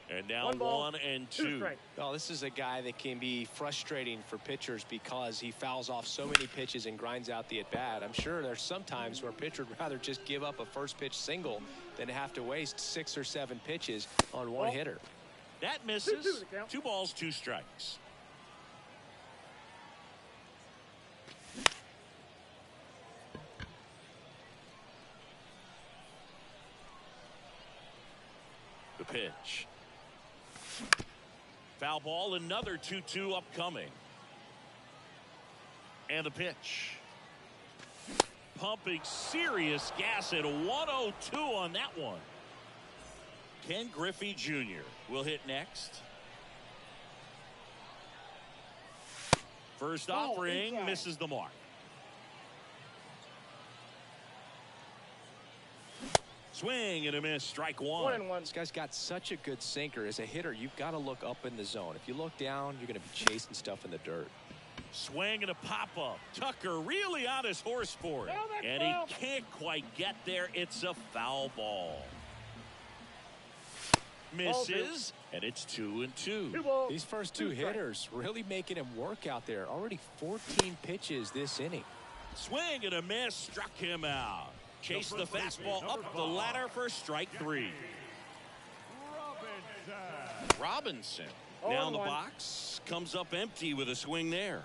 And now 1-2. Well, this is a guy that can be frustrating for pitchers because he fouls off so many pitches and grinds out the at-bat. I'm sure there's some times where a pitcher would rather just give up a first pitch single than have to waste 6 or 7 pitches on one hitter. That misses. 2 balls, 2 strikes. The pitch. Foul ball, another 2-2 upcoming. And the pitch. Pumping serious gas at 102 on that one. Ken Griffey Jr. will hit next. First offering misses the mark. Swing and a miss. Strike 1. 1-1. This guy's got such a good sinker. As a hitter, you've got to look up in the zone. If you look down, you're going to be chasing stuff in the dirt. Swing and a pop-up. Tucker really on his horse for it. And he can't quite get there. It's a foul ball. Misses, and it's 2-2. These first 2 hitters really making him work out there. Already 14 pitches this inning. Swing and a miss. Struck him out. Chase the fastball up the ladder for strike 3. Robinson now in the box. Comes up empty with a swing there.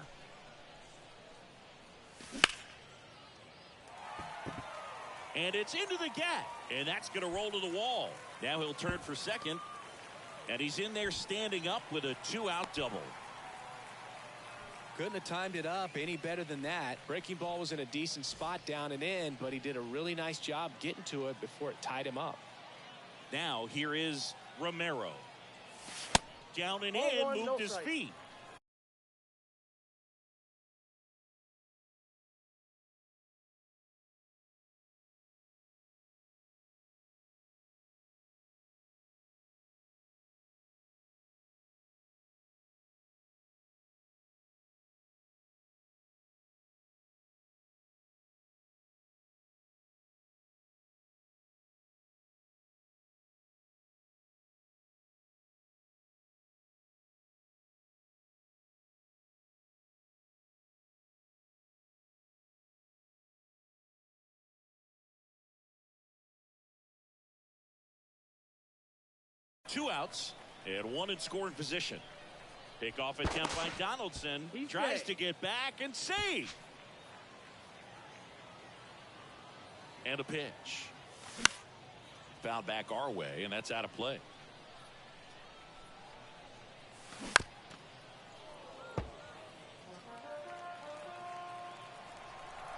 And it's into the gap. And that's going to roll to the wall. Now he'll turn for second. And he's in there standing up with a 2-out double. Couldn't have timed it up any better than that. Breaking ball was in a decent spot down and in, but he did a really nice job getting to it before it tied him up. Now here is Romero. Down and Ball in, one, moved no his strike. feet. Two outs and one in scoring position. Pickoff attempt by Donaldson. He tries to get back and save. And a pitch. Fouled back our way, and that's out of play.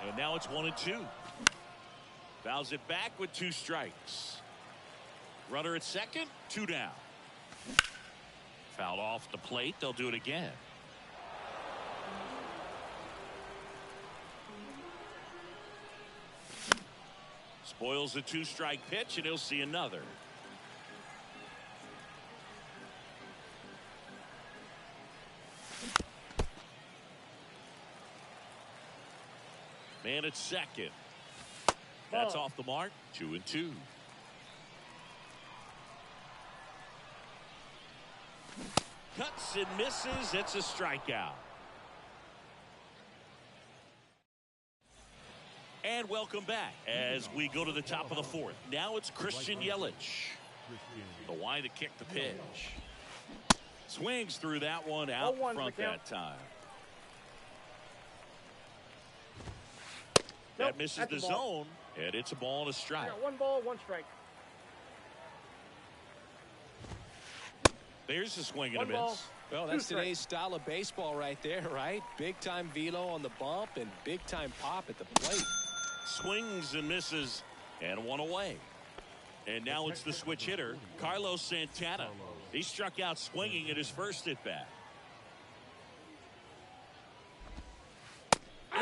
And now it's 1-2. Fouls it back with 2 strikes. Runner at second, 2 down. Fouled off the plate. They'll do it again. Spoils a 2-strike pitch, and he'll see another. Man at second. That's off the mark. 2-2. Cuts and misses. It's a strikeout. And welcome back as we go to the top of the 4th. Now it's Christian Yelich. The wide to kick the pitch. Swings through that one out front that time. That misses the zone, and it's a ball and a strike. 1 ball, 1 strike. There's a swing and a miss. Well, that's today's style of baseball right there, right? Big-time velo on the bump and big-time pop at the plate. Swings and misses, and 1 away. And now it's the switch hitter, Carlos Santana. He struck out swinging at his first at-bat.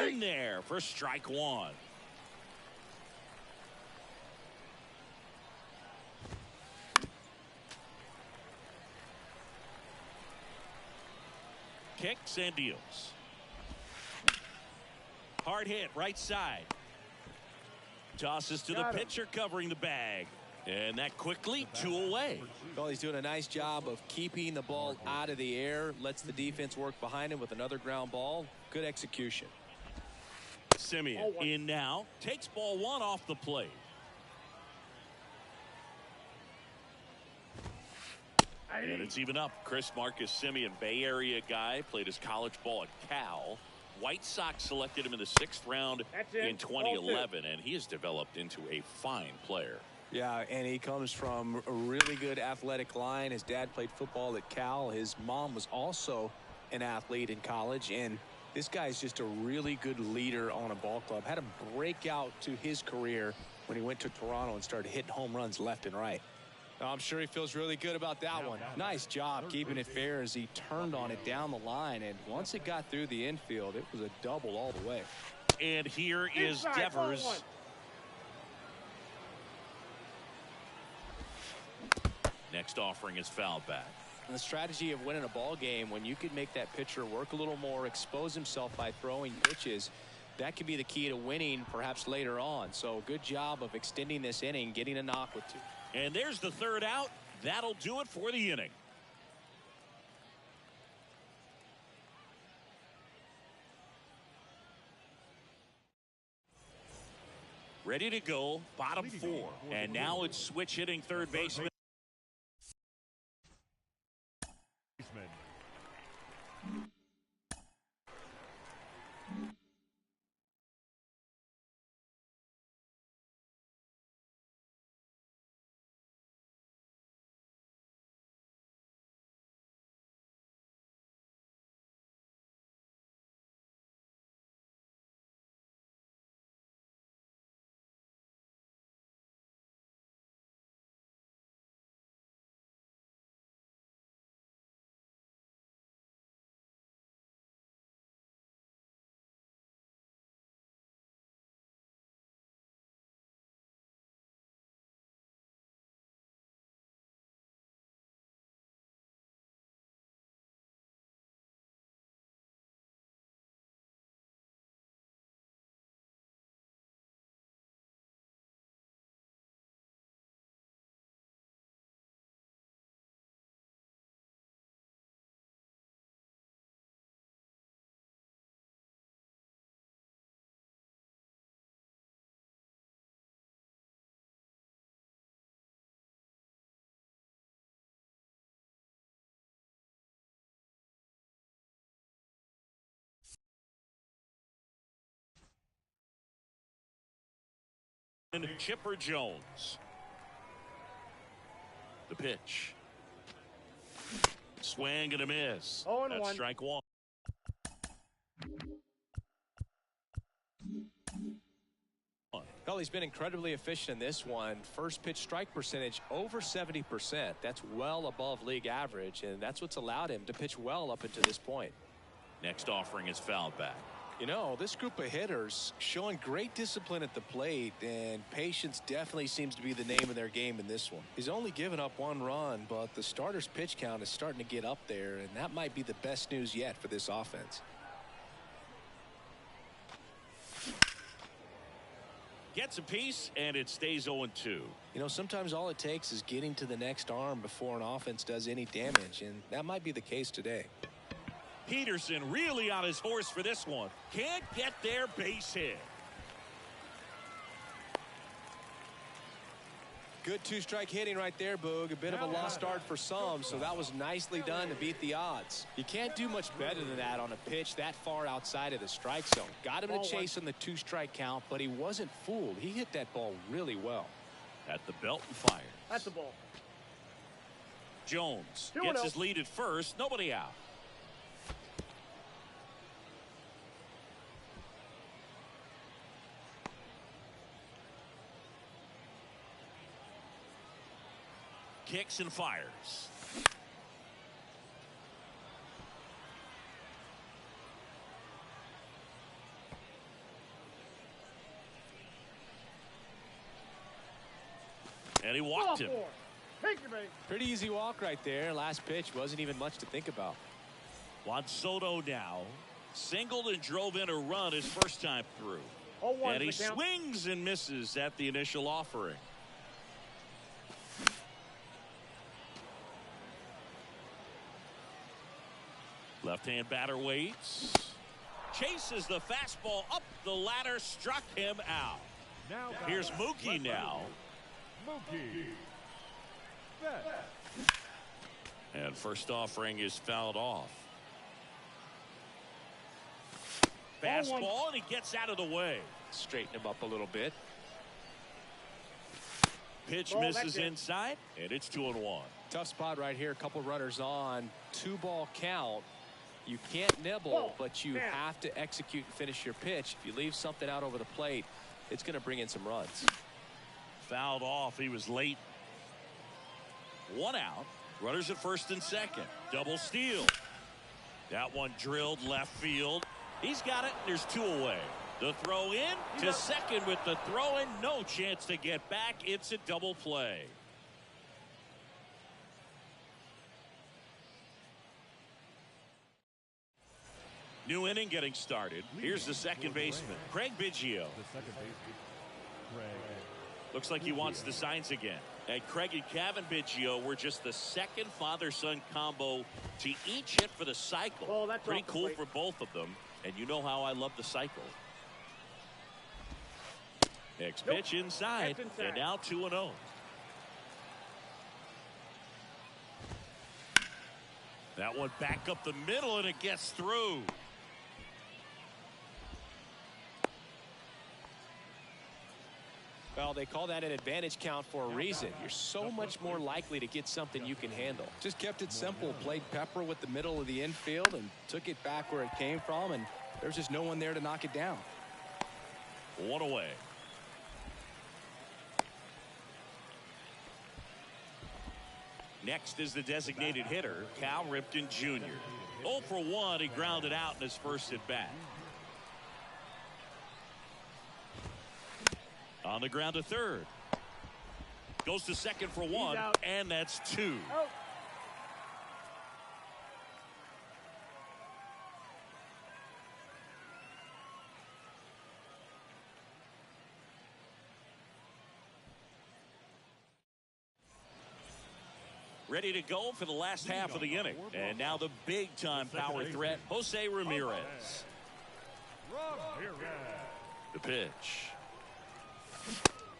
In there for strike 1. Kicks and deals. Hard hit right side. Tosses to the pitcher covering the bag. And that quickly 2 away. Well, he's doing a nice job of keeping the ball out of the air. Lets the defense work behind him with another ground ball. Good execution. Simeon in now. Takes ball 1 off the plate. And it's even up. Chris Marcus Simeon, Bay Area guy, played his college ball at Cal. White Sox selected him in the 6th round in 2011, and he has developed into a fine player. Yeah, and he comes from a really good athletic line. His dad played football at Cal. His mom was also an athlete in college, and this guy's just a really good leader on a ball club. Had a breakout to his career when he went to Toronto and started hitting home runs left and right. I'm sure he feels really good about that one. Nice job keeping it fair as he turned on it down the line, and once it got through the infield, it was a double all the way. And here is Devers. Next offering is fouled back. And the strategy of winning a ball game, when you could make that pitcher work a little more, expose himself by throwing pitches, that could be the key to winning perhaps later on. So good job of extending this inning, getting a knock with 2. And there's the 3rd out. That'll do it for the inning. Ready to go, bottom 4. And now it's switch hitting third baseman. Chipper Jones. The pitch. Swing and a miss. That's 0-1. strike one. Well, he's been incredibly efficient in this one. First pitch strike percentage over 70%. That's well above league average, and that's what's allowed him to pitch well up until this point. Next offering is fouled back. You know, this group of hitters showing great discipline at the plate, and patience definitely seems to be the name of their game in this one. He's only given up 1 run, but the starter's pitch count is starting to get up there, and that might be the best news yet for this offense. Gets a piece, and it stays 0-2. You know, sometimes all it takes is getting to the next arm before an offense does any damage, and that might be the case today. Peterson really on his horse for this one. Can't get their base hit. Good 2-strike hitting right there, Boog. A bit of a lost start for some, so that was nicely done to beat the odds. You can't do much better than that on a pitch that far outside of the strike zone. Got him to chase on the 2-strike count, but he wasn't fooled. He hit that ball really well. At the belt and fires. That's the ball. Jones 2-0. gets his lead at first. Nobody out. Kicks and fires. And he walked him. Take your base. Pretty easy walk right there. Last pitch wasn't even much to think about. Juan Soto now singled and drove in a run his first time through. 0-1 And he the count. swings and misses at the initial offering. Left-hand batter waits. Chases the fastball up the ladder. Struck him out. Now Here's Mookie now. Mookie. Bet. And first offering is fouled off. Fastball, and he gets out of the way. Straighten him up a little bit. Pitch Ball, misses that's it. inside, and it's 2-1. Tough spot right here. A couple runners on. 2-ball count. You can't nibble, Ball. but you Man. have to execute and finish your pitch. If you leave something out over the plate, it's going to bring in some runs. Fouled off. He was late. 1 out. Runners at first and second. Double steal. That one drilled left field. He's got it. There's 2 away. The throw in to second with the throw in. No chance to get back. It's a double play. New inning getting started. Here's the second baseman, Craig Biggio. The second baseman, Craig. Looks like he wants the signs again. And Craig and Kevin Biggio were just the second father-son combo to each hit for the cycle. Oh, that's pretty off the cool plate. for both of them. And you know how I love the cycle. Next Nope. pitch inside, That's inside. and now 2-0. That one back up the middle, and it gets through. Well, they call that an advantage count for a reason. You're so much more likely to get something you can handle. Just kept it simple. Played pepper with the middle of the infield and took it back where it came from, and there's just no one there to knock it down. 1 away. Next is the designated hitter, Cal Ripken Jr. 0 for 1. He grounded out in his first at bat. On the ground to third. Goes to second for 1, out. and that's 2. Oh. Ready to go for the last half of the inning. And now the big-time power threat, Jose Ramirez. Ramirez. The pitch.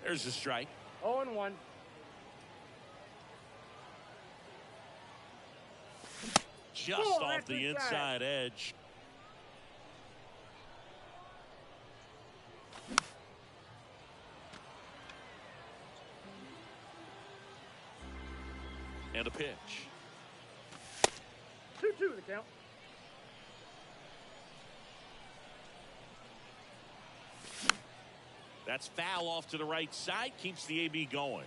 There's a strike. 0-1. Just Oh, off that's the inside. inside edge. And a pitch. 2-2 the count. That's foul off to the right side. Keeps the AB going.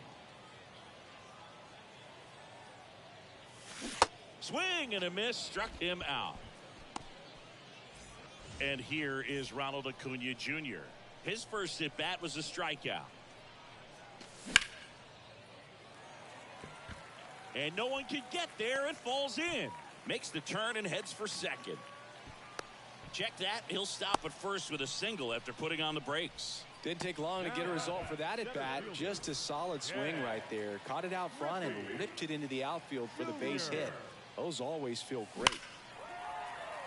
Swing and a miss. Struck him out. And here is Ronald Acuna Jr. His first at bat was a strikeout. And no one can get there. It falls in. Makes the turn and heads for second. Check that. He'll stop at first with a single after putting on the brakes. Didn't take long to get a result for that at bat. Just a solid swing right there. Caught it out front and ripped it into the outfield for the base hit. Those always feel great.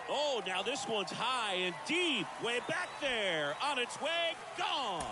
Oh, now this one's high and deep. Way back there. On its way. Gone.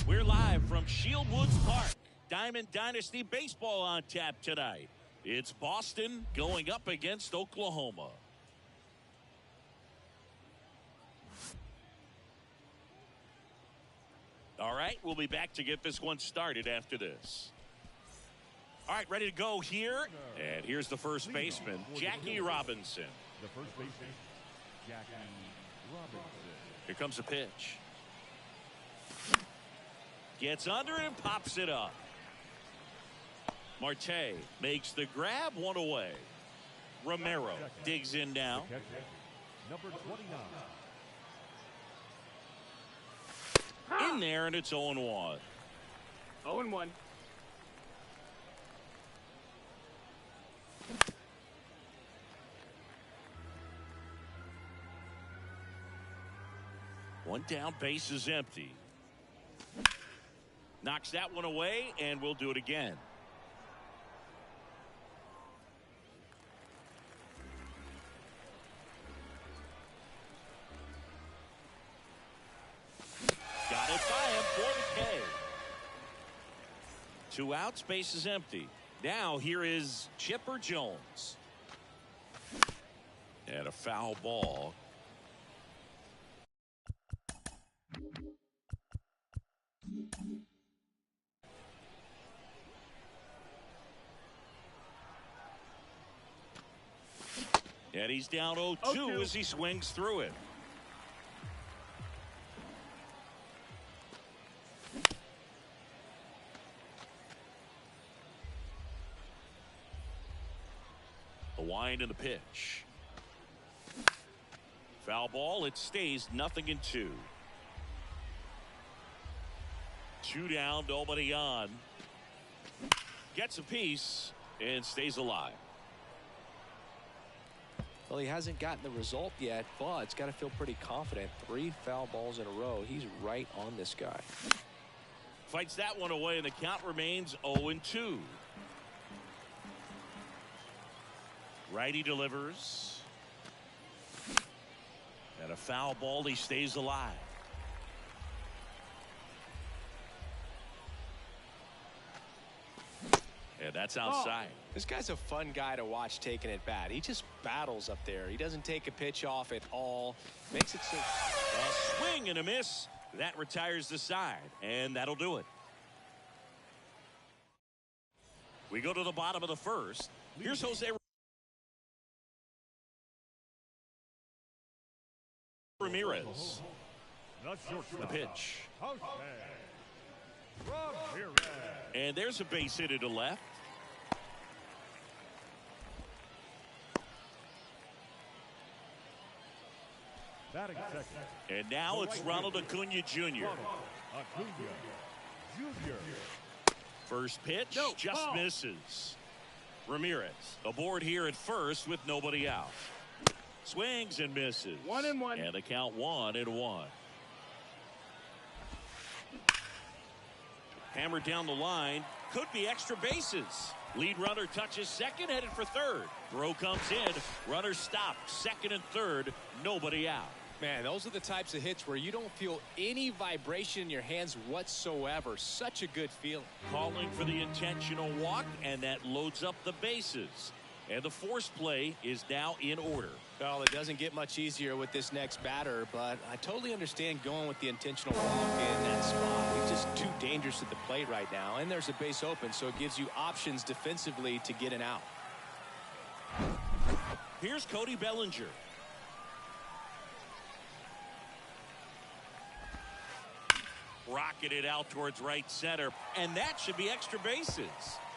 We're live from Shield Woods Park. Diamond Dynasty Baseball on tap tonight. It's Boston going up against Oklahoma. All right, we'll be back to get this one started after this. All right, ready to go here. And here's the first baseman, Jackie Robinson. The first baseman, Jackie Robinson. Here comes the pitch. Gets under it and pops it up. Marte makes the grab, one away. Romero digs in now. Number 29. In there, and it's 0-1. 0-1. One down, base is empty. Knocks that one away, and we'll do it again. Got it by him for the K. 2 outs, base is empty. Now here is Chipper Jones. And a foul ball. And he's down 0-2 as he swings through it. The wind and the pitch. Foul ball. It stays 0-2. 2 down, nobody on. Gets a piece and stays alive. Well, he hasn't gotten the result yet, but it's got to feel pretty confident. 3 foul balls in a row. He's right on this guy. Fights that one away, and the count remains 0-2. Righty delivers. And a foul ball. He stays alive. And that's outside. This guy's a fun guy to watch taking it bat. He just battles up there. He doesn't take a pitch off at all. Makes it so. A swing and a miss. That retires the side, and that'll do it. We go to the bottom of the first. Here's Jose Ramirez. The pitch. And there's a base hit to left. And now it's Ronald Acuna Jr. First pitch just misses. Ramirez aboard here at first with nobody out. Swings and misses. 1-1. And the count 1-1. Hammered down the line. Could be extra bases. Lead runner touches second, headed for third. Throw comes in. Runner stopped. Second and third. Nobody out. Man, those are the types of hits where you don't feel any vibration in your hands whatsoever. Such a good feeling. Calling for the intentional walk, and that loads up the bases. And the force play is now in order. Well, it doesn't get much easier with this next batter, but I totally understand going with the intentional walk in that spot. He's just too dangerous at the plate right now, and there's a base open, so it gives you options defensively to get an out. Here's Cody Bellinger. Rocketed out towards right center, and that should be extra bases.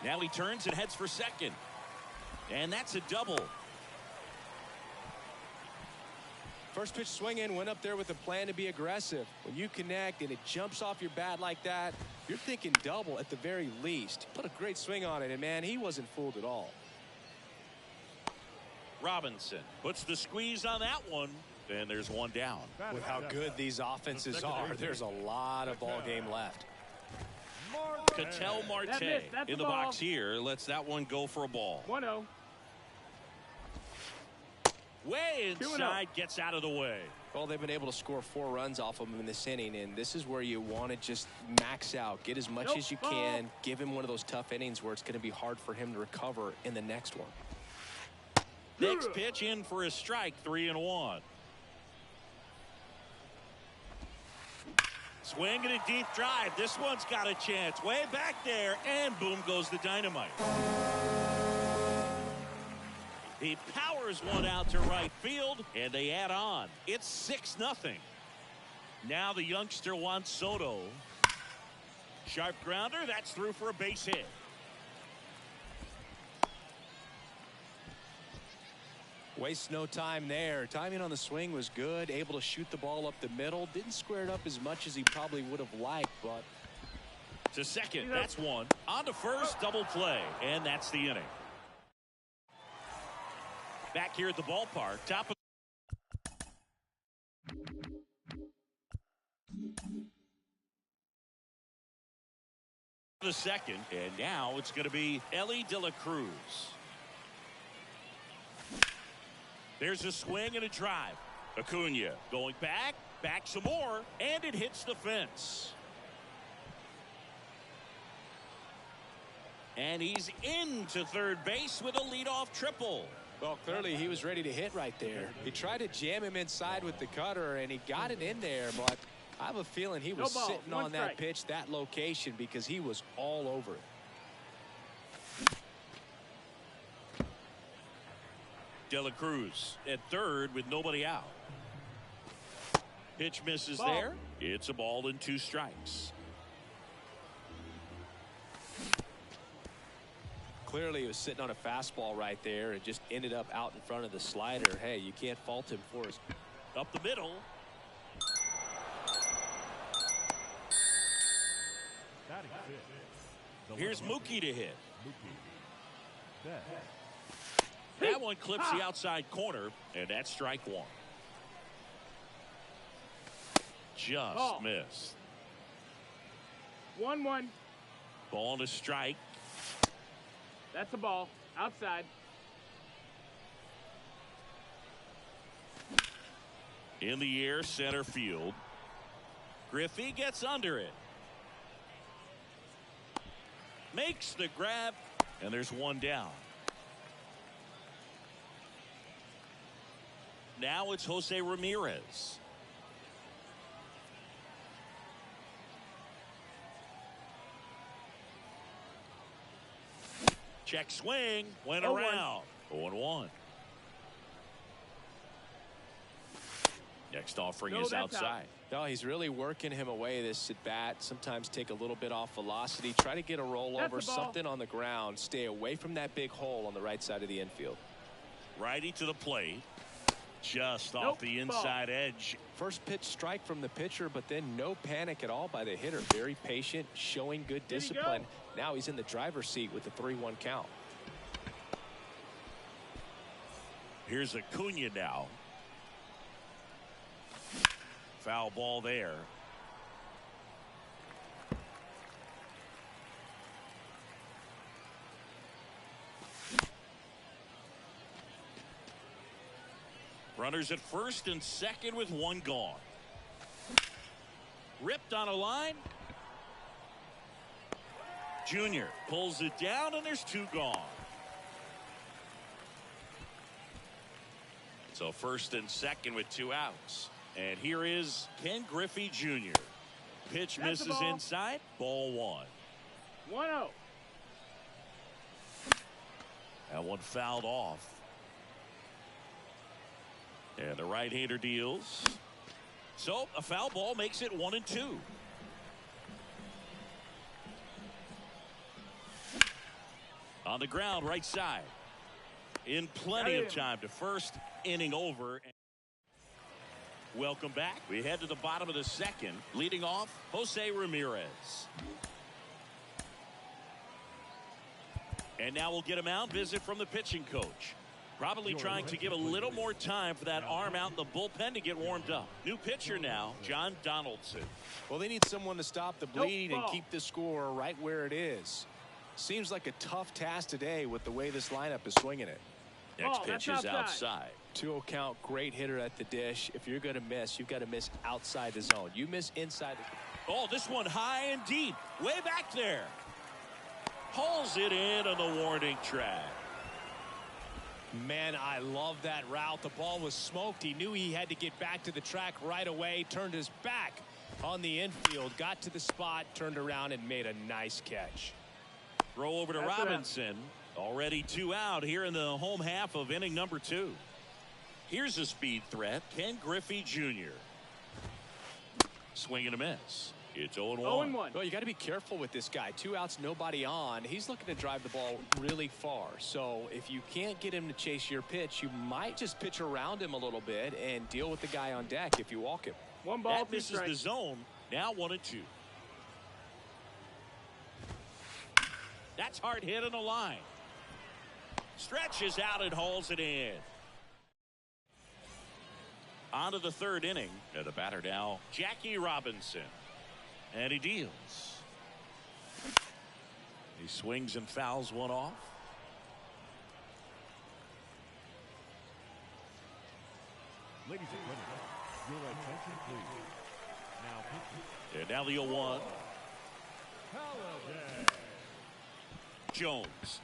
Now he turns and heads for second, and that's a double. First pitch swing in, went up there with a plan to be aggressive. When you connect and it jumps off your bat like that, you're thinking double at the very least. Put a great swing on it, and man, he wasn't fooled at all. Robinson puts the squeeze on that one, and there's one down. With how good these offenses are, there's a lot of ball game left. Ketel Marte in the box here lets that one go for a ball. 1-0. Way inside, gets out of the way. Well, they've been able to score 4 runs off of him in this inning, and this is where you want to just max out, get as much as you can, give him one of those tough innings where it's going to be hard for him to recover in the next one. Next pitch in for a strike, 3-1. Swing and a deep drive. This one's got a chance. Way back there, and boom goes the dynamite. He powers one out to right field, and they add on. It's 6-0. Now the youngster Juan Soto. Sharp grounder. That's through for a base hit. Wastes no time there. Timing on the swing was good. Able to shoot the ball up the middle. Didn't square it up as much as he probably would have liked, but. To second. That's one. On to first. Double play. And that's the inning. Back here at the ballpark. Top of the second. And now it's going to be Elly De La Cruz. There's a swing and a drive. Acuna going back some more, and it hits the fence. And he's into third base with a leadoff triple. Well, clearly he was ready to hit right there. He tried to jam him inside with the cutter, and he got it in there, but I have a feeling he was sitting on that pitch, that location, because he was all over it. De La Cruz at third with nobody out. Pitch misses there. It's a ball and 2 strikes. Clearly he was sitting on a fastball right there and just ended up out in front of the slider. Hey, you can't fault him for it. Up the middle. Here's Mookie to hit. That one clips the outside corner, and that's strike 1. Just missed. 1-1. Ball and a strike. That's a ball. Outside. In the air, center field. Griffey gets under it. Makes the grab, and there's one down. Now it's Jose Ramirez. Check swing. Went around. 0-1. Next offering is outside. No, he's really working him away this at bat. Sometimes take a little bit off velocity. Try to get a rollover, something on the ground. Stay away from that big hole on the right side of the infield. Righty to the plate. Just off the inside edge. First pitch strike from the pitcher, but then no panic at all by the hitter. Very patient, showing good discipline. Now he's in the driver's seat with the 3-1 count. Here's Acuna now. Foul ball there. Runners at first and second with 1 gone. Ripped on a line. Junior pulls it down, and there's 2 gone. So first and second with 2 outs. And here is Ken Griffey Jr. Pitch That's misses inside. Ball 1. 1-0. That one fouled off. And the right-hander deals. So a foul ball makes it 1-2. On the ground, right side. In plenty of time to first inning over. Welcome back. We head to the bottom of the second. Leading off, Jose Ramirez. And now we'll get a mound visit from the pitching coach. Probably trying to give a little more time for that arm out in the bullpen to get warmed up. New pitcher now, John Donaldson. Well, they need someone to stop the bleed and keep the score right where it is. Seems like a tough task today with the way this lineup is swinging it. Next pitch is outside. 2-0 count, great hitter at the dish. If you're going to miss, you've got to miss outside the zone. You miss inside the... Oh, this one high and deep. Way back there. Pulls it in on the warning track. Man, I love that route. The ball was smoked. He knew he had to get back to the track right away. Turned his back on the infield. Got to the spot, turned around, and made a nice catch. Throw over to Robinson. Already 2 out here in the home half of inning number 2. Here's a speed threat, Ken Griffey Jr. Swing and a miss. It's 0-1. 0-1. Well, you got to be careful with this guy. 2 outs, nobody on. He's looking to drive the ball really far. So if you can't get him to chase your pitch, you might just pitch around him a little bit and deal with the guy on deck if you walk him. 1 ball, that misses the zone. Now 1-2. That's hard hit on the line. Stretches out and hauls it in. On to the 3rd inning. And the batter now, Jackie Robinson. And he deals. He swings and fouls one off. Ladies and gentlemen, your attention please. Now pitching. And now the 0-1. Halliday. Jones.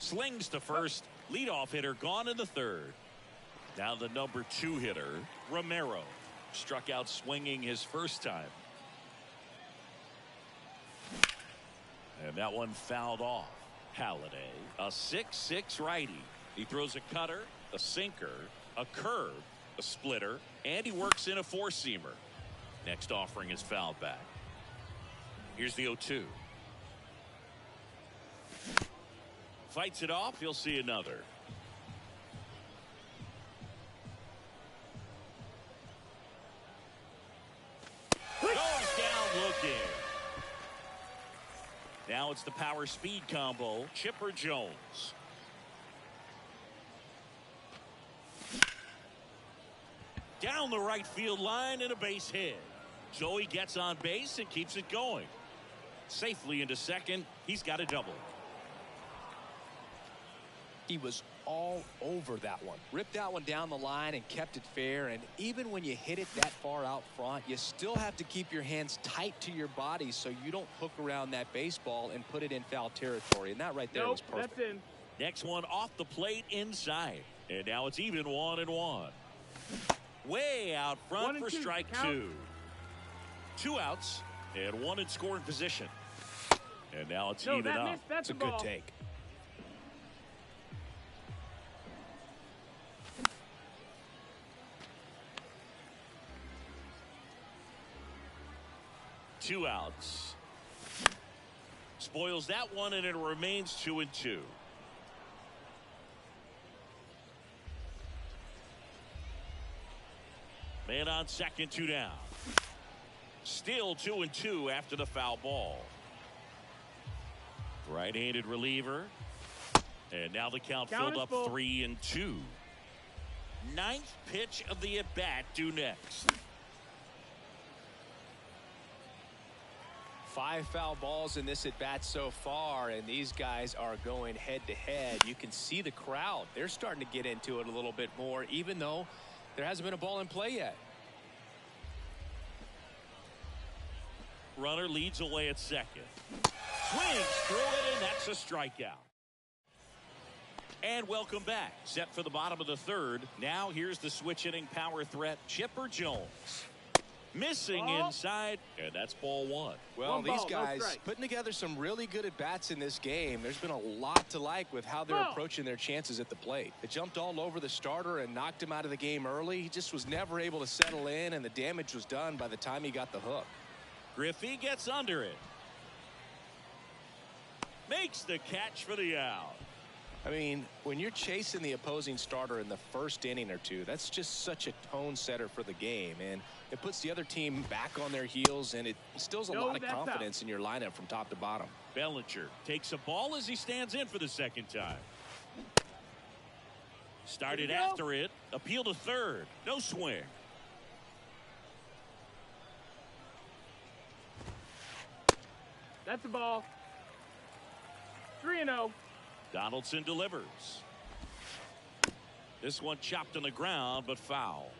Slings to first. Leadoff hitter gone in the 3rd. Now the number 2 hitter, Romero. Struck out swinging his first time. And that one fouled off. Halliday, a 6'6" righty. He throws a cutter, a sinker, a curve, a splitter, and he works in a 4-seamer. Next offering is fouled back. Here's the 0-2. Fights it off. He'll see another. Goes down looking. Now it's the power speed combo. Chipper Jones. Down the right field line and a base hit. So he gets on base and keeps it going. Safely into second. He's got a double. He was all over that one. Ripped that one down the line and kept it fair. And even when you hit it that far out front, you still have to keep your hands tight to your body so you don't hook around that baseball and put it in foul territory. And that right there was perfect. That's in. Next one off the plate inside. And now it's even 1-1. Way out front for strike 2. 2 outs and 1 in scoring position. And now it's even up. That's a good take. Two outs. Spoils that one, and it remains 2-2. Man on second, 2 down. Still 2-2 after the foul ball. Right-handed reliever. And now the count filled up 3-2. 9th pitch of the at-bat due next. 5 foul balls in this at bat so far, and these guys are going head to head. You can see the crowd. They're starting to get into it a little bit more, even though there hasn't been a ball in play yet. Runner leads away at second. Swings through it, and that's a strikeout. And welcome back. Set for the bottom of the third. Now here's the switch inning power threat, Chipper Jones. Missing inside, and that's ball one. Well, these guys putting together some really good at-bats in this game. There's been a lot to like with how they're approaching their chances at the plate. They jumped all over the starter and knocked him out of the game early. He just was never able to settle in, and the damage was done by the time he got the hook. Griffey gets under it. Makes the catch for the out. I mean, when you're chasing the opposing starter in the first inning or two, that's just such a tone setter for the game, and it puts the other team back on their heels, and it instills a lot of confidence in your lineup from top to bottom. Bellinger takes a ball as he stands in for the second time. Started after it. Appeal to third. No swing. That's a ball. 3-0. Donaldson delivers. This one chopped on the ground, but foul.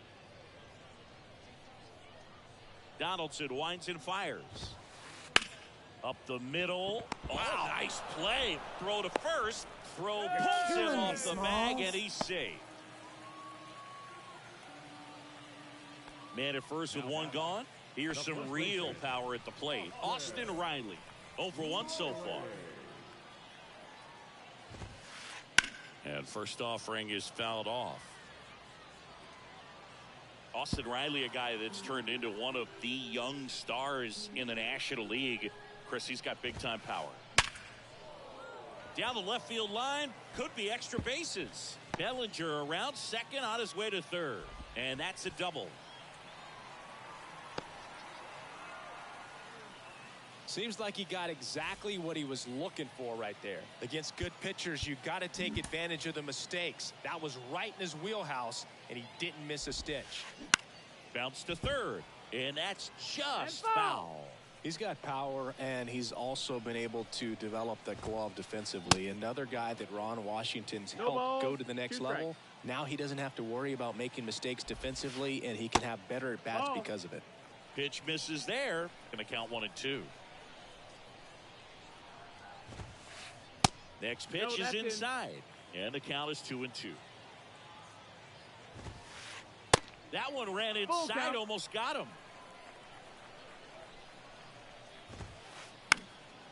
Donaldson winds and fires. Up the middle. Wow, nice play. Throw to first. Throw pulls him off the bag, and he's safe. Man at first with one gone. Here's some real power at the plate. Austin Riley, 0 for 1 so far. And first offering is fouled off. Austin Riley, a guy that's turned into one of the young stars in the National League. Chris, he's got big-time power. Down the left field line, could be extra bases. Bellinger around second on his way to third. And that's a double. Seems like he got exactly what he was looking for right there. Against good pitchers, you got to take advantage of the mistakes. That was right in his wheelhouse, and he didn't miss a stitch. Bounce to third, and that's just foul. He's got power, and he's also been able to develop the glove defensively. Another guy that Ron Washington's helped go to the next level. Now he doesn't have to worry about making mistakes defensively, and he can have better at-bats because of it. Pitch misses there. Going to count 1-2. Next pitch is inside, and the count is 2-2. That one ran inside, almost got him.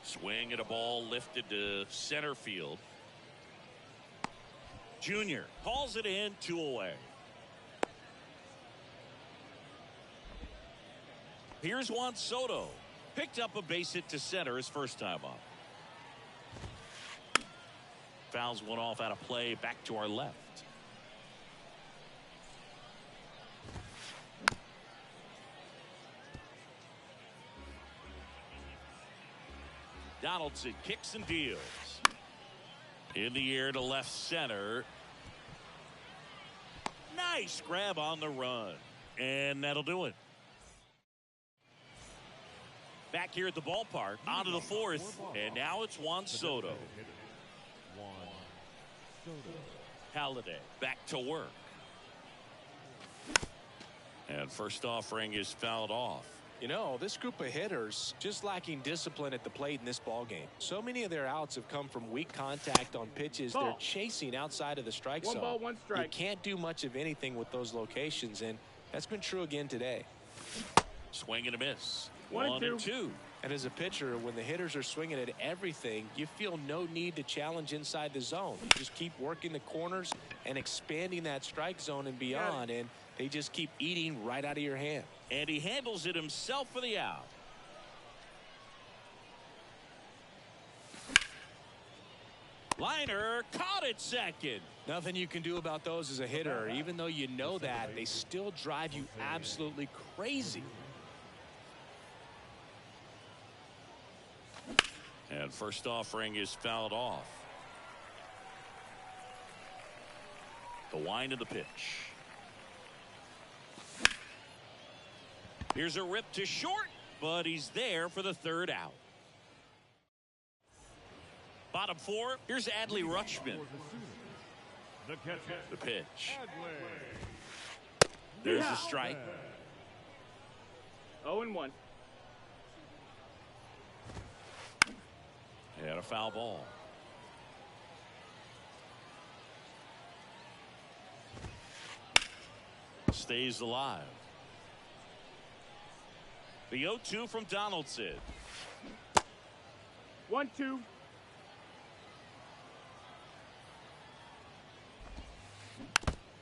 Swing at a ball lifted to center field. Junior calls it in, 2 away. Here's Juan Soto. Picked up a base hit to center his first time up. Fouls one off out of play, back to our left. Donaldson kicks and deals. In the air to left center. Nice grab on the run. And that'll do it. Back here at the ballpark, onto the fourth, and now it's Juan Soto. Halladay back to work. And first offering is fouled off. You know, this group of hitters just lacking discipline at the plate in this ball game. So many of their outs have come from weak contact on pitches they're chasing outside of the strike zone. 1 ball, 1 strike. You can't do much of anything with those locations, and that's been true again today. Swing and a miss. 1-2. And as a pitcher, when the hitters are swinging at everything, you feel no need to challenge inside the zone. You just keep working the corners and expanding that strike zone and beyond, and they just keep eating right out of your hand. And he handles it himself for the out. Liner caught it second. Nothing you can do about those as a hitter. Even though you know that, they still drive you absolutely crazy. And first offering is fouled off. The wind of the pitch. Here's a rip to short, but he's there for the third out. Bottom 4, here's Adley Rutschman. The pitch. There's the strike. 0-1. And a foul ball. stays alive. The 0-2 from Donaldson. 1-2.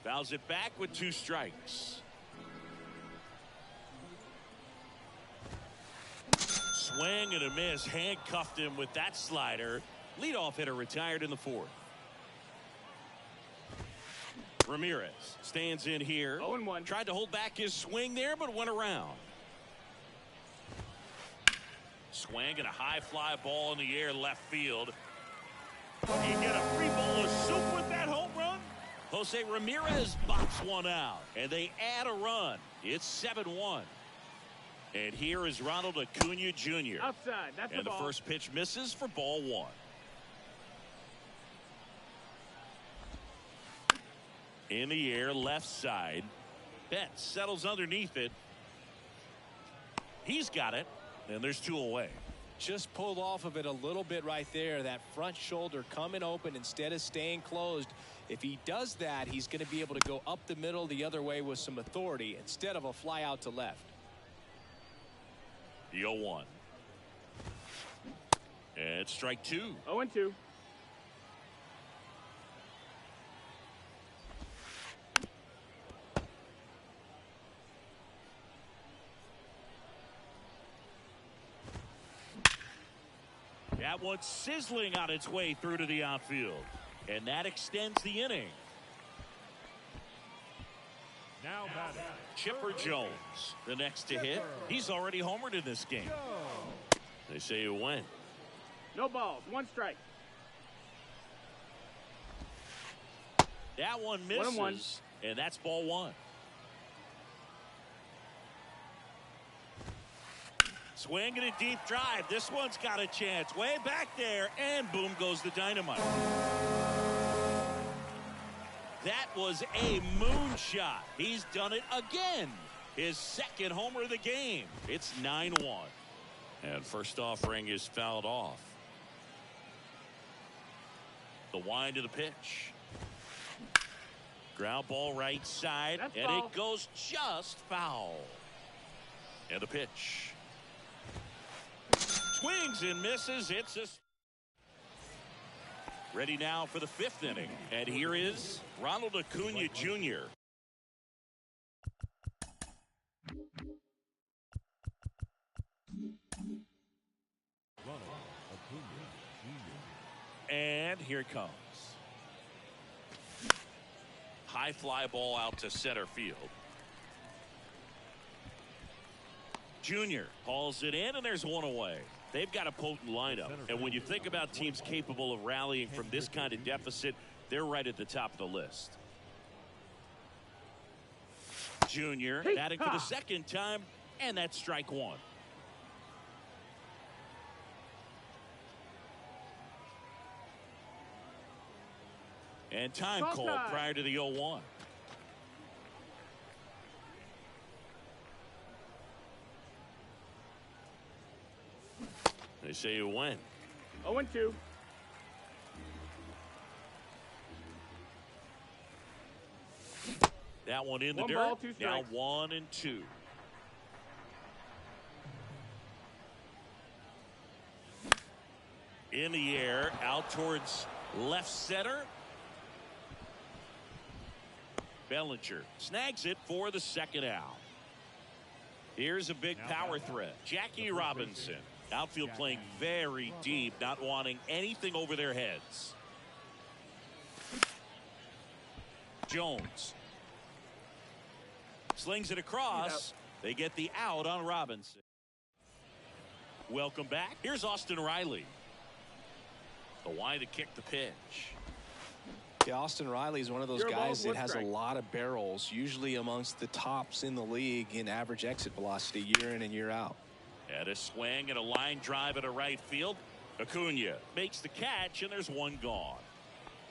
Fouls it back with 2 strikes. Swing and a miss. Handcuffed him with that slider. Leadoff hitter retired in the 4th. Ramirez stands in here. 0-1. Tried to hold back his swing there, but went around. Swing and a high fly ball in the air left field. You get a free bowl of soup with that home run. Jose Ramirez bops one out, and they add a run. It's 7-1. And here is Ronald Acuna Jr. Outside. That's and the the ball. first pitch misses for ball 1. In the air, left side. Betts settles underneath it. He's got it, and there's 2 away. Just pulled off of it a little bit right there. That front shoulder coming open instead of staying closed. If he does that, he's going to be able to go up the middle the other way with some authority instead of a fly out to left. The 0-1. And strike 2. 0-2. That one's sizzling on its way through to the outfield. And that extends the inning. Now batting. Chipper Jones, the next to hit. He's already homered in this game. They say you win. No balls. 1 strike. That one misses. 1-1. And that's ball 1. Swing and a deep drive. This one's got a chance. Way back there. And boom goes the dynamite. That was a moonshot. He's done it again. His 2nd homer of the game. It's 9-1. And first offering is fouled off. The wind of the pitch. Ground ball right side. That's and foul. It goes just foul. And the pitch. Swings and misses. It's a... Ready now for the 5th inning. And here is Ronald Acuna Jr. Ronald Acuna Jr. And here it comes. High fly ball out to center field. Junior hauls it in, and there's 1 away. They've got a potent lineup, and when you think about teams capable of rallying from this kind of deficit, they're right at the top of the list. Junior batting for the 2nd time, and that's strike 1. And time called prior to the 0-1. They say you win. 0-2. That one in the 1 dirt. ball, 2 Now strikes. 1-2. In the air, out towards left center. Bellinger snags it for the 2nd out. Here's a big power threat. Jackie Robinson. Outfield playing very deep, not wanting anything over their heads. Jones slings it across. They get the out on Robinson. Welcome back. Here's Austin Riley. The wind to kick the pitch. Yeah, Austin Riley is one of those guys that has a lot of barrels, usually amongst the tops in the league in average exit velocity year in and year out. And a swing and a line drive at a right field. Acuna makes the catch, and there's 1 gone.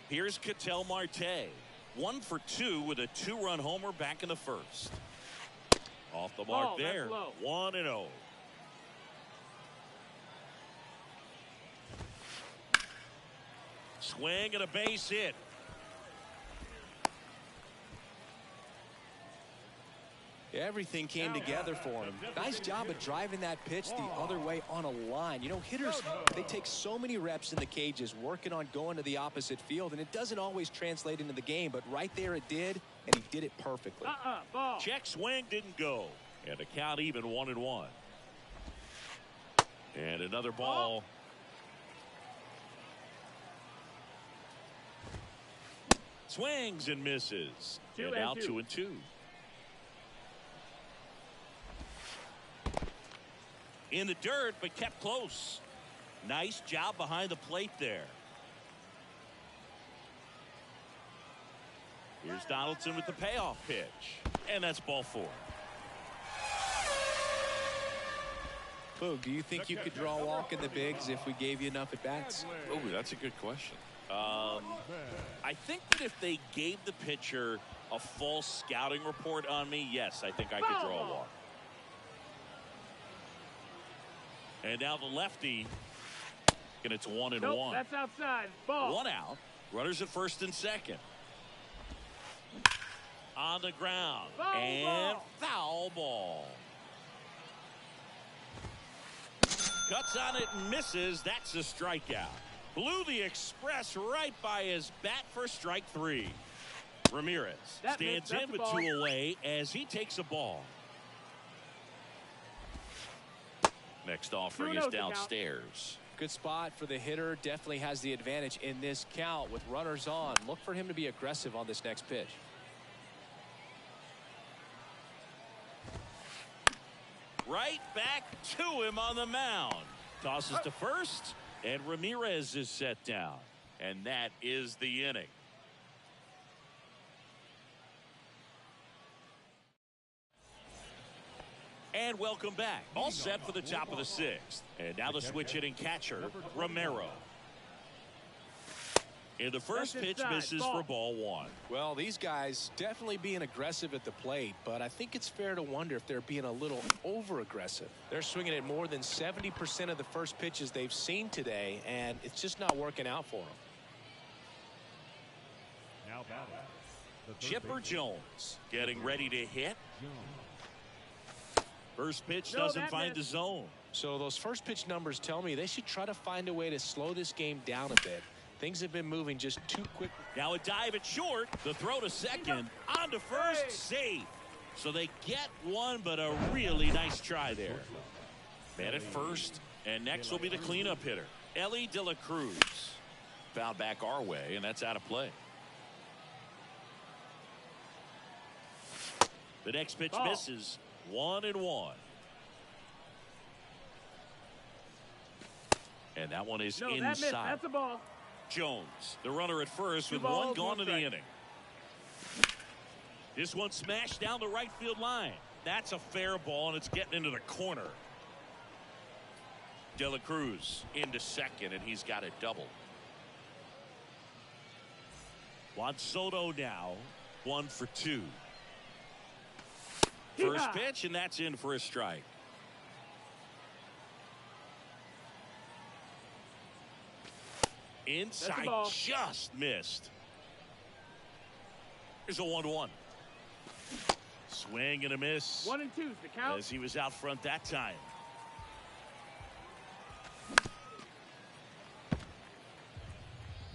Here's Ketel Marte. 1 for 2 with a 2-run homer back in the 1st. Off the mark there. 1-0. Swing and a base hit. Everything came together for him. Nice job of driving that pitch the other way on a line. You know, hitters, they take so many reps in the cages working on going to the opposite field, and it doesn't always translate into the game, but right there it did, and he did it perfectly. Ball. Check swing didn't go. And the count even 1-1. And another ball. Swings and misses. And now 2-2. In the dirt, but kept close. Nice job behind the plate there. Here's Donaldson with the payoff pitch. And that's ball 4. Boog, do you think you could draw a walk in the bigs if we gave you enough at-bats? Oh, that's a good question. I think that if they gave the pitcher a full scouting report on me, yes, I think I could draw a walk. And now the lefty, and it's 1-1. Nope, that's outside. Ball. 1 out. Runners at first and second. On the ground. Foul ball. Cuts on it and misses. That's a strikeout. Blew the express right by his bat for strike 3. Ramirez stands in with 2 away as he takes a ball. Next offering is downstairs. Good spot for the hitter. Definitely has the advantage in this count with runners on. Look for him to be aggressive on this next pitch. Right back to him on the mound. Tosses to first, and Ramirez is set down. And that is the inning. And welcome back. All set for the top of the 6th. And now the switch hitting catcher, Romero. In the first pitch, misses for ball 1. Well, these guys definitely being aggressive at the plate, but I think it's fair to wonder if they're being a little over-aggressive. They're swinging at more than 70% of the first pitches they've seen today, and it's just not working out for them. Now batting. Chipper Jones getting ready to hit. First pitch doesn't find the zone. So those first pitch numbers tell me they should try to find a way to slow this game down a bit. Things have been moving just too quick. Now a dive at short. The throw to second. On to first. Safe. So they get one, but a really nice try there. Man at first. And next will be the cleanup hitter, Ellie De La Cruz. Fouled back our way, and that's out of play. The next pitch misses. 1-1. And that one is inside. That's a ball. Jones, the runner at first, with 1 gone in the inning. This one smashed down the right field line. That's a fair ball, and it's getting into the corner. De La Cruz into second, and he's got a double. Juan Soto now 1 for 2. First pitch, and that's in for a strike. Inside, just missed. Here's a 1-1. Swing and a miss. 1 and 2's the count. As he was out front that time.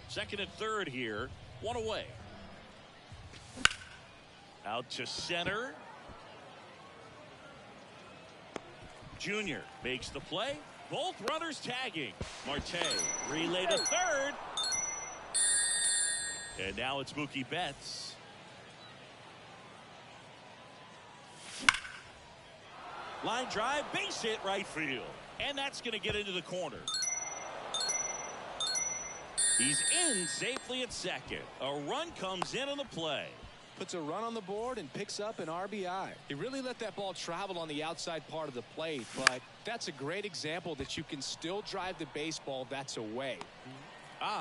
Second and third here. 1 away. Out to center. Junior makes the play. Both runners tagging. Marte relay to third. And now it's Mookie Betts. Line drive, base hit right field. And that's going to get into the corner. He's in safely at second. A run comes in on the play. Puts a run on the board and picks up an RBI. He really let that ball travel on the outside part of the plate, but that's a great example that you can still drive the baseball that's away.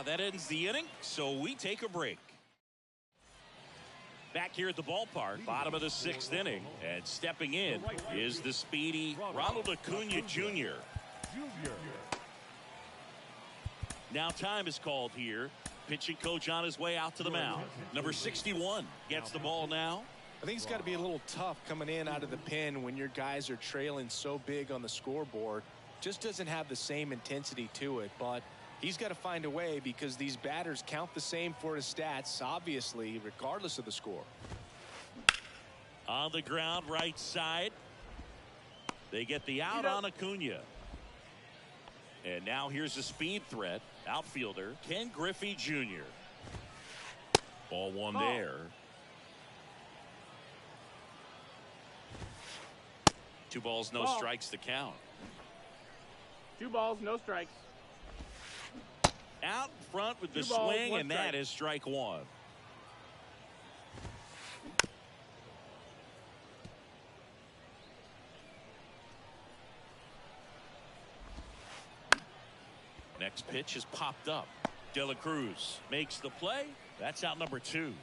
That ends the inning, so we take a break. Back here at the ballpark, bottom of the 6th inning, and stepping in is the speedy Ronald Acuna Jr. Now time is called here. Pitching coach on his way out to the mound. Number 61 gets the ball now. I think it's got to be a little tough coming in out of the pen when your guys are trailing so big on the scoreboard. Just doesn't have the same intensity to it, but he's got to find a way because these batters count the same for his stats, obviously, regardless of the score. On the ground, right side. They get the out on Acuna. And now here's a speed threat. Outfielder Ken Griffey Jr. Ball one there. 2 balls, no strikes to count. 2 balls, no strikes. Out front with the 2 balls, swing, 1 and strike. that is strike 1. Next pitch is popped up. De La Cruz makes the play. That's out number 2.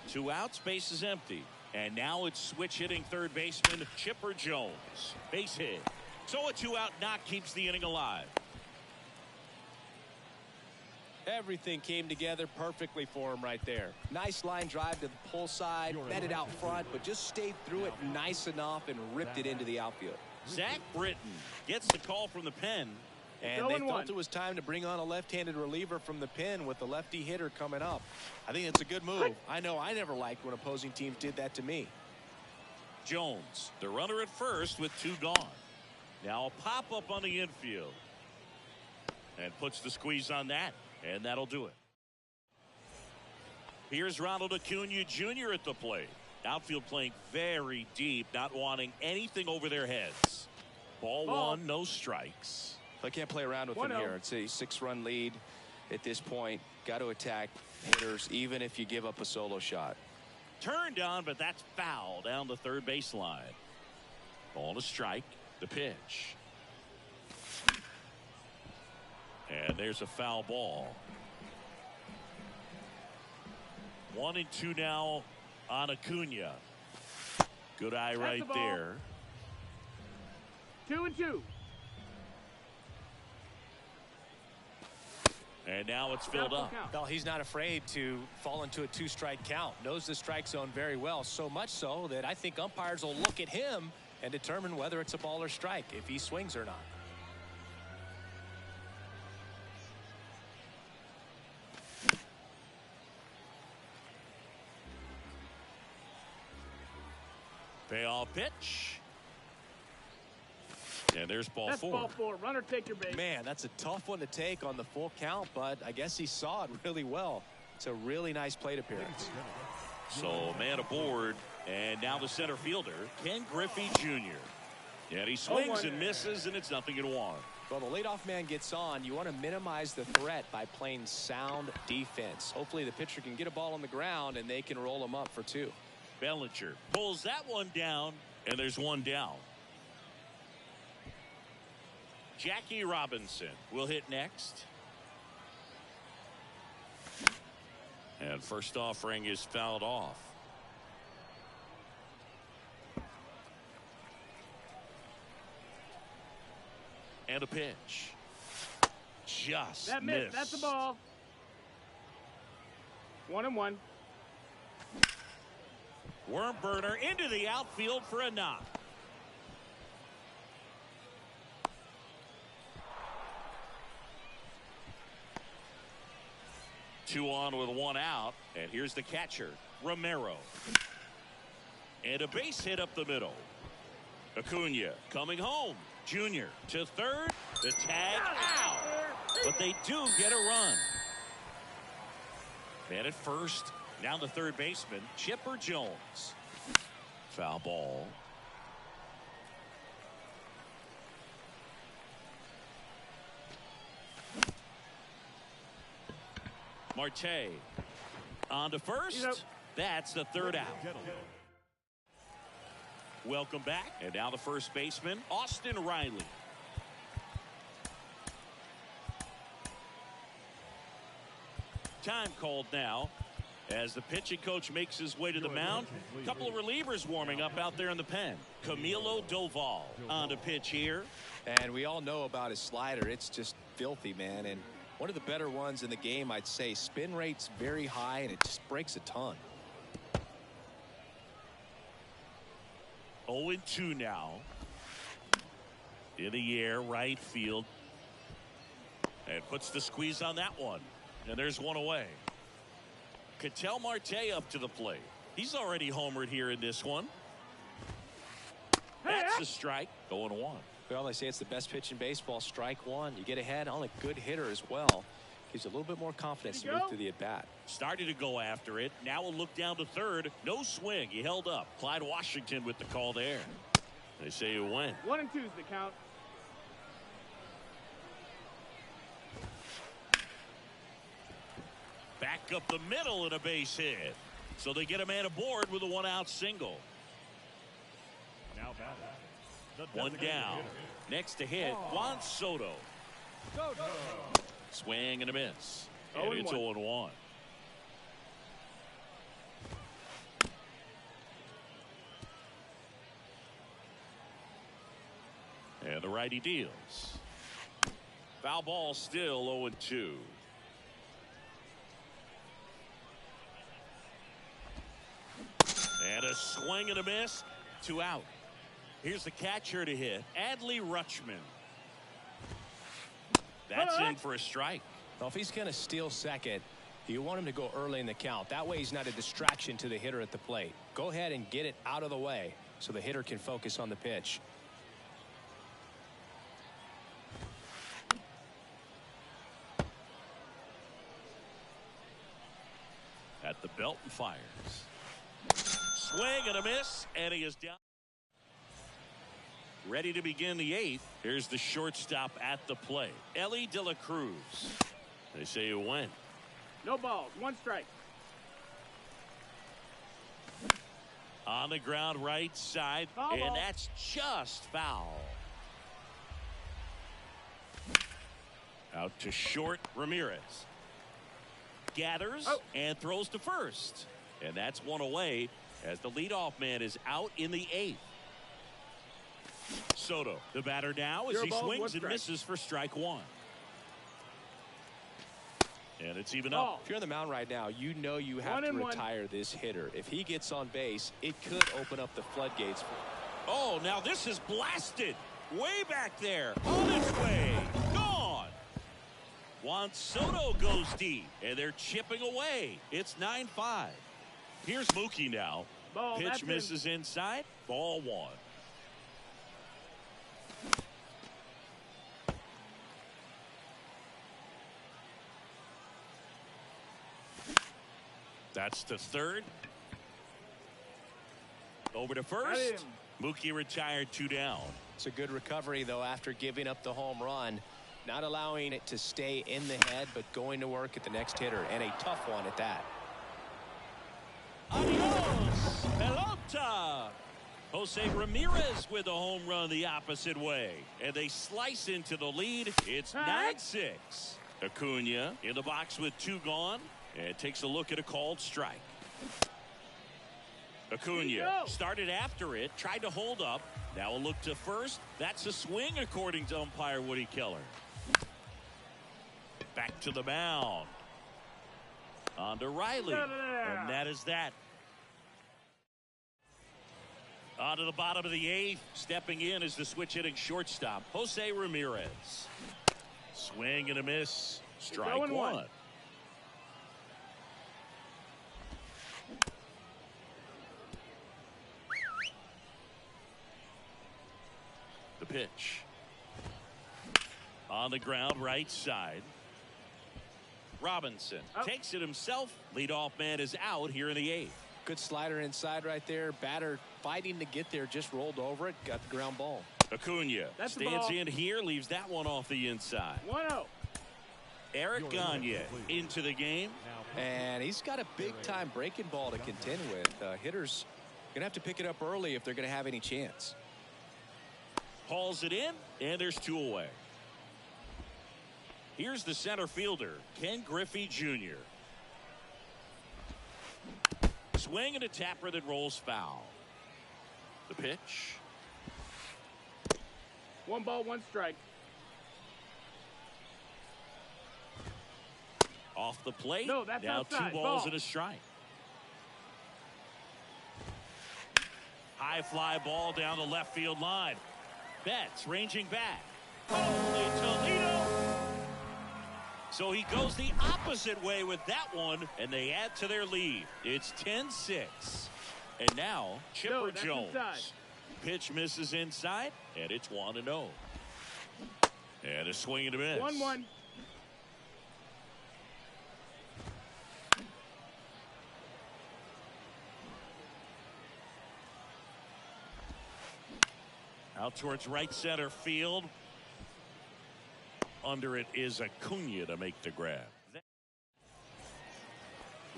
2 outs, base is empty. And now it's switch hitting third baseman Chipper Jones. Base hit. So a 2-out knock keeps the inning alive. Everything came together perfectly for him right there. Nice line drive to the pull side, met it out front, but just stayed through it nice enough and ripped it into the outfield. Zach Britton gets the call from the pen. And they felt it was time to bring on a left-handed reliever from the pen with the lefty hitter coming up. I think it's a good move. I know I never liked when opposing teams did that to me. Jones, the runner at first with 2 gone. Now a pop-up on the infield. And puts the squeeze on that. And that'll do it. Here's Ronald Acuna Jr. at the plate. Outfield playing very deep, not wanting anything over their heads. Ball 1, no strikes. I can't play around with him here. It's a 6-run lead at this point. Got to attack hitters even if you give up a solo shot. Turned on, but that's foul down the third baseline. Ball to strike. The pitch. And there's a foul ball. 1-2 now on Acuna. Good eye right there. 2-2. And now it's filled up. Well, he's not afraid to fall into a 2-strike count. Knows the strike zone very well. So much so that I think umpires will look at him and determine whether it's a ball or strike, if he swings or not. Payoff pitch. And there's ball 4. That's ball 4. Runner, take your base. Man, that's a tough one to take on the full count, but I guess he saw it really well. It's a really nice plate appearance. So man aboard, and now the center fielder, Ken Griffey Jr. And he swings and misses, and it's 0-1. Well, the leadoff man gets on. You want to minimize the threat by playing sound defense. Hopefully the pitcher can get a ball on the ground, and they can roll him up for 2. Bellinger pulls that one down, and there's 1 down. Jackie Robinson will hit next. And first offering is fouled off. And a pitch. Just that missed. That's the ball. 1-1. Worm burner into the outfield for a knock. Two on with 1 out, and here's the catcher, Romero. And a base hit up the middle. Acuna coming home. Junior to third. The tag out. But they do get a run. Man at first. Now the third baseman, Chipper Jones. Foul ball. Marte on to first. That's the 3rd out. Welcome back. And now the first baseman, Austin Riley. Time called now as the pitching coach makes his way to the mound. A couple of relievers warming up out there in the pen. Camilo Doval on to pitch here. And we all know about his slider. It's just filthy, man. And one of the better ones in the game, I'd say. Spin rate's very high, and it just breaks a ton. 0-2 now. In the air, right field. And puts the squeeze on that one. And there's one away. Ketel Marte up to the plate. He's already homered here in this one. That's a strike. 0-1. Well, they say it's the best pitch in baseball. Strike one. You get ahead on a good hitter as well. Gives you a little bit more confidence to move through the at-bat. Started to go after it. Now a look down to third. No swing. He held up. Clyde Washington with the call there. They say you win. 1-2 is the count. Back up the middle and a base hit. So they get a man aboard with a 1-out single. Now batting. The One designated down. hitter. Next to hit, Juan Soto. Swing and a miss. And it's 0-1. And the righty deals. Foul ball still 0-2. And a swing and a miss. 2 out. Here's the catcher to hit. Adley Rutschman. That's in for a strike. Well, if he's going to steal second, you want him to go early in the count. That way he's not a distraction to the hitter at the plate. Go ahead and get it out of the way so the hitter can focus on the pitch. At the belt and fires. Swing and a miss, and he is down. Ready to begin the 8th. Here's the shortstop at the plate, Ellie De La Cruz. They say you win. No balls. 1 strike. On the ground, right side, Foul and ball. that's just foul. Out to short, Ramirez. Gathers and throws to first. And that's one away as the leadoff man is out in the 8th. Soto, the batter now, as he swings and misses for strike 1. And it's even up. If you're on the mound right now, you know you have to retire this hitter. If he gets on base, it could open up the floodgates. Oh, now this is blasted. Way back there. On its way. Gone. Juan Soto goes deep, and they're chipping away. It's 9-5. Here's Mookie now. Pitch misses inside. Ball 1. That's to third. Over to first. Mookie retired 2 down. It's a good recovery, though, after giving up the home run. Not allowing it to stay in the head, but going to work at the next hitter, and a tough one at that. Adios, pelota. Jose Ramirez with a home run the opposite way. And they slice into the lead. It's 9-6. Acuna in the box with 2 gone. And takes a look at a called strike. Acuna started after it, tried to hold up. Now a look to first. That's a swing, according to umpire Woody Keller. Back to the mound. On to Riley. And that is that. On to the bottom of the 8th. Stepping in is the switch hitting shortstop, Jose Ramirez. Swing and a miss. Strike 1. The pitch. On the ground, right side. Robinson takes it himself. Leadoff man is out here in the 8th. Good slider inside right there. Batter fighting to get there, just rolled over it, got the ground ball. Acuna stands in here, leaves that one off the inside. 1-0. Eric Gagne into the game. And he's got a big-time breaking ball to contend with. Hitters going to have to pick it up early if they're going to have any chance. Hauls it in, and there's 2 away. Here's the center fielder, Ken Griffey Jr. Swing and a tapper that rolls foul. The pitch. 1 ball, 1 strike. Off the plate. No, that's now outside. 2 balls Ball. and a strike. High high fly ball down the left field line. Betts ranging back. Holy Toledo! So he goes the opposite way with that one, and they add to their lead. It's 10-6. And now, Chipper Jones. Inside. Pitch misses inside, and it's 1-0. And a swing and a miss. 1-1. Out towards right center field. Under it is Acuna to make the grab.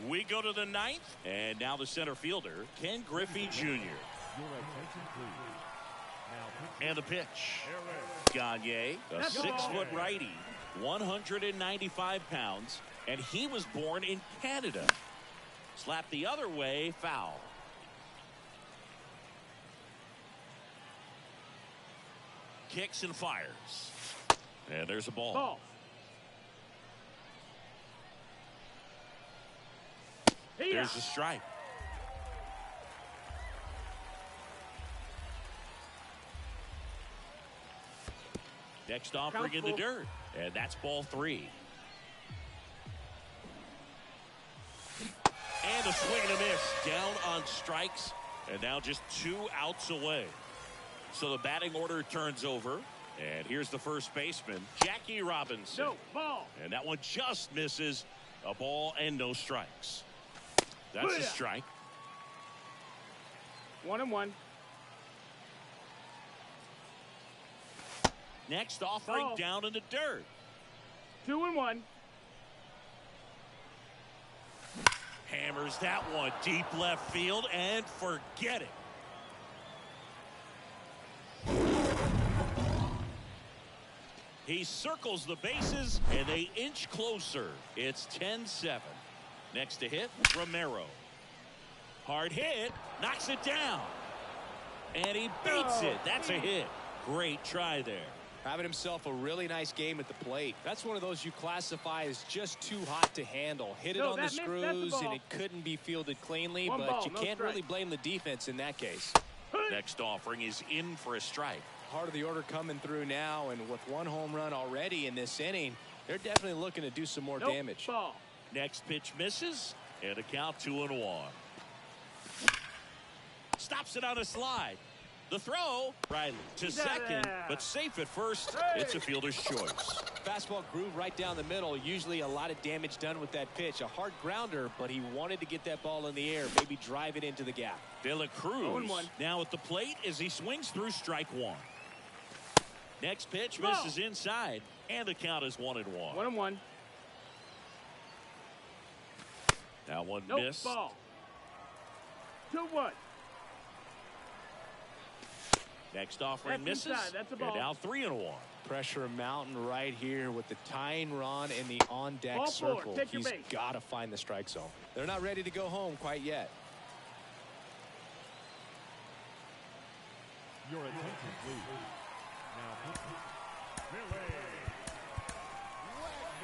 We go to the ninth, and now the center fielder, Ken Griffey Jr. Your attention, please. Now, And the pitch. Gagne, a 6-foot righty, 195 pounds, and he was born in Canada. Slapped the other way, foul. Kicks and fires. And there's a ball. Ball. There's the strike. Next offering in the dirt. And that's ball 3. And a swing and a miss. Down on strikes. And now just 2 outs away. So the batting order turns over. And here's the first baseman, Jackie Robinson. No, ball. And that one just misses. A ball and no strikes. That's a strike. 1-1. Next offering down in the dirt. 2-1. Hammers that one deep left field and forget it. He circles the bases and they inch closer. It's 10-7. Next to hit, Romero. Hard hit, knocks it down. And he beats it. That's a hit. Great try there. Having himself a really nice game at the plate. That's one of those you classify as just too hot to handle. Hit it on the screws, and it couldn't be fielded cleanly, but you can't really blame the defense in that case. Next offering is in for a strike. Part of the order coming through now, and with 1 home run already in this inning, they're definitely looking to do some more damage. Ball. Next pitch misses, and a count 2-1. Stops it on a slide. The throw right to second, but safe at first. It's a fielder's choice. Fastball groove right down the middle. Usually a lot of damage done with that pitch. A hard grounder, but he wanted to get that ball in the air, maybe drive it into the gap. De La Cruz now at the plate as he swings through strike 1. Next pitch misses inside, and the count is 1-1. 1-1. Now one Nope, miss. ball. 2-1. Next offering That's misses. inside. That's a ball. And now 3-1. Pressure mountain right here with the tying run in the on-deck Ball circle. forward. Take your He's base. got to find the strike zone. They're not ready to go home quite yet. your attention, please. Now,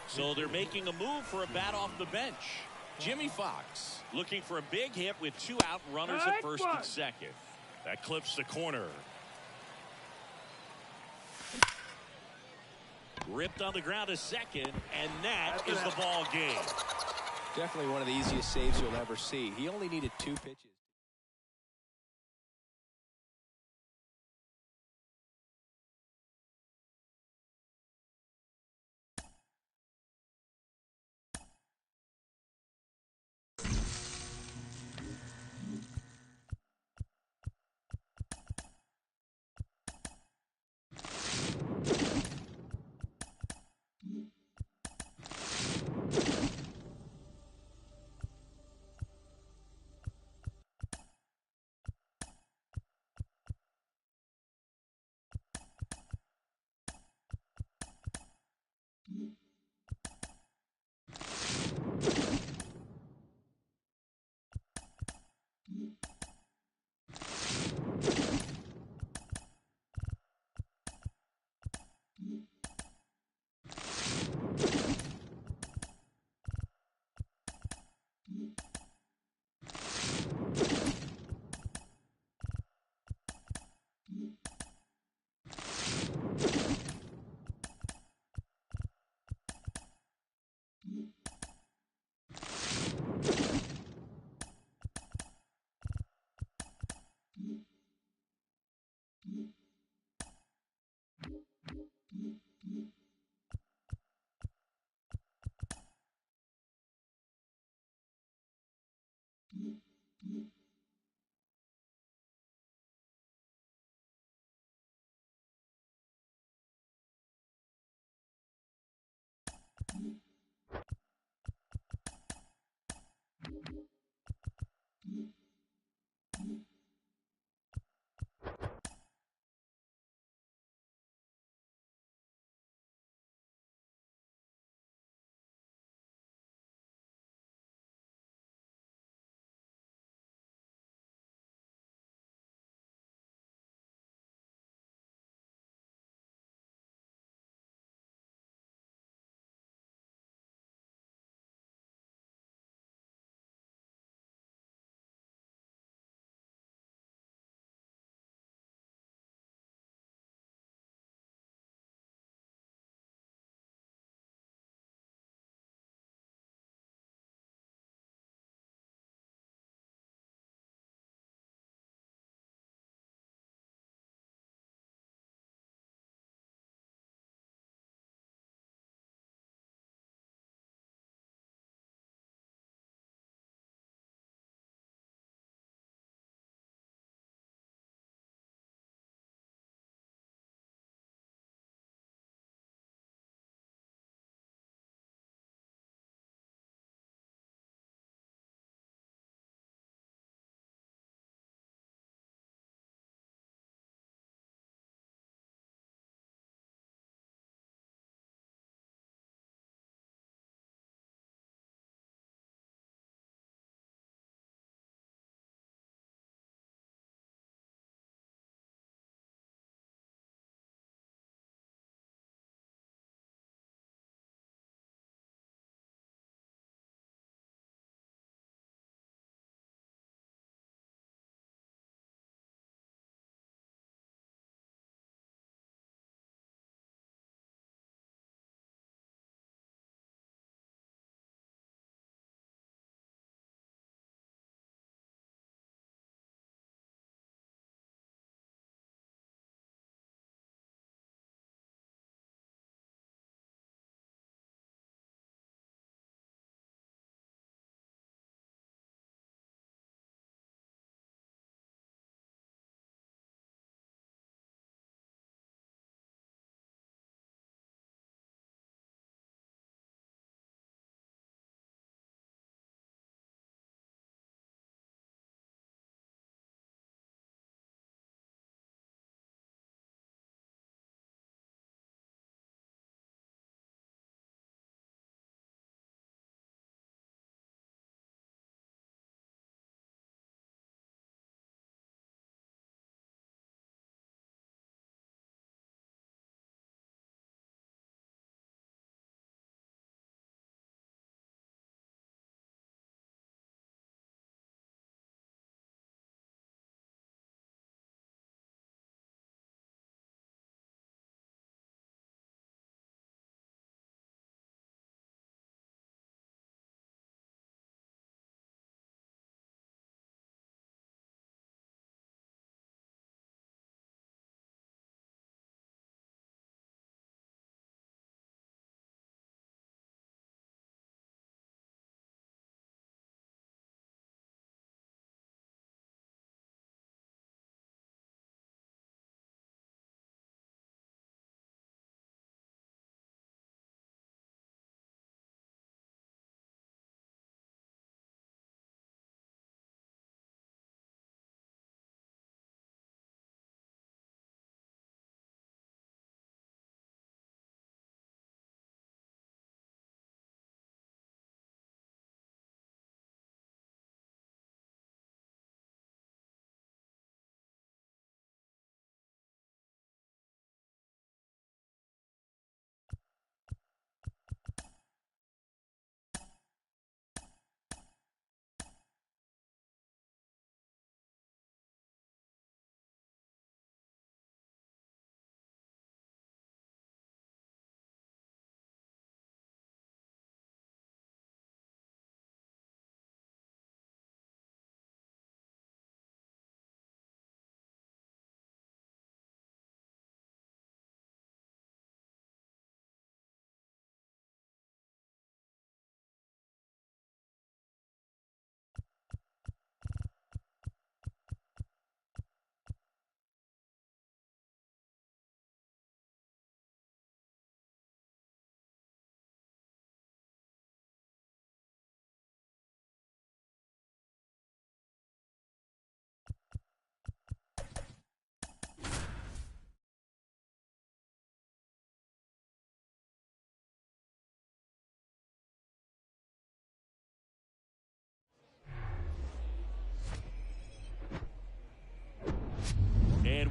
So they're making a move for a bat off the bench. Jimmy Fox looking for a big hit with 2 out, runners at first and second. That clips the corner. Ripped on the ground to second, and that is the ball game. Definitely one of the easiest saves you'll ever see. He only needed 2 pitches.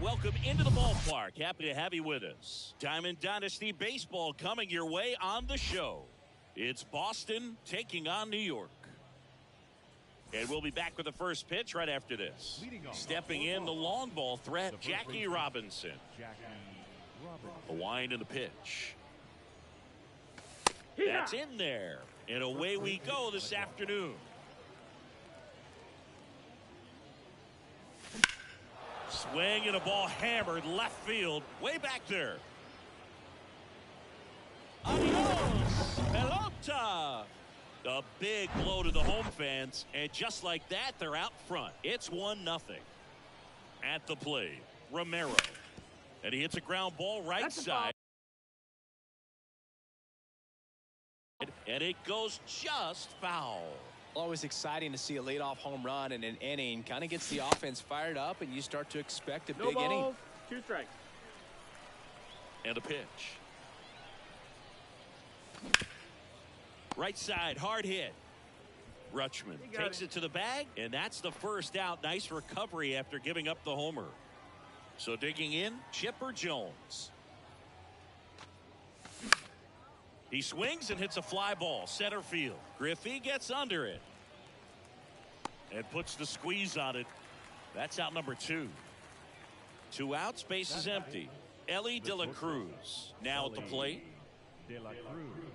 welcome into the ballpark. Happy to have you with us. Diamond Dynasty Baseball coming your way on the show. It's Boston taking on New York. And we'll be back with the first pitch right after this. Stepping in the long ball threat, Jackie Robinson. A wind in the pitch. That's in there. And away we go this afternoon. Swing and a ball hammered left field. Way back there. Adios, pelota. A big blow to the home fans. And just like that, they're out front. It's 1-0. At the plate, Romero. And he hits a ground ball right side. And it goes just foul. Always exciting to see a leadoff home run in an inning. Kind of gets the offense fired up, and you start to expect a big inning. 2 strikes. And a pitch. Right side, hard hit. Rutschman takes it to the bag, and that's the first out. Nice recovery after giving up the homer. So digging in, Chipper Jones. He swings and hits a fly ball, center field. Griffey gets under it and puts the squeeze on it. That's out number 2. 2 outs, base is empty. Ellie De La Cruz now at the plate. De La Cruz.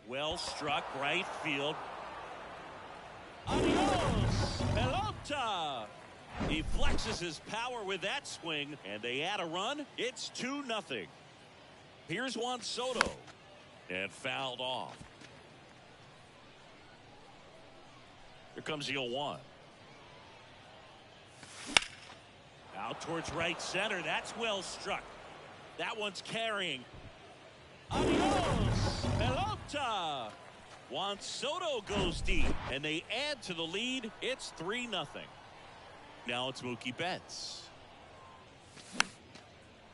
Well struck, right field. Adios, pelota. He flexes his power with that swing, and they add a run. It's 2-0. Here's Juan Soto, and fouled off. Here comes the 0-1. Out towards right center. That's well struck. That one's carrying. Adios, pelota. Juan Soto goes deep, and they add to the lead. It's 3-0. Now it's Mookie Betts.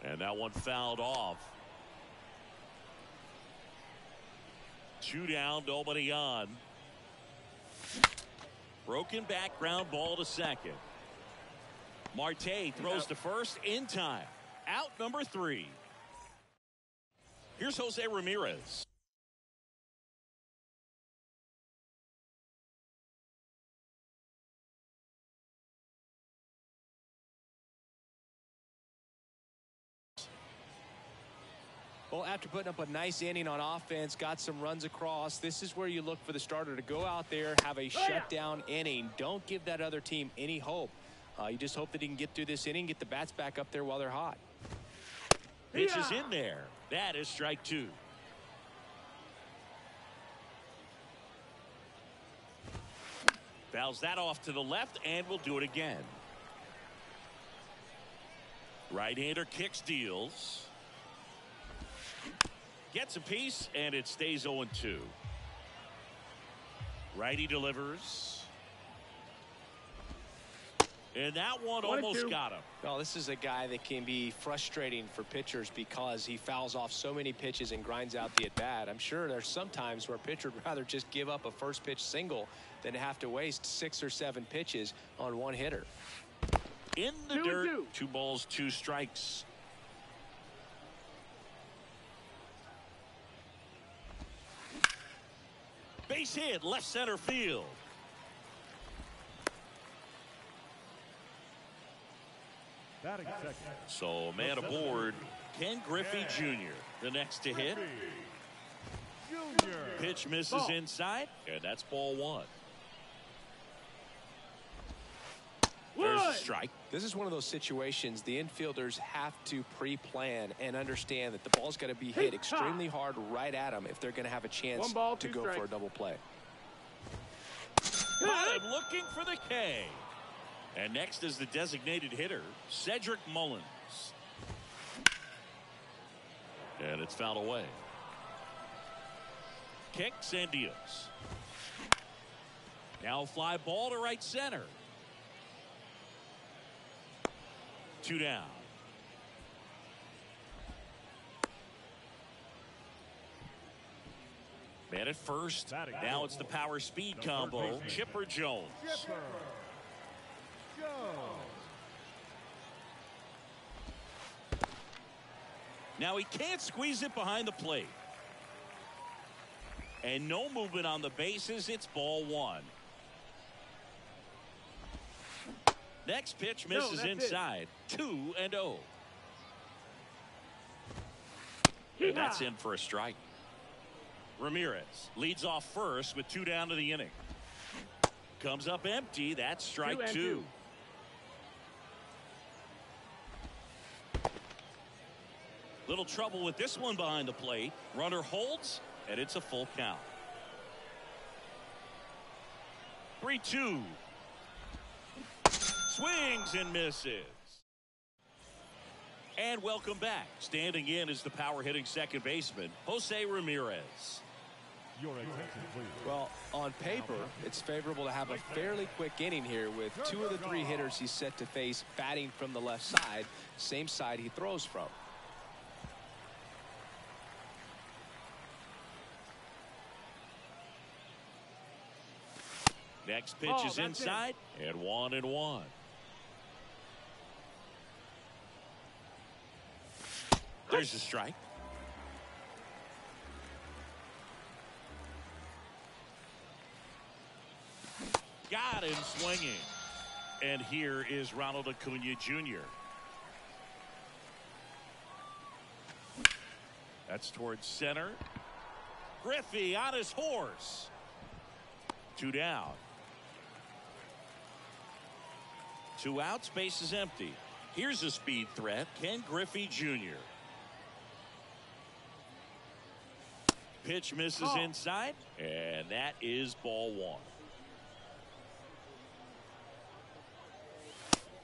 And that one fouled off. 2 down, nobody on. Broken back, ground ball to second. Marte throws to first in time. Out number 3. Here's Jose Ramirez. Well, after putting up a nice inning on offense, got some runs across, this is where you look for the starter to go out there, have a shutdown inning. Don't give that other team any hope. You just hope that he can get through this inning, get the bats back up there while they're hot. Pitch is in there. That is strike 2. Fouls that off to the left, and we'll do it again. Right-hander kicks, deals. Gets a piece, and it stays 0-2. Righty delivers. And that one almost got him. Well, this is a guy that can be frustrating for pitchers because he fouls off so many pitches and grinds out the at-bat. I'm sure there's some times where a pitcher would rather just give up a first pitch single than have to waste 6 or 7 pitches on one hitter. In the dirt, 2 balls, 2 strikes. Base hit, left center field. Batting second. So man aboard, Ken Griffey Jr. The next to hit. Junior. Pitch misses inside, and that's ball 1. There's a strike. This is one of those situations the infielders have to pre-plan and understand that the ball's got to be hit extremely hard right at them if they're going to have a chance to go for a double play. Got him looking for the K. And next is the designated hitter, Cedric Mullins. And it's fouled away. Kicks and deals. Now fly ball to right center. 2 down. Man at first. Now it's the power speed combo. Chipper Jones. Now he can't squeeze it behind the plate. And no movement on the bases. It's ball one. Next pitch misses inside. 2-0. And that's in for a strike. Ramirez leads off first with 2 down to the inning. Comes up empty. That's strike 2. Little trouble with this one behind the plate. Runner holds, and it's a full count. 3-2. Swings and misses. And welcome back. Standing in is the power hitting second baseman, Jose Ramirez. Your attention, please. Well, on paper, it's favorable to have a fairly quick inning here with 2 of the 3 hitters he's set to face batting from the left side, same side he throws from. Next pitch is inside, and 1-1. There's a strike. Got him swinging. And here is Ronald Acuna Jr. That's towards center. Griffey on his horse. 2 down. 2 outs, base is empty. Here's a speed threat, Ken Griffey Jr. Pitch misses inside, and that is ball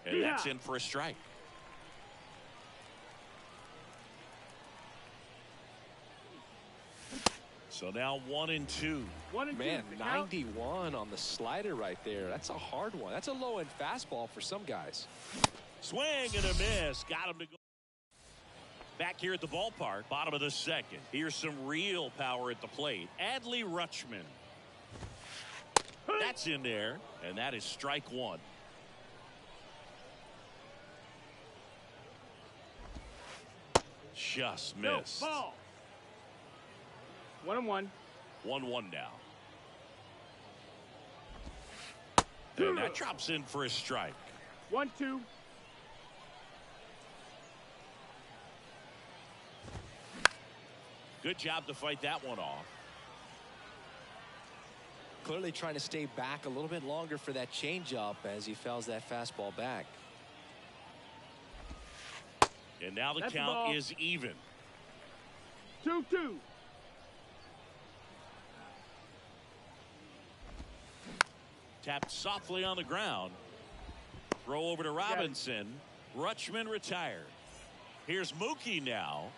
1. And that's in for a strike. So now 1-2. Man, 91 on the slider right there. That's a hard one. That's a low-end fastball for some guys. Swing and a miss. Got him to go. Back here at the ballpark, bottom of the second. Here's some real power at the plate. Adley Rutschman. That's in there, and that is strike 1. Just missed. 1-1. 1-1 now. And that drops in for a strike. 1-2. Good job to fight that one off. Clearly trying to stay back a little bit longer for that changeup as he fouls that fastball back. And now the count is even. 2-2. Tapped softly on the ground. Throw over to Robinson. Rutschman retired. Here's Mookie now.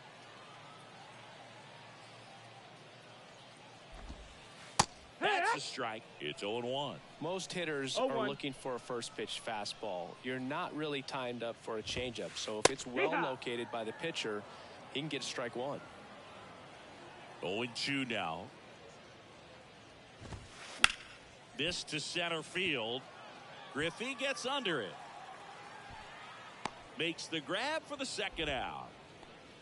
That's a strike. It's 0-1. Most hitters are looking for a first pitch fastball. You're not really timed up for a changeup. So if it's well located by the pitcher, he can get strike 1. 0-2 now. This to center field. Griffey gets under it. Makes the grab for the second out.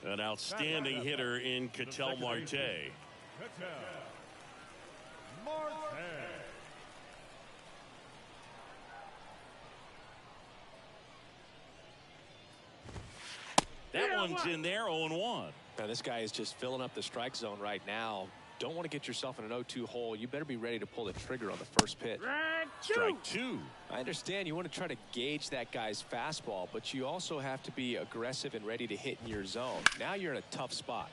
An outstanding hitter in Ketel Marte. That one's in there, 0-1. Now this guy is just filling up the strike zone right now. Don't want to get yourself in an 0-2 hole. You better be ready to pull the trigger on the first pitch. Strike 2. I understand you want to try to gauge that guy's fastball, but you also have to be aggressive and ready to hit in your zone. Now you're in a tough spot.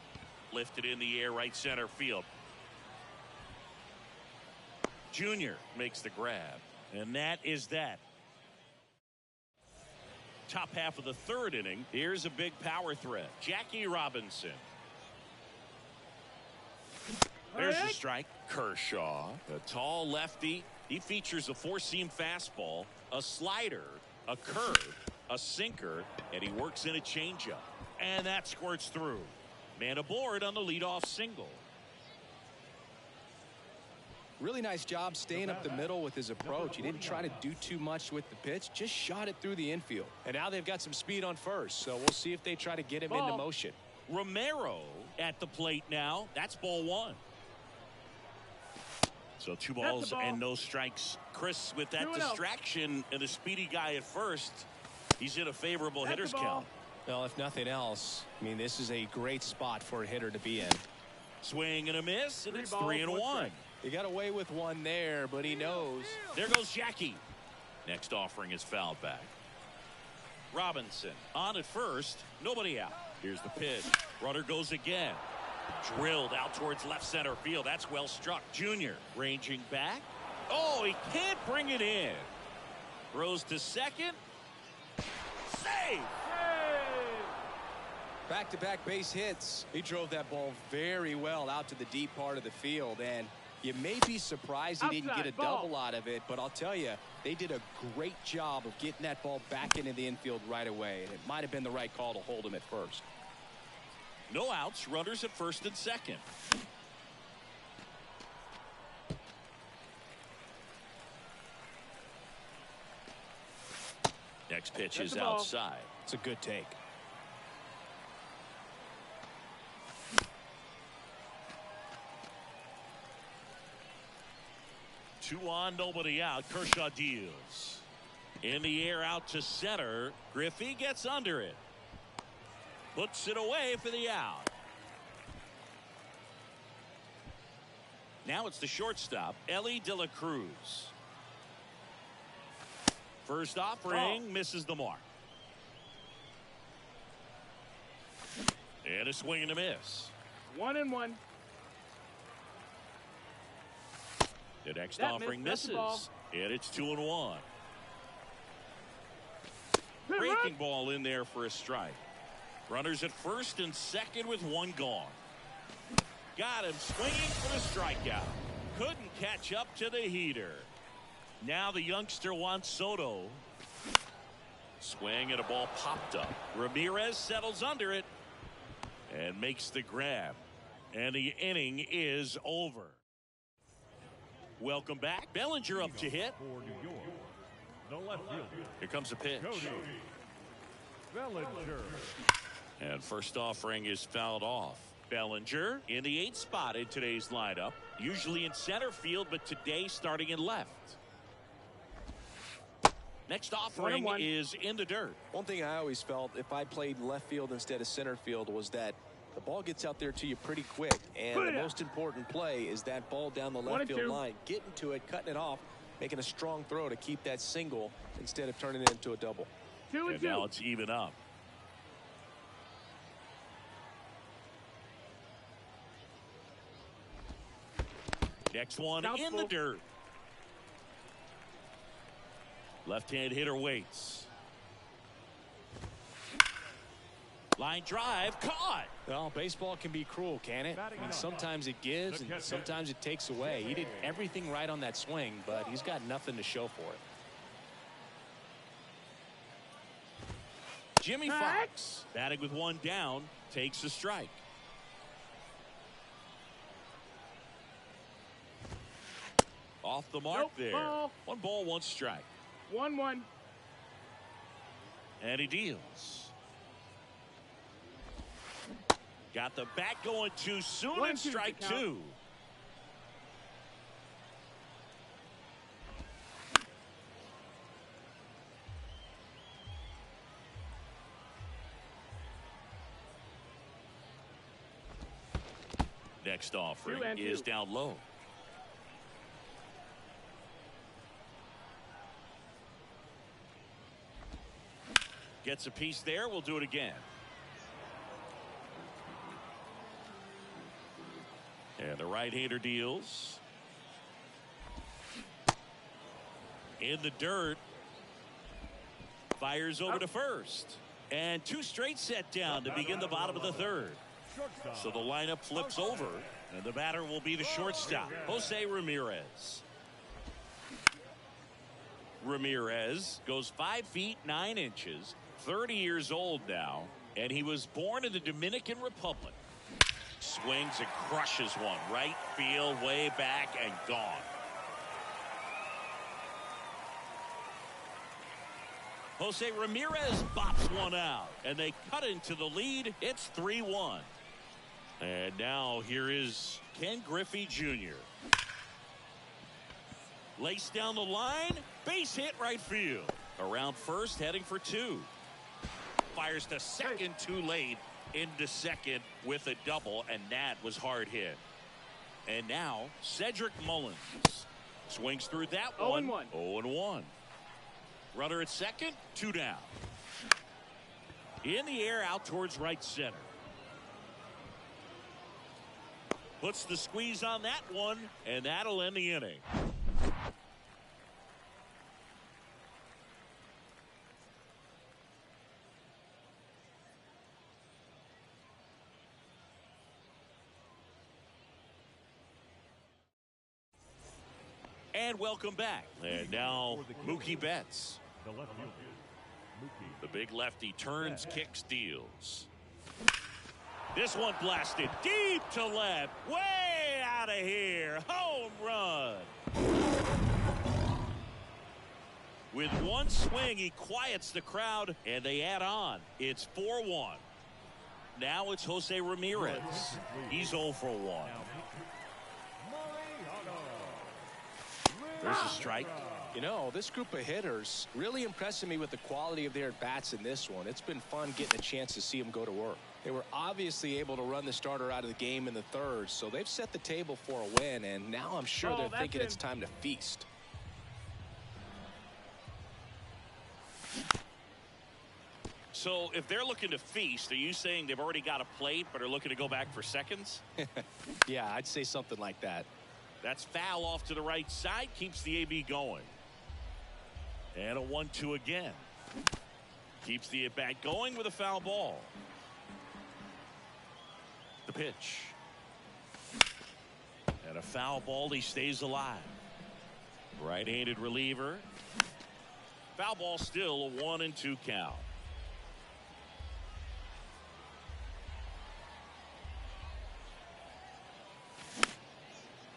Lifted in the air, right center field. Junior makes the grab, and that is that. Top half of the third inning. Here's a big power threat. Jackie Robinson. There's the strike. Kershaw, a tall lefty. He features a 4-seam fastball, a slider, a curve, a sinker, and he works in a changeup. And that squirts through. Man aboard on the leadoff single. Really nice job staying up the middle with his approach. He didn't try to do too much with the pitch, just shot it through the infield. And now they've got some speed on first, so we'll see if they try to get him into motion. Romero at the plate now. That's ball one. So 2 balls and no strikes. Chris, with that distraction and a speedy guy at first, he's in a favorable hitter's count. Well, if nothing else, I mean, this is a great spot for a hitter to be in. Swing and a miss, and it's 3-1. He got away with one there, but he knows. There goes Jackie. Next offering is fouled back. Robinson on at first. Nobody out. Here's the pitch. Runner goes again. Drilled out towards left center field. That's well struck. Junior ranging back. Oh, he can't bring it in. Throws to second. Save. Back-to-back base hits. He drove that ball very well out to the deep part of the field, and you may be surprised he didn't get a double out of it, but I'll tell you, they did a great job of getting that ball back into the infield right away, and it might have been the right call to hold him at first. No outs, runners at first and second. Next pitch is outside. It's a good take. Two on, nobody out. Kershaw deals. In the air out to center. Griffey gets under it. Puts it away for the out. Now it's the shortstop, Ellie De La Cruz. First offering misses the mark. And a swing and a miss. 1-1. The next offering misses. And it's 2-1. Breaking ball in there for a strike. Runners at first and second with one gone. Got him swinging for the strikeout. Couldn't catch up to the heater. Now the youngster Juan Soto. Swing and a ball popped up. Ramirez settles under it and makes the grab. And the inning is over. Welcome back. Bellinger up to hit. For New York, the left fielder. Here comes the pitch. Cody Bellinger. And first offering is fouled off. Bellinger in the 8th spot in today's lineup. Usually in center field, but today starting in left. Next offering is in the dirt. One thing I always felt if I played left field instead of center field was that the ball gets out there to you pretty quick, and the most important play is that ball down the left field line, getting to it, cutting it off, making a strong throw to keep that single instead of turning it into a double. 2-2. And now it's even up. Next one in the dirt. Left-hand hitter waits. Line drive caught. Well, baseball can be cruel, can it? I mean, sometimes it gives and sometimes it takes away. He did everything right on that swing, but he's got nothing to show for it. Jimmy Fox, batting with one down, takes a strike. Off the mark there. Ball. 1 ball, 1 strike. 1-1. And he deals. Got the bat going too soon, and strike 2. Next offering is down low. Gets a piece there. We'll do it again. And the right-hander deals. In the dirt. Fires over to first. And 2 straight set down to begin the bottom of the 3rd. So the lineup flips over. And the batter will be the shortstop, Jose Ramirez. Ramirez goes 5 feet 9 inches. 30 years old now, and he was born in the Dominican Republic. Swings and crushes one. Right field, way back, and gone. Jose Ramirez bops one out, and they cut into the lead. It's 3-1. And now here is Ken Griffey Jr. Laced down the line, base hit right field. Around first, heading for two. Fires to second too late, into second with a double, and that was hard hit. And now Cedric Mullins swings through that one. 0-1. 0-1. Runner at second, two down. In the air, out towards right center. Puts the squeeze on that one, and that'll end the inning. And welcome back. And now Mookie Betts. The left fielder, Mookie. The big lefty turns, kicks, deals. This one blasted deep to left. Way out of here. Home run. With one swing, he quiets the crowd, and they add on. It's 4-1. Now it's Jose Ramirez. He's 0 for 1. There's a strike. You know, this group of hitters really impressing me with the quality of their at-bats in this one. It's been fun getting a chance to see them go to work. They were obviously able to run the starter out of the game in the third, so they've set the table for a win, and now I'm sure they're thinking it's time to feast. So if they're looking to feast, are you saying they've already got a plate but are looking to go back for seconds? Yeah, I'd say something like that. That's foul off to the right side, keeps the AB going. And a 1-2 again. Keeps the at-bat going with a foul ball. The pitch. And a foul ball, he stays alive. Right-handed reliever. Foul ball, still a 1-2 count.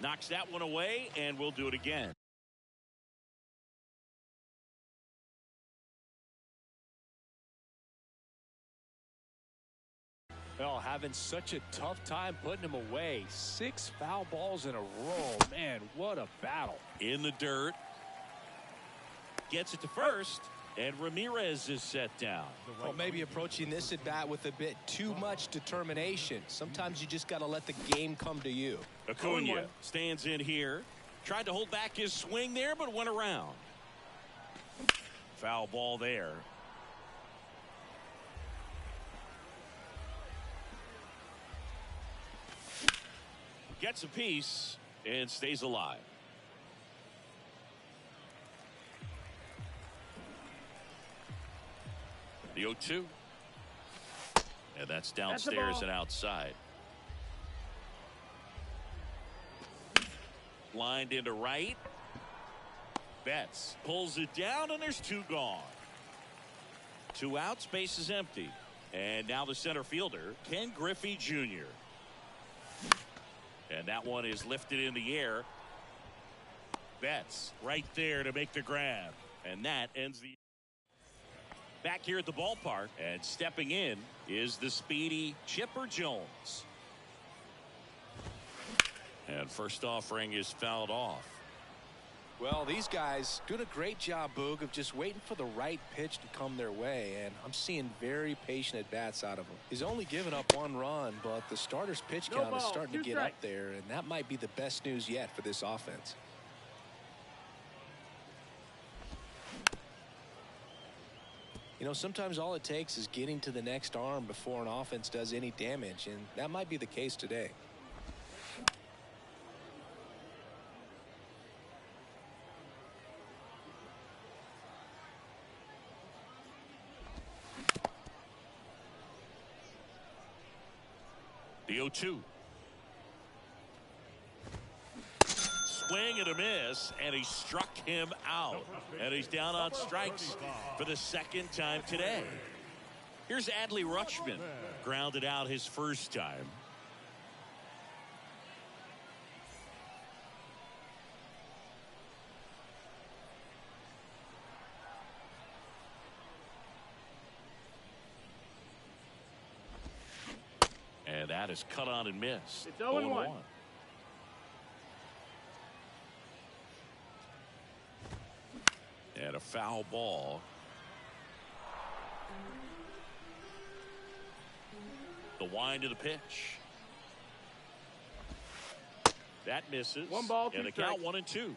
Knocks that one away, and we'll do it again. Well, having such a tough time putting him away. 6 foul balls in a row. Man, what a battle. In the dirt. Gets it to first, and Ramirez is set down. Well, maybe approaching this at bat with a bit too much determination. Sometimes you just got to let the game come to you. Acuna stands in here. Tried to hold back his swing there, but went around. Foul ball there. Gets a piece and stays alive. The 0-2. And that's downstairs and outside. Lined into right. Betts pulls it down, and there's 2 gone. 2 outs, base is empty. And now the center fielder, Ken Griffey Jr. And that one is lifted in the air. Betts right there to make the grab. And that ends the... Back here at the ballpark, and stepping in is the speedy Chipper Jones. And first offering is fouled off. Well, these guys doing a great job, Boog, of just waiting for the right pitch to come their way, and I'm seeing very patient at-bats out of him. He's only given up 1 run, but the starter's pitch count is starting to get up there, and that might be the best news yet for this offense. You know, sometimes all it takes is getting to the next arm before an offense does any damage, and that might be the case today. The 0-2. Swing and a miss, and he struck him out. And he's down on strikes for the 2nd time today. Here's Adley Rutschman. Grounded out his first time. That is cut on and missed. It's 0-1. And a foul ball. The wind of the pitch. That misses. 1 ball, 2 and a strikes. count 1-2.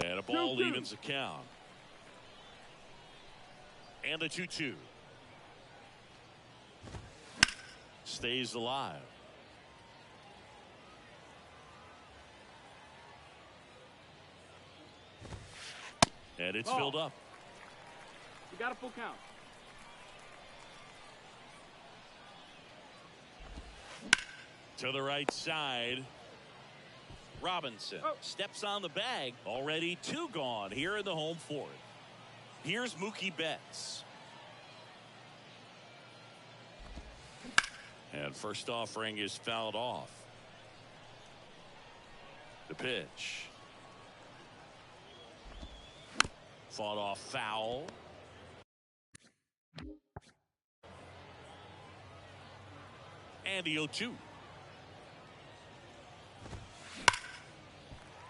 And a ball 2-2. evens the count. And a 2-2. Stays alive. And it's Ball. filled up. You got a full count. To the right side. Robinson steps on the bag. Already 2 gone here in the home fourth. Here's Mookie Betts. And first offering is fouled off. The pitch. Fought off foul. And the 0-2.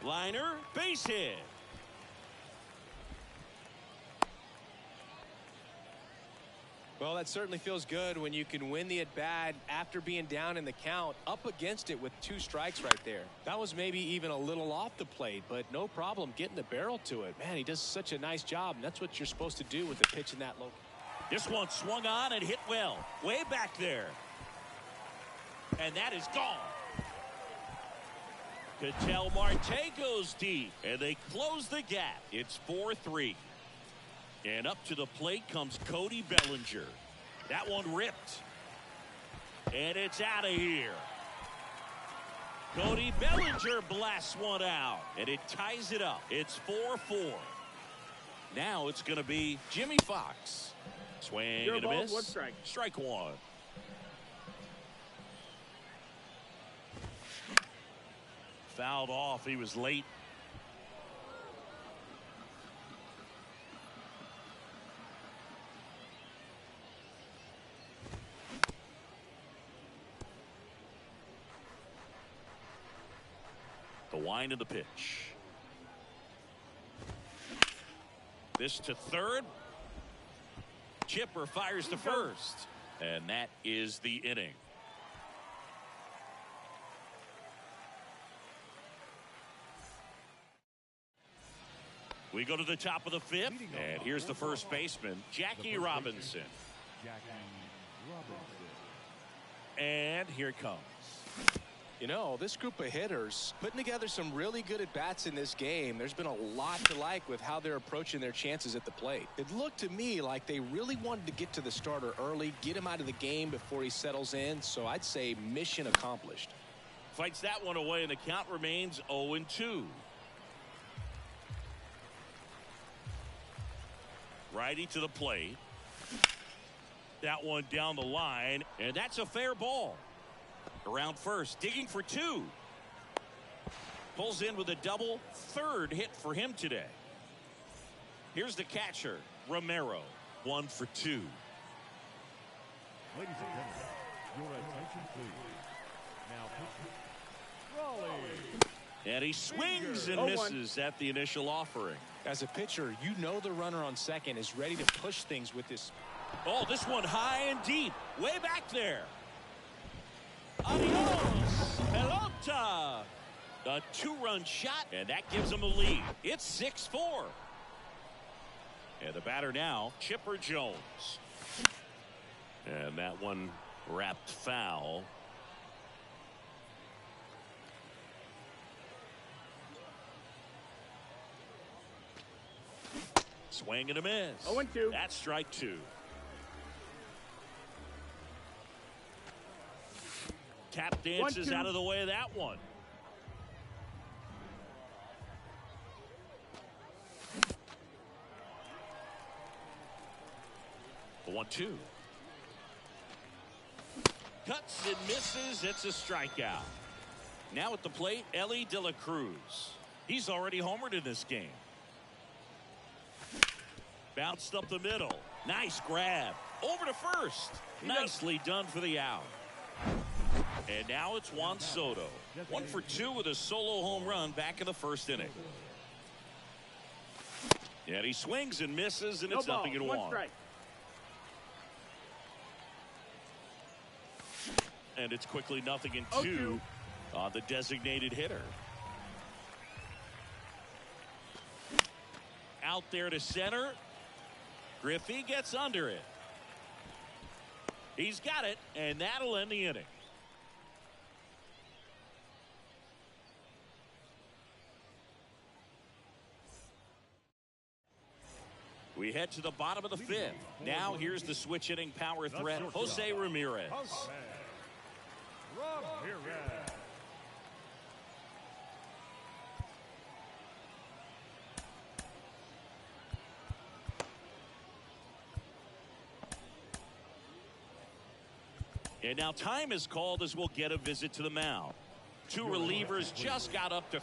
Liner, base hit. Well, that certainly feels good when you can win the at-bat after being down in the count, up against it with 2 strikes right there. That was maybe even a little off the plate, but no problem getting the barrel to it. Man, he does such a nice job, and that's what you're supposed to do with a pitch in that low. This one swung on and hit well. Way back there. And that is gone. Ketel Marte goes deep, and they close the gap. It's 4-3. And up to the plate comes Cody Bellinger. That one ripped. And it's out of here. Cody Bellinger blasts one out, and it ties it up. It's 4-4. Now it's going to be Jimmy Fox. Swing Zero and a balls, miss. 1 strike. Strike 1. Fouled off. He was late. The wind of the pitch. This to third. Chipper fires to first. And that is the inning. We go to the top of the 5th, and here's the first baseman, Jackie Robinson. And here it comes. You know, this group of hitters putting together some really good at-bats in this game. There's been a lot to like with how they're approaching their chances at the plate. It looked to me like they really wanted to get to the starter early, get him out of the game before he settles in. So I'd say mission accomplished. Fights that one away, and the count remains 0-2. Righty to the plate. That one down the line, and that's a fair ball. Around first, digging for 2. Pulls in with a double. 3rd hit for him today. Here's the catcher, Romero. 1 for 2. Ladies and gentlemen, your attention please. Now, Raleigh. And he swings and 0-1. misses at the initial offering. As a pitcher, you know the runner on second is ready to push things with this. Oh, this one high and deep. Way back there. Adios, pelota. A 2-run shot, and that gives them a lead. It's 6-4. And the batter now, Chipper Jones. And that one wrapped foul. Swing and a miss. 0-2. That's strike 2. Tap dances 1-2. out of the way of that one. The 1-2. Cuts and misses. It's a strikeout. Now at the plate, Ellie De La Cruz. He's already homered in this game. Bounced up the middle. Nice grab. Over to first. Nicely done for the out. And now it's Juan Soto. 1 for 2 with a solo home run back in the first inning. And he swings and misses, and it's nothing in 1. Strike. And it's quickly nothing in 2 on the designated hitter. Out there to center. Griffey gets under it. He's got it, and that'll end the inning. We head to the bottom of the 5th. Now here's the switch hitting power threat, Jose Ramirez. And now time is called as we'll get a visit to the mound. 2 relievers just got up to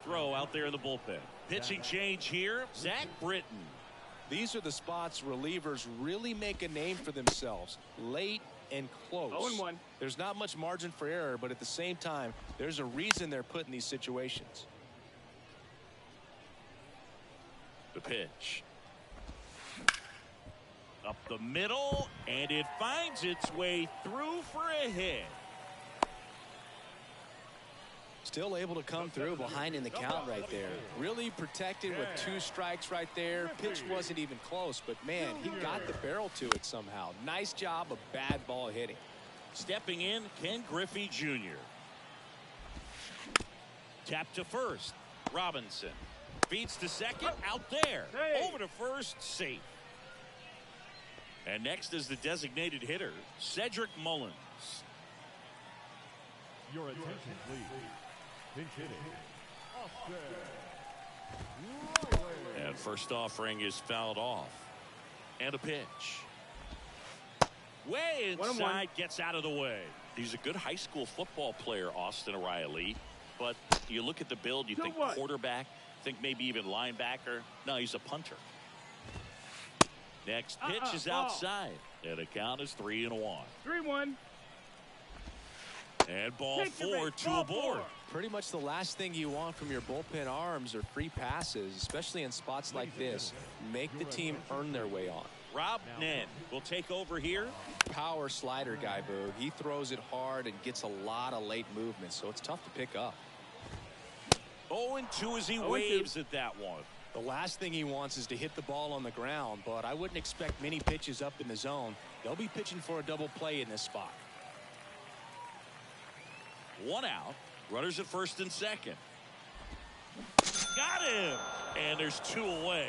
throw out there in the bullpen. Pitching change here, Zach Britton. These are the spots relievers really make a name for themselves. Late and close. 0-1. There's not much margin for error, but at the same time, there's a reason they're put in these situations. The pitch. Up the middle, and it finds its way through for a hit. Still able to come through behind in the count right there. Really protected with 2 strikes right there. Pitch wasn't even close, but man, he got the barrel to it somehow. Nice job of bad ball hitting. Stepping in, Ken Griffey Jr. Tap to first. Robinson feeds to second. Out there. Over to first. Safe. And next is the designated hitter, Cedric Mullins. Your attention, please. Pinch hitting. And first offering is fouled off. And a pitch. Way inside, gets out of the way. He's a good high school football player, Austin Riley. But you look at the build, you think quarterback, think maybe even linebacker. No, he's a punter. Next pitch is outside. And the count is 3-1. 3-1. And ball 4, 2 aboard. Pretty much the last thing you want from your bullpen arms are free passes, especially in spots like this. Make the team earn their way on. Rob Nen will take over here. Power slider guy, Boo. He throws it hard and gets a lot of late movement, so it's tough to pick up. 0-2 as he waves at that one. The last thing he wants is to hit the ball on the ground, but I wouldn't expect many pitches up in the zone. They'll be pitching for a double play in this spot. 1 out. Runners at first and second. Got him. And there's 2 away.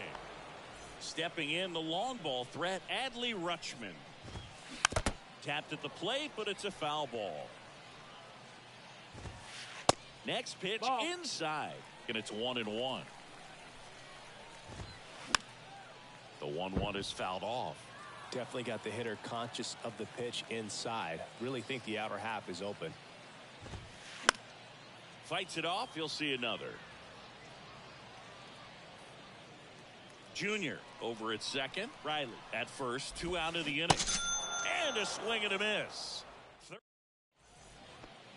Stepping in, the long ball threat, Adley Rutschman. Tapped at the plate, but it's a foul ball. Next pitch inside. And it's 1-1. The 1-1 is fouled off. Definitely got the hitter conscious of the pitch inside. Really think the outer half is open. Fights it off. You'll see another. Junior over at second. Riley at first. 2 out of the inning. And a swing and a miss.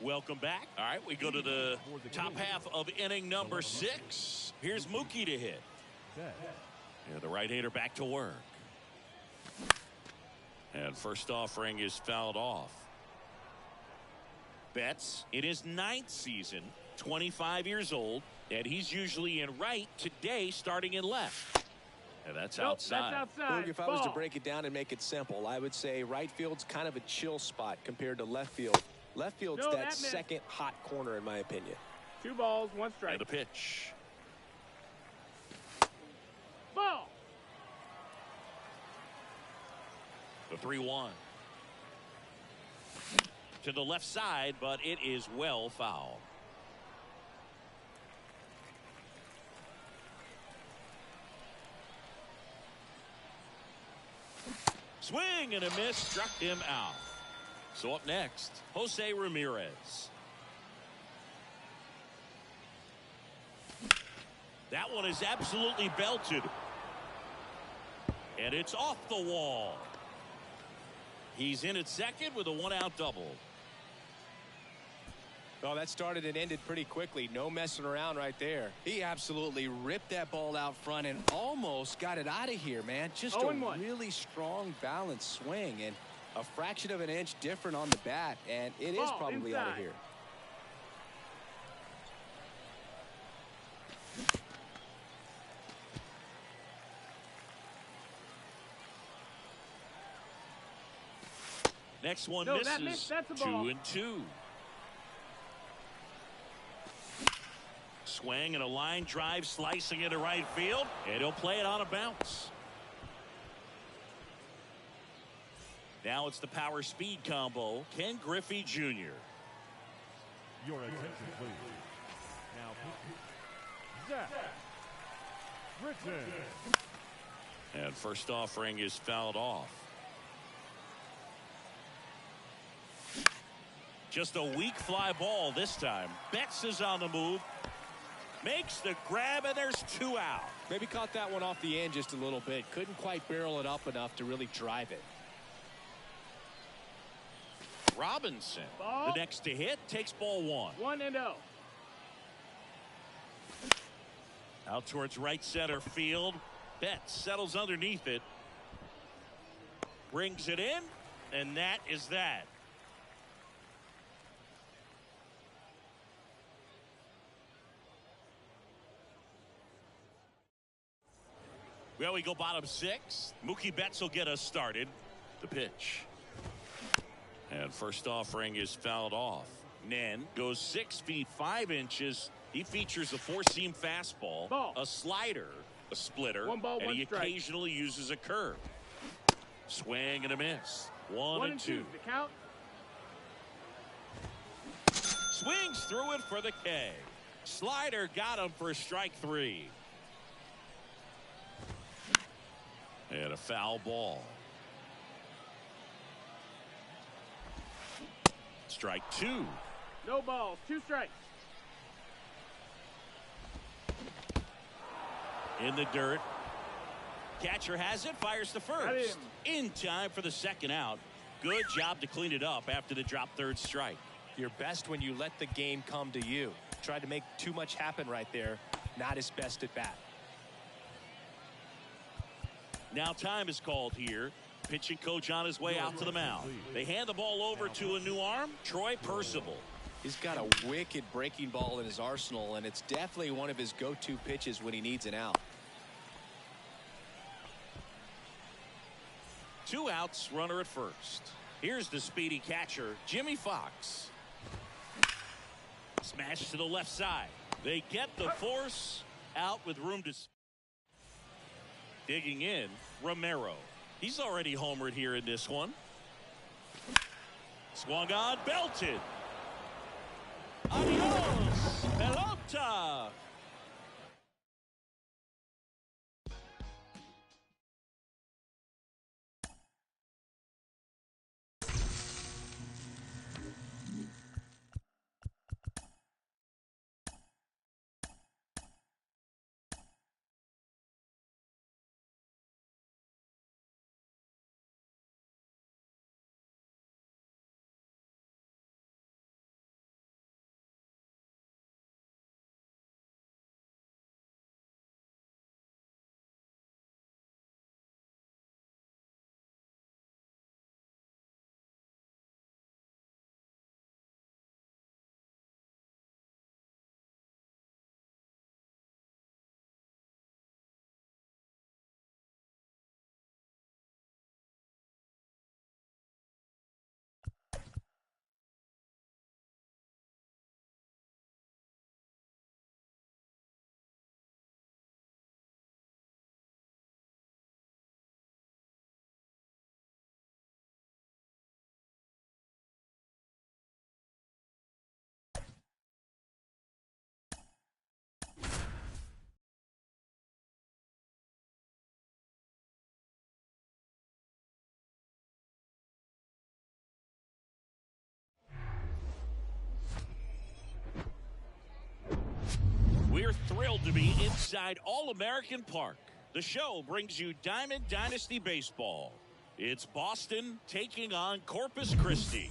Welcome back. All right, we go to the top half of inning number 6. Here's Mookie to hit. And the right-hander back to work. And first offering is fouled off. Betts in his 9th season, 25 years old, and he's usually in right, today starting in left. And that's outside. That's outside. Look, if I was to break it down and make it simple, I would say right field's kind of a chill spot compared to left field. Left field's that second hot corner in my opinion. 2 balls, 1 strike. And the pitch. Ball. The 3-1. To the left side, but it is well foul. Swing and a miss, struck him out. So up next, Jose Ramirez. That one is absolutely belted. And it's off the wall. He's in at second with a 1-out double. Oh, that started and ended pretty quickly. No messing around right there. He absolutely ripped that ball out front and almost got it out of here, man. Just a really strong, balanced swing and a fraction of an inch different on the bat, and it is probably out of here. Next one misses. That's a ball. 2-2. Swing and a line drive slicing into right field, and he'll play it on a bounce. Now it's the power speed combo. Ken Griffey Jr. Your attention, please. Now, Zach Britton. And first offering is fouled off. Just a weak fly ball this time. Betts is on the move. Makes the grab, and there's 2 out. Maybe caught that one off the end just a little bit. Couldn't quite barrel it up enough to really drive it. Robinson, ball. the next to hit, takes ball 1. 1-0. Out towards right center field. Betts settles underneath it. Brings it in, and that is that. Well, we go bottom 6. Mookie Betts will get us started. The pitch. And first offering is fouled off. Nen goes 6 feet 5 inches. He features a 4-seam fastball, a slider, a splitter, 1 ball, and 1 he strike. occasionally uses a curve. Swing and a miss. 1-2. The count. Swings through it for the K. Slider got him for strike 3. And a foul ball. Strike 2. No balls, 2 strikes. In the dirt. Catcher has it, fires to first. In time for the 2nd out. Good job to clean it up after the drop 3rd strike. You're best when you let the game come to you. Tried to make too much happen right there. Not his best at bat. Now time is called here. Pitching coach on his way out to the mound. They hand the ball over to a new arm, Troy Percival. He's got a wicked breaking ball in his arsenal, and it's definitely one of his go-to pitches when he needs an out. 2 outs, runner at first. Here's the speedy catcher, Jimmy Fox. Smash to the left side. They get the force out with room to... Digging in, Romero. He's already homered here in this one. Swung on, belted. Adios, pelota. Thrilled to be inside All-American Park. The show brings you Diamond Dynasty Baseball. It's Boston taking on Corpus Christi.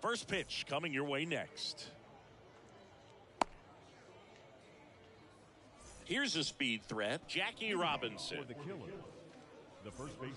First pitch coming your way next. Here's a speed threat, Jackie Robinson. For the killer, the first base.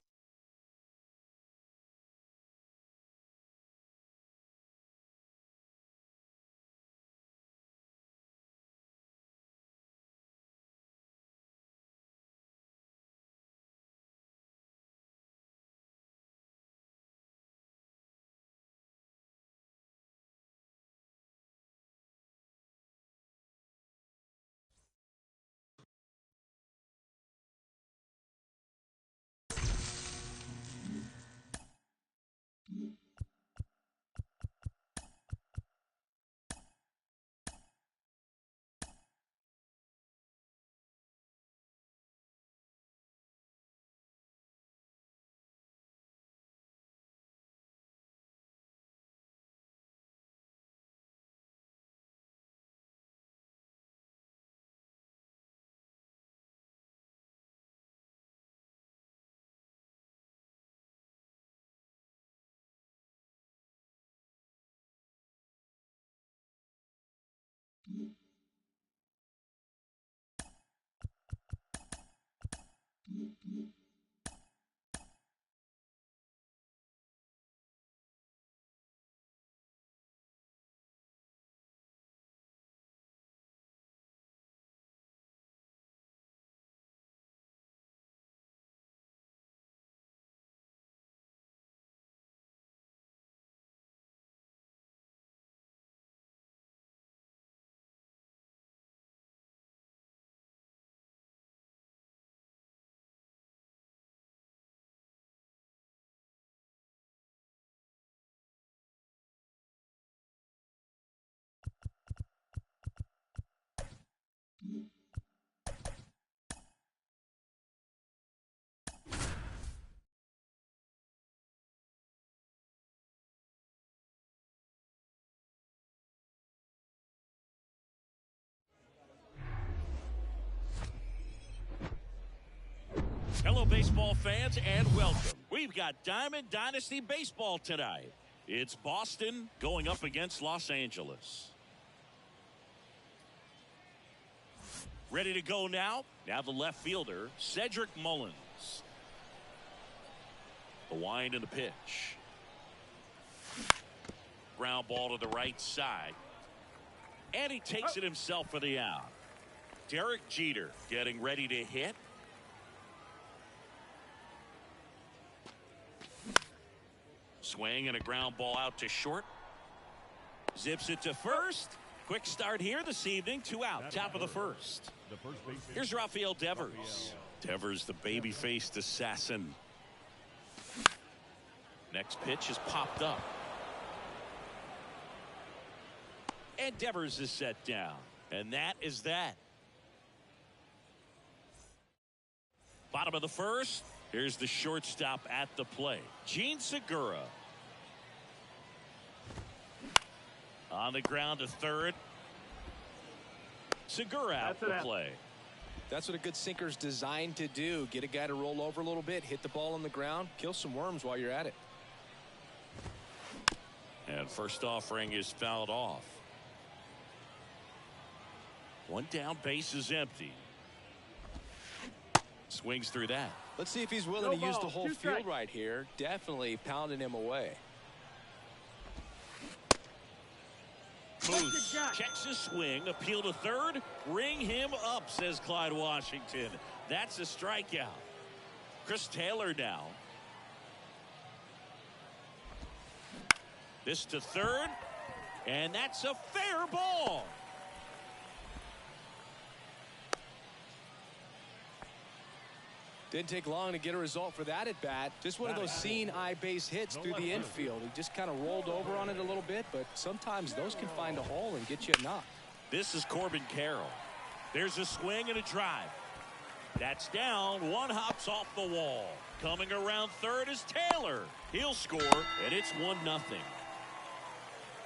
Hello, baseball fans, and welcome. We've got Diamond Dynasty Baseball tonight. It's Boston going up against Los Angeles. Ready to go now? Now the left fielder, Cedric Mullins. The wind and the pitch. Ground ball to the right side. And he takes it himself for the out. Derek Jeter getting ready to hit. Swing and a ground ball out to short. Zips it to first. Quick start here this evening. 2 out. Top of the first. Here's Rafael Devers. Devers, the baby-faced assassin. Next pitch is popped up. And Devers is set down. And that is that. Bottom of the first. Here's the shortstop at the plate, Gene Segura. On the ground to third. Segura out the play. That's what a good sinker's designed to do. Get a guy to roll over a little bit, hit the ball on the ground, kill some worms while you're at it. And first offering is fouled off. One down, base is empty. Swings through that. Let's see if he's willing to use the whole field right here. Definitely pounding him away. Booth checks his swing, appeal to third, ring him up, says Clyde Washington. That's a strikeout. Chris Taylor now. This to third, and that's a fair ball. Didn't take long to get a result for that at bat. Just one of those seeing eye base hits through the infield. He just kind of rolled over on it a little bit, but sometimes those can find a hole and get you a knock. This is Corbin Carroll. There's a swing and a drive. That's down. One hops off the wall. Coming around third is Taylor. He'll score, and it's 1-0.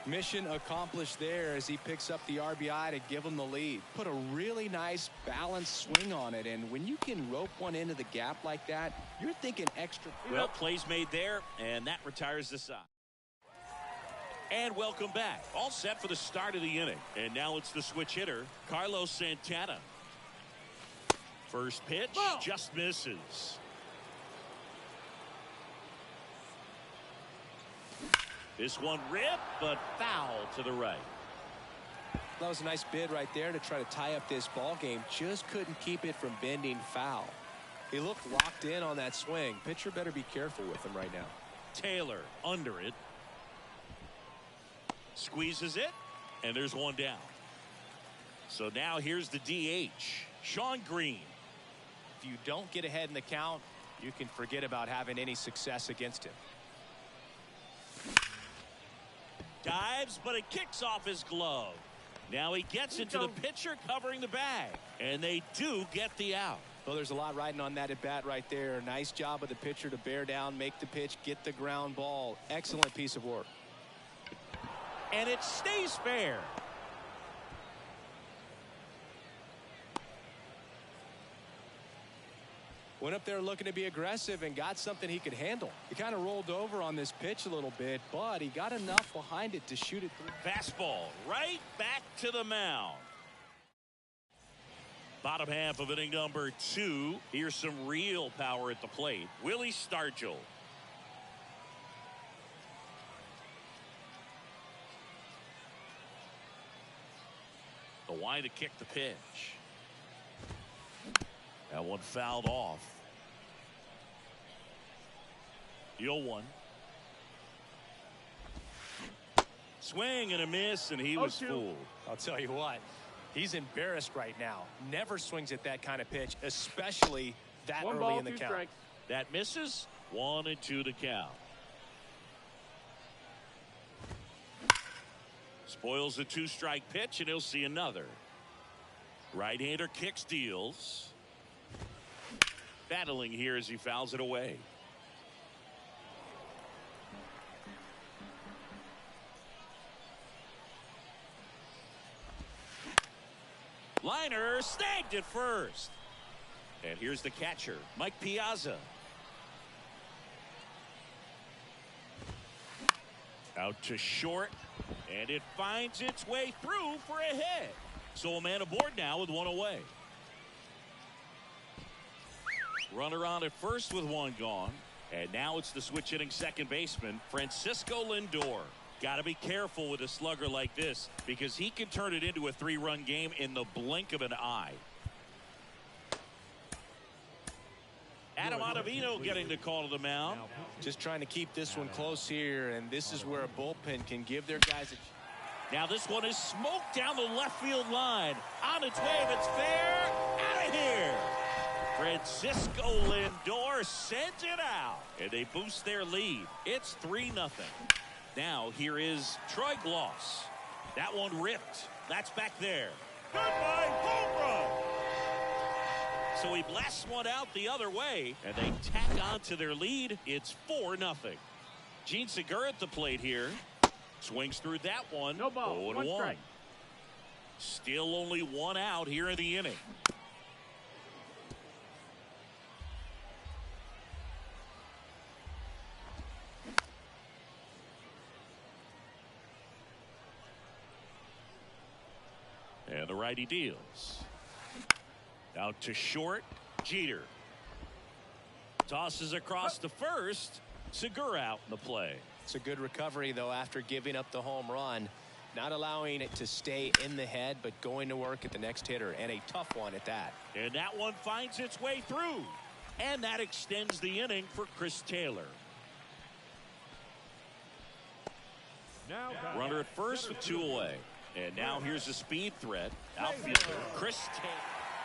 Mission accomplished there as he picks up the RBI to give him the lead. Put a really nice balanced swing on it, and when you can rope one into the gap like that, you're thinking extra. Well, plays made there, and that retires the side. And welcome back. All set for the start of the inning. And now it's the switch hitter, Carlos Santana. First pitch, just misses. This one ripped, but foul to the right. That was a nice bid right there to try to tie up this ball game. Just couldn't keep it from bending foul. He looked locked in on that swing. Pitcher better be careful with him right now. Taylor under it. Squeezes it, and there's one down. So now here's the DH, Sean Green. If you don't get ahead in the count, you can forget about having any success against him. Dives, but it kicks off his glove. Now he gets it to the pitcher covering the bag, and they do get the out. Well, there's a lot riding on that at bat right there. Nice job of the pitcher to bear down, make the pitch, get the ground ball. Excellent piece of work. And it stays fair. Went up there looking to be aggressive and got something he could handle. He kind of rolled over on this pitch a little bit, but he got enough behind it to shoot it through. Fastball right back to the mound. Bottom half of inning number 2. Here's some real power at the plate. Willie Stargell. The wind to kick the pitch. That one fouled off. 0-1. Swing and a miss, and he was fooled. I'll tell you what, he's embarrassed right now. Never swings at that kind of pitch, especially that early in the count. Strikes. That misses. 1-2 to count. Spoils the 2-strike pitch, and he'll see another. Right-hander kicks, deals. Battling here as he fouls it away. Liner snagged at first. And here's the catcher, Mike Piazza. Out to short, and it finds its way through for a hit. So a man aboard now with one away. Runner on at first with one gone. And now it's the switch hitting second baseman, Francisco Lindor. Got to be careful with a slugger like this because he can turn it into a 3-run game in the blink of an eye. Adam Ottavino getting the call to the mound. Just trying to keep this one close here, and this is where a bullpen can give their guys a... Now this one is smoked down the left field line. On its way, if it's fair, out of here. Francisco Lindor sends it out, and they boost their lead. It's 3-0. Now here is Troy Gloss. That one ripped. That's back there. Goodbye, home run. So he blasts one out the other way, and they tack on to their lead. It's 4-0. Gene Segura at the plate here. Swings through that one. No ball. 0-1. Strike. Still only one out here in the inning. And the righty deals. Out to short, Jeter. Tosses across to first. Segura out in the play. It's a good recovery, though, after giving up the home run. Not allowing it to stay in the head, but going to work at the next hitter, and a tough one at that. And that one finds its way through. And that extends the inning for Chris Taylor. Runner at first with 2 away. And now here's a speed threat. Outfielder Chris Taylor.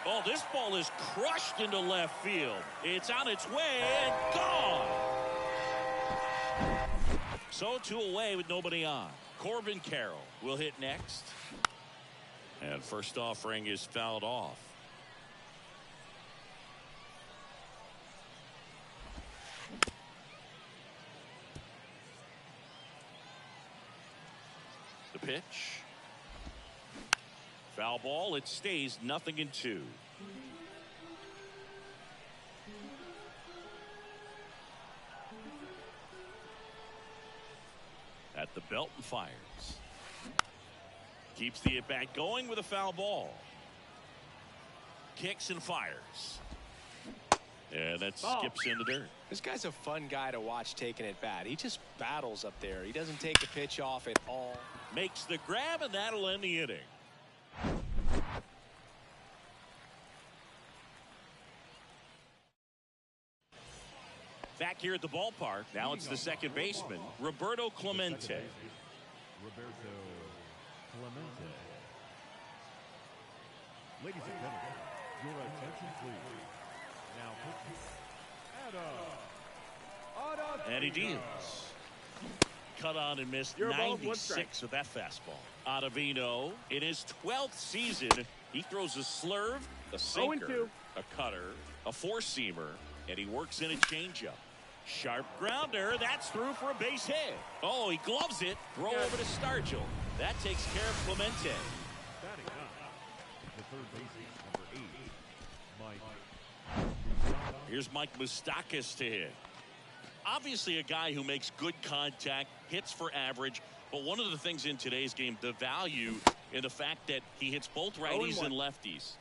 Oh, this ball is crushed into left field. It's on its way and gone. So 2 away with nobody on. Corbin Carroll will hit next. And first offering is fouled off. pitch. Foul ball. It stays 0-2. At the belt and fires. Keeps the at-bat going with a foul ball. Kicks and fires. And that skips in the dirt. This guy's a fun guy to watch taking at bat. He just battles up there. He doesn't take the pitch off at all. Makes the grab, and that'll end the inning. Back here at the ballpark. Now it's the second baseman, Roberto Clemente. Roberto Clemente. Ladies and gentlemen, your attention please. Now pitching. And he deals. Cut on and missed. 96 with that fastball. Ottavino in his 12th season, he throws a slurve, a sinker, a cutter, a four-seamer, and he works in a changeup. Sharp grounder. That's through for a base hit. Oh, he gloves it. Throw over to Stargell. That takes care of Clemente. Batting up, the third baseman, number 8, Mike. Here's Mike Moustakas to hit. Obviously a guy who makes good contact, hits for average, but one of the things in today's game, the value in the fact that he hits both righties and lefties.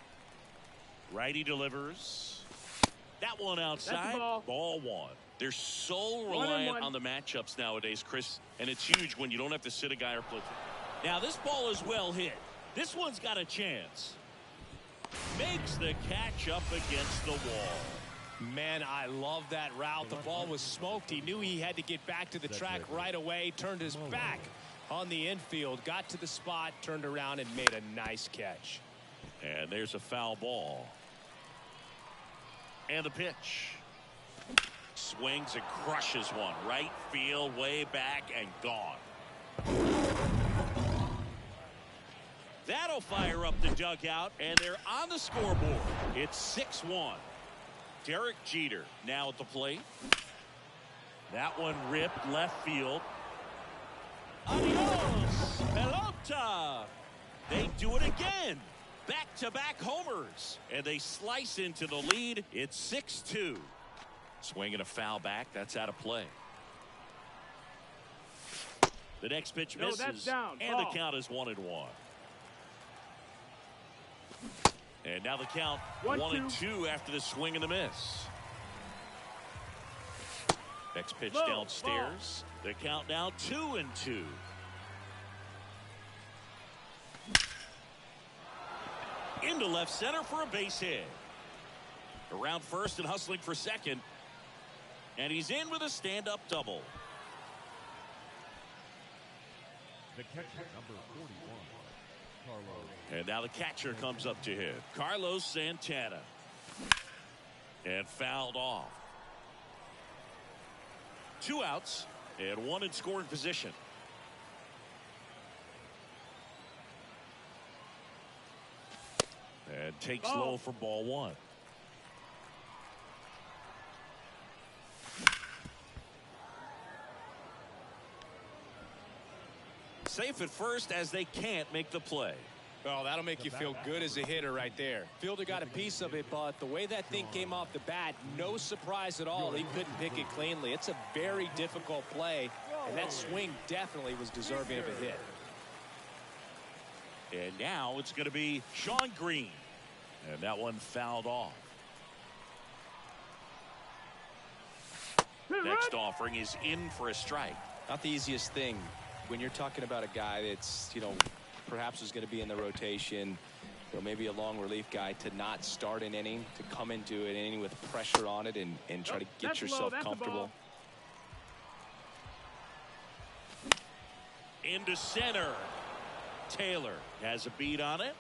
Righty delivers. That one outside. Ball one. They're so reliant on the matchups nowadays, Chris, and it's huge when you don't have to sit a guy or platoon. Now this ball is well hit. This one's got a chance. Makes the catch up against the wall. Man, I love that route. The ball was smoked. He knew he had to get back to the track right away. Turned his back on the infield. Got to the spot, turned around, and made a nice catch. And there's a foul ball. And the pitch. Swings and crushes one. Right field, way back, and gone. That'll fire up the dugout, and they're on the scoreboard. It's 6-1. Derek Jeter now at the plate. That one ripped left field. Adios, pelota. They do it again. Back-to-back homers. And they slice into the lead. It's 6-2. Swinging a foul back. That's out of play. The next pitch misses. That's down. And the count is 1-1. And now the count 1-2 after the swing and the miss. Next pitch downstairs. The count now 2-2. Into left center for a base hit. Around first and hustling for second. And he's in with a stand-up double. The catcher, number 41, Carlos. And now the catcher comes up to hit. Carlos Santana. And fouled off. 2 outs and 1 in scoring position. And takes low for ball 1. Safe at first as they can't make the play. Well, that'll make you feel good as a hitter right there. Fielder got a piece of it, but the way that thing came off the bat, no surprise at all. He couldn't pick it cleanly. It's a very difficult play, and that swing definitely was deserving of a hit. And now it's going to be Sean Green. And that one fouled off. Next offering is in for a strike. Not the easiest thing when you're talking about a guy that's, perhaps is going to be in the rotation, maybe a long relief guy, to not start an inning, to come into an inning with pressure on it and try to get yourself comfortable. Into center. Taylor has a beat on it.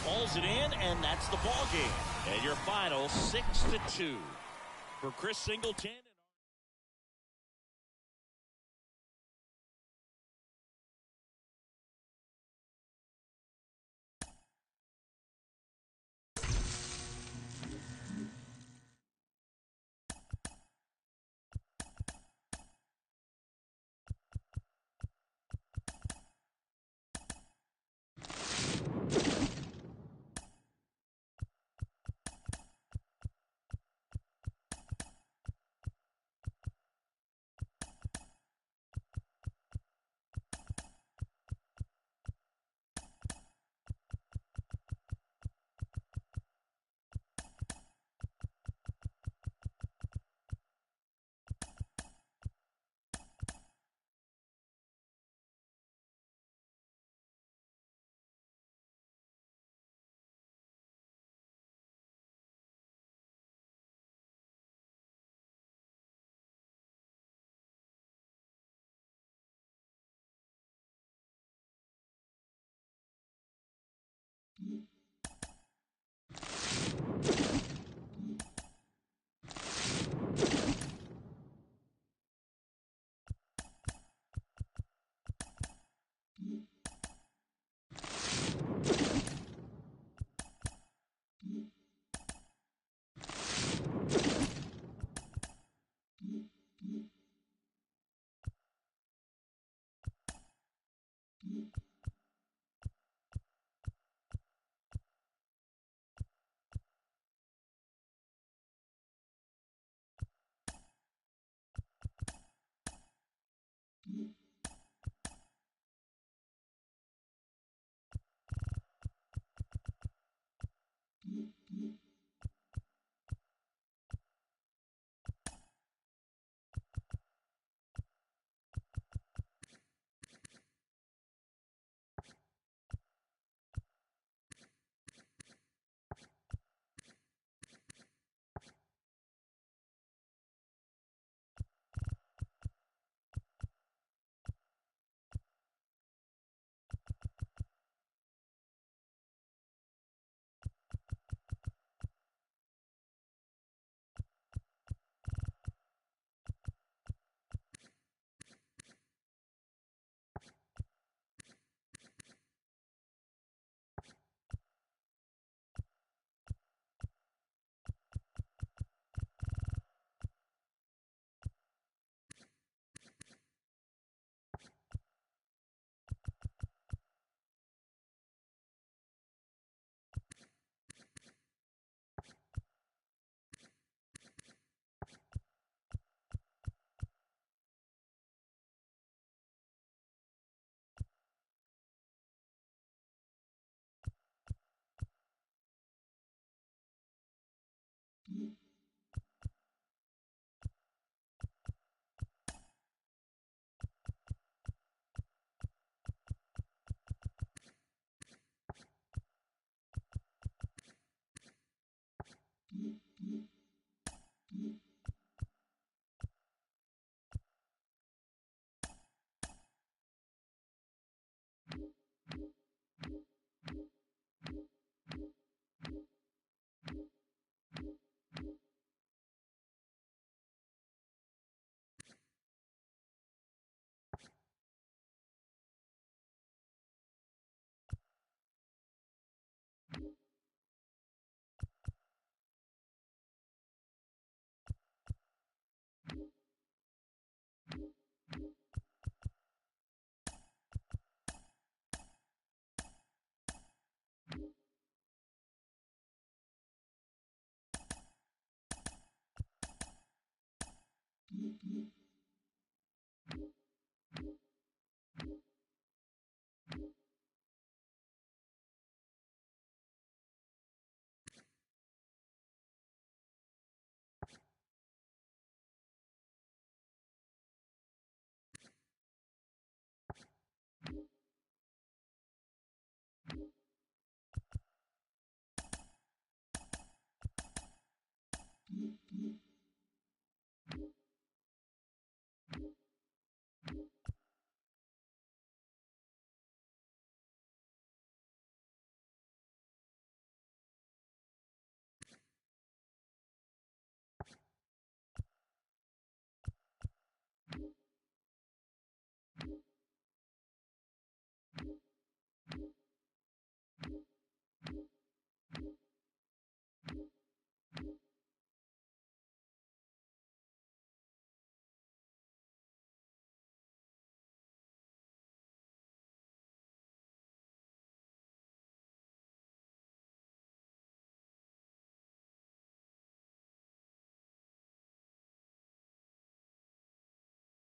Pulls it in, and that's the ball game. And your final 6-2 for Chris Singleton.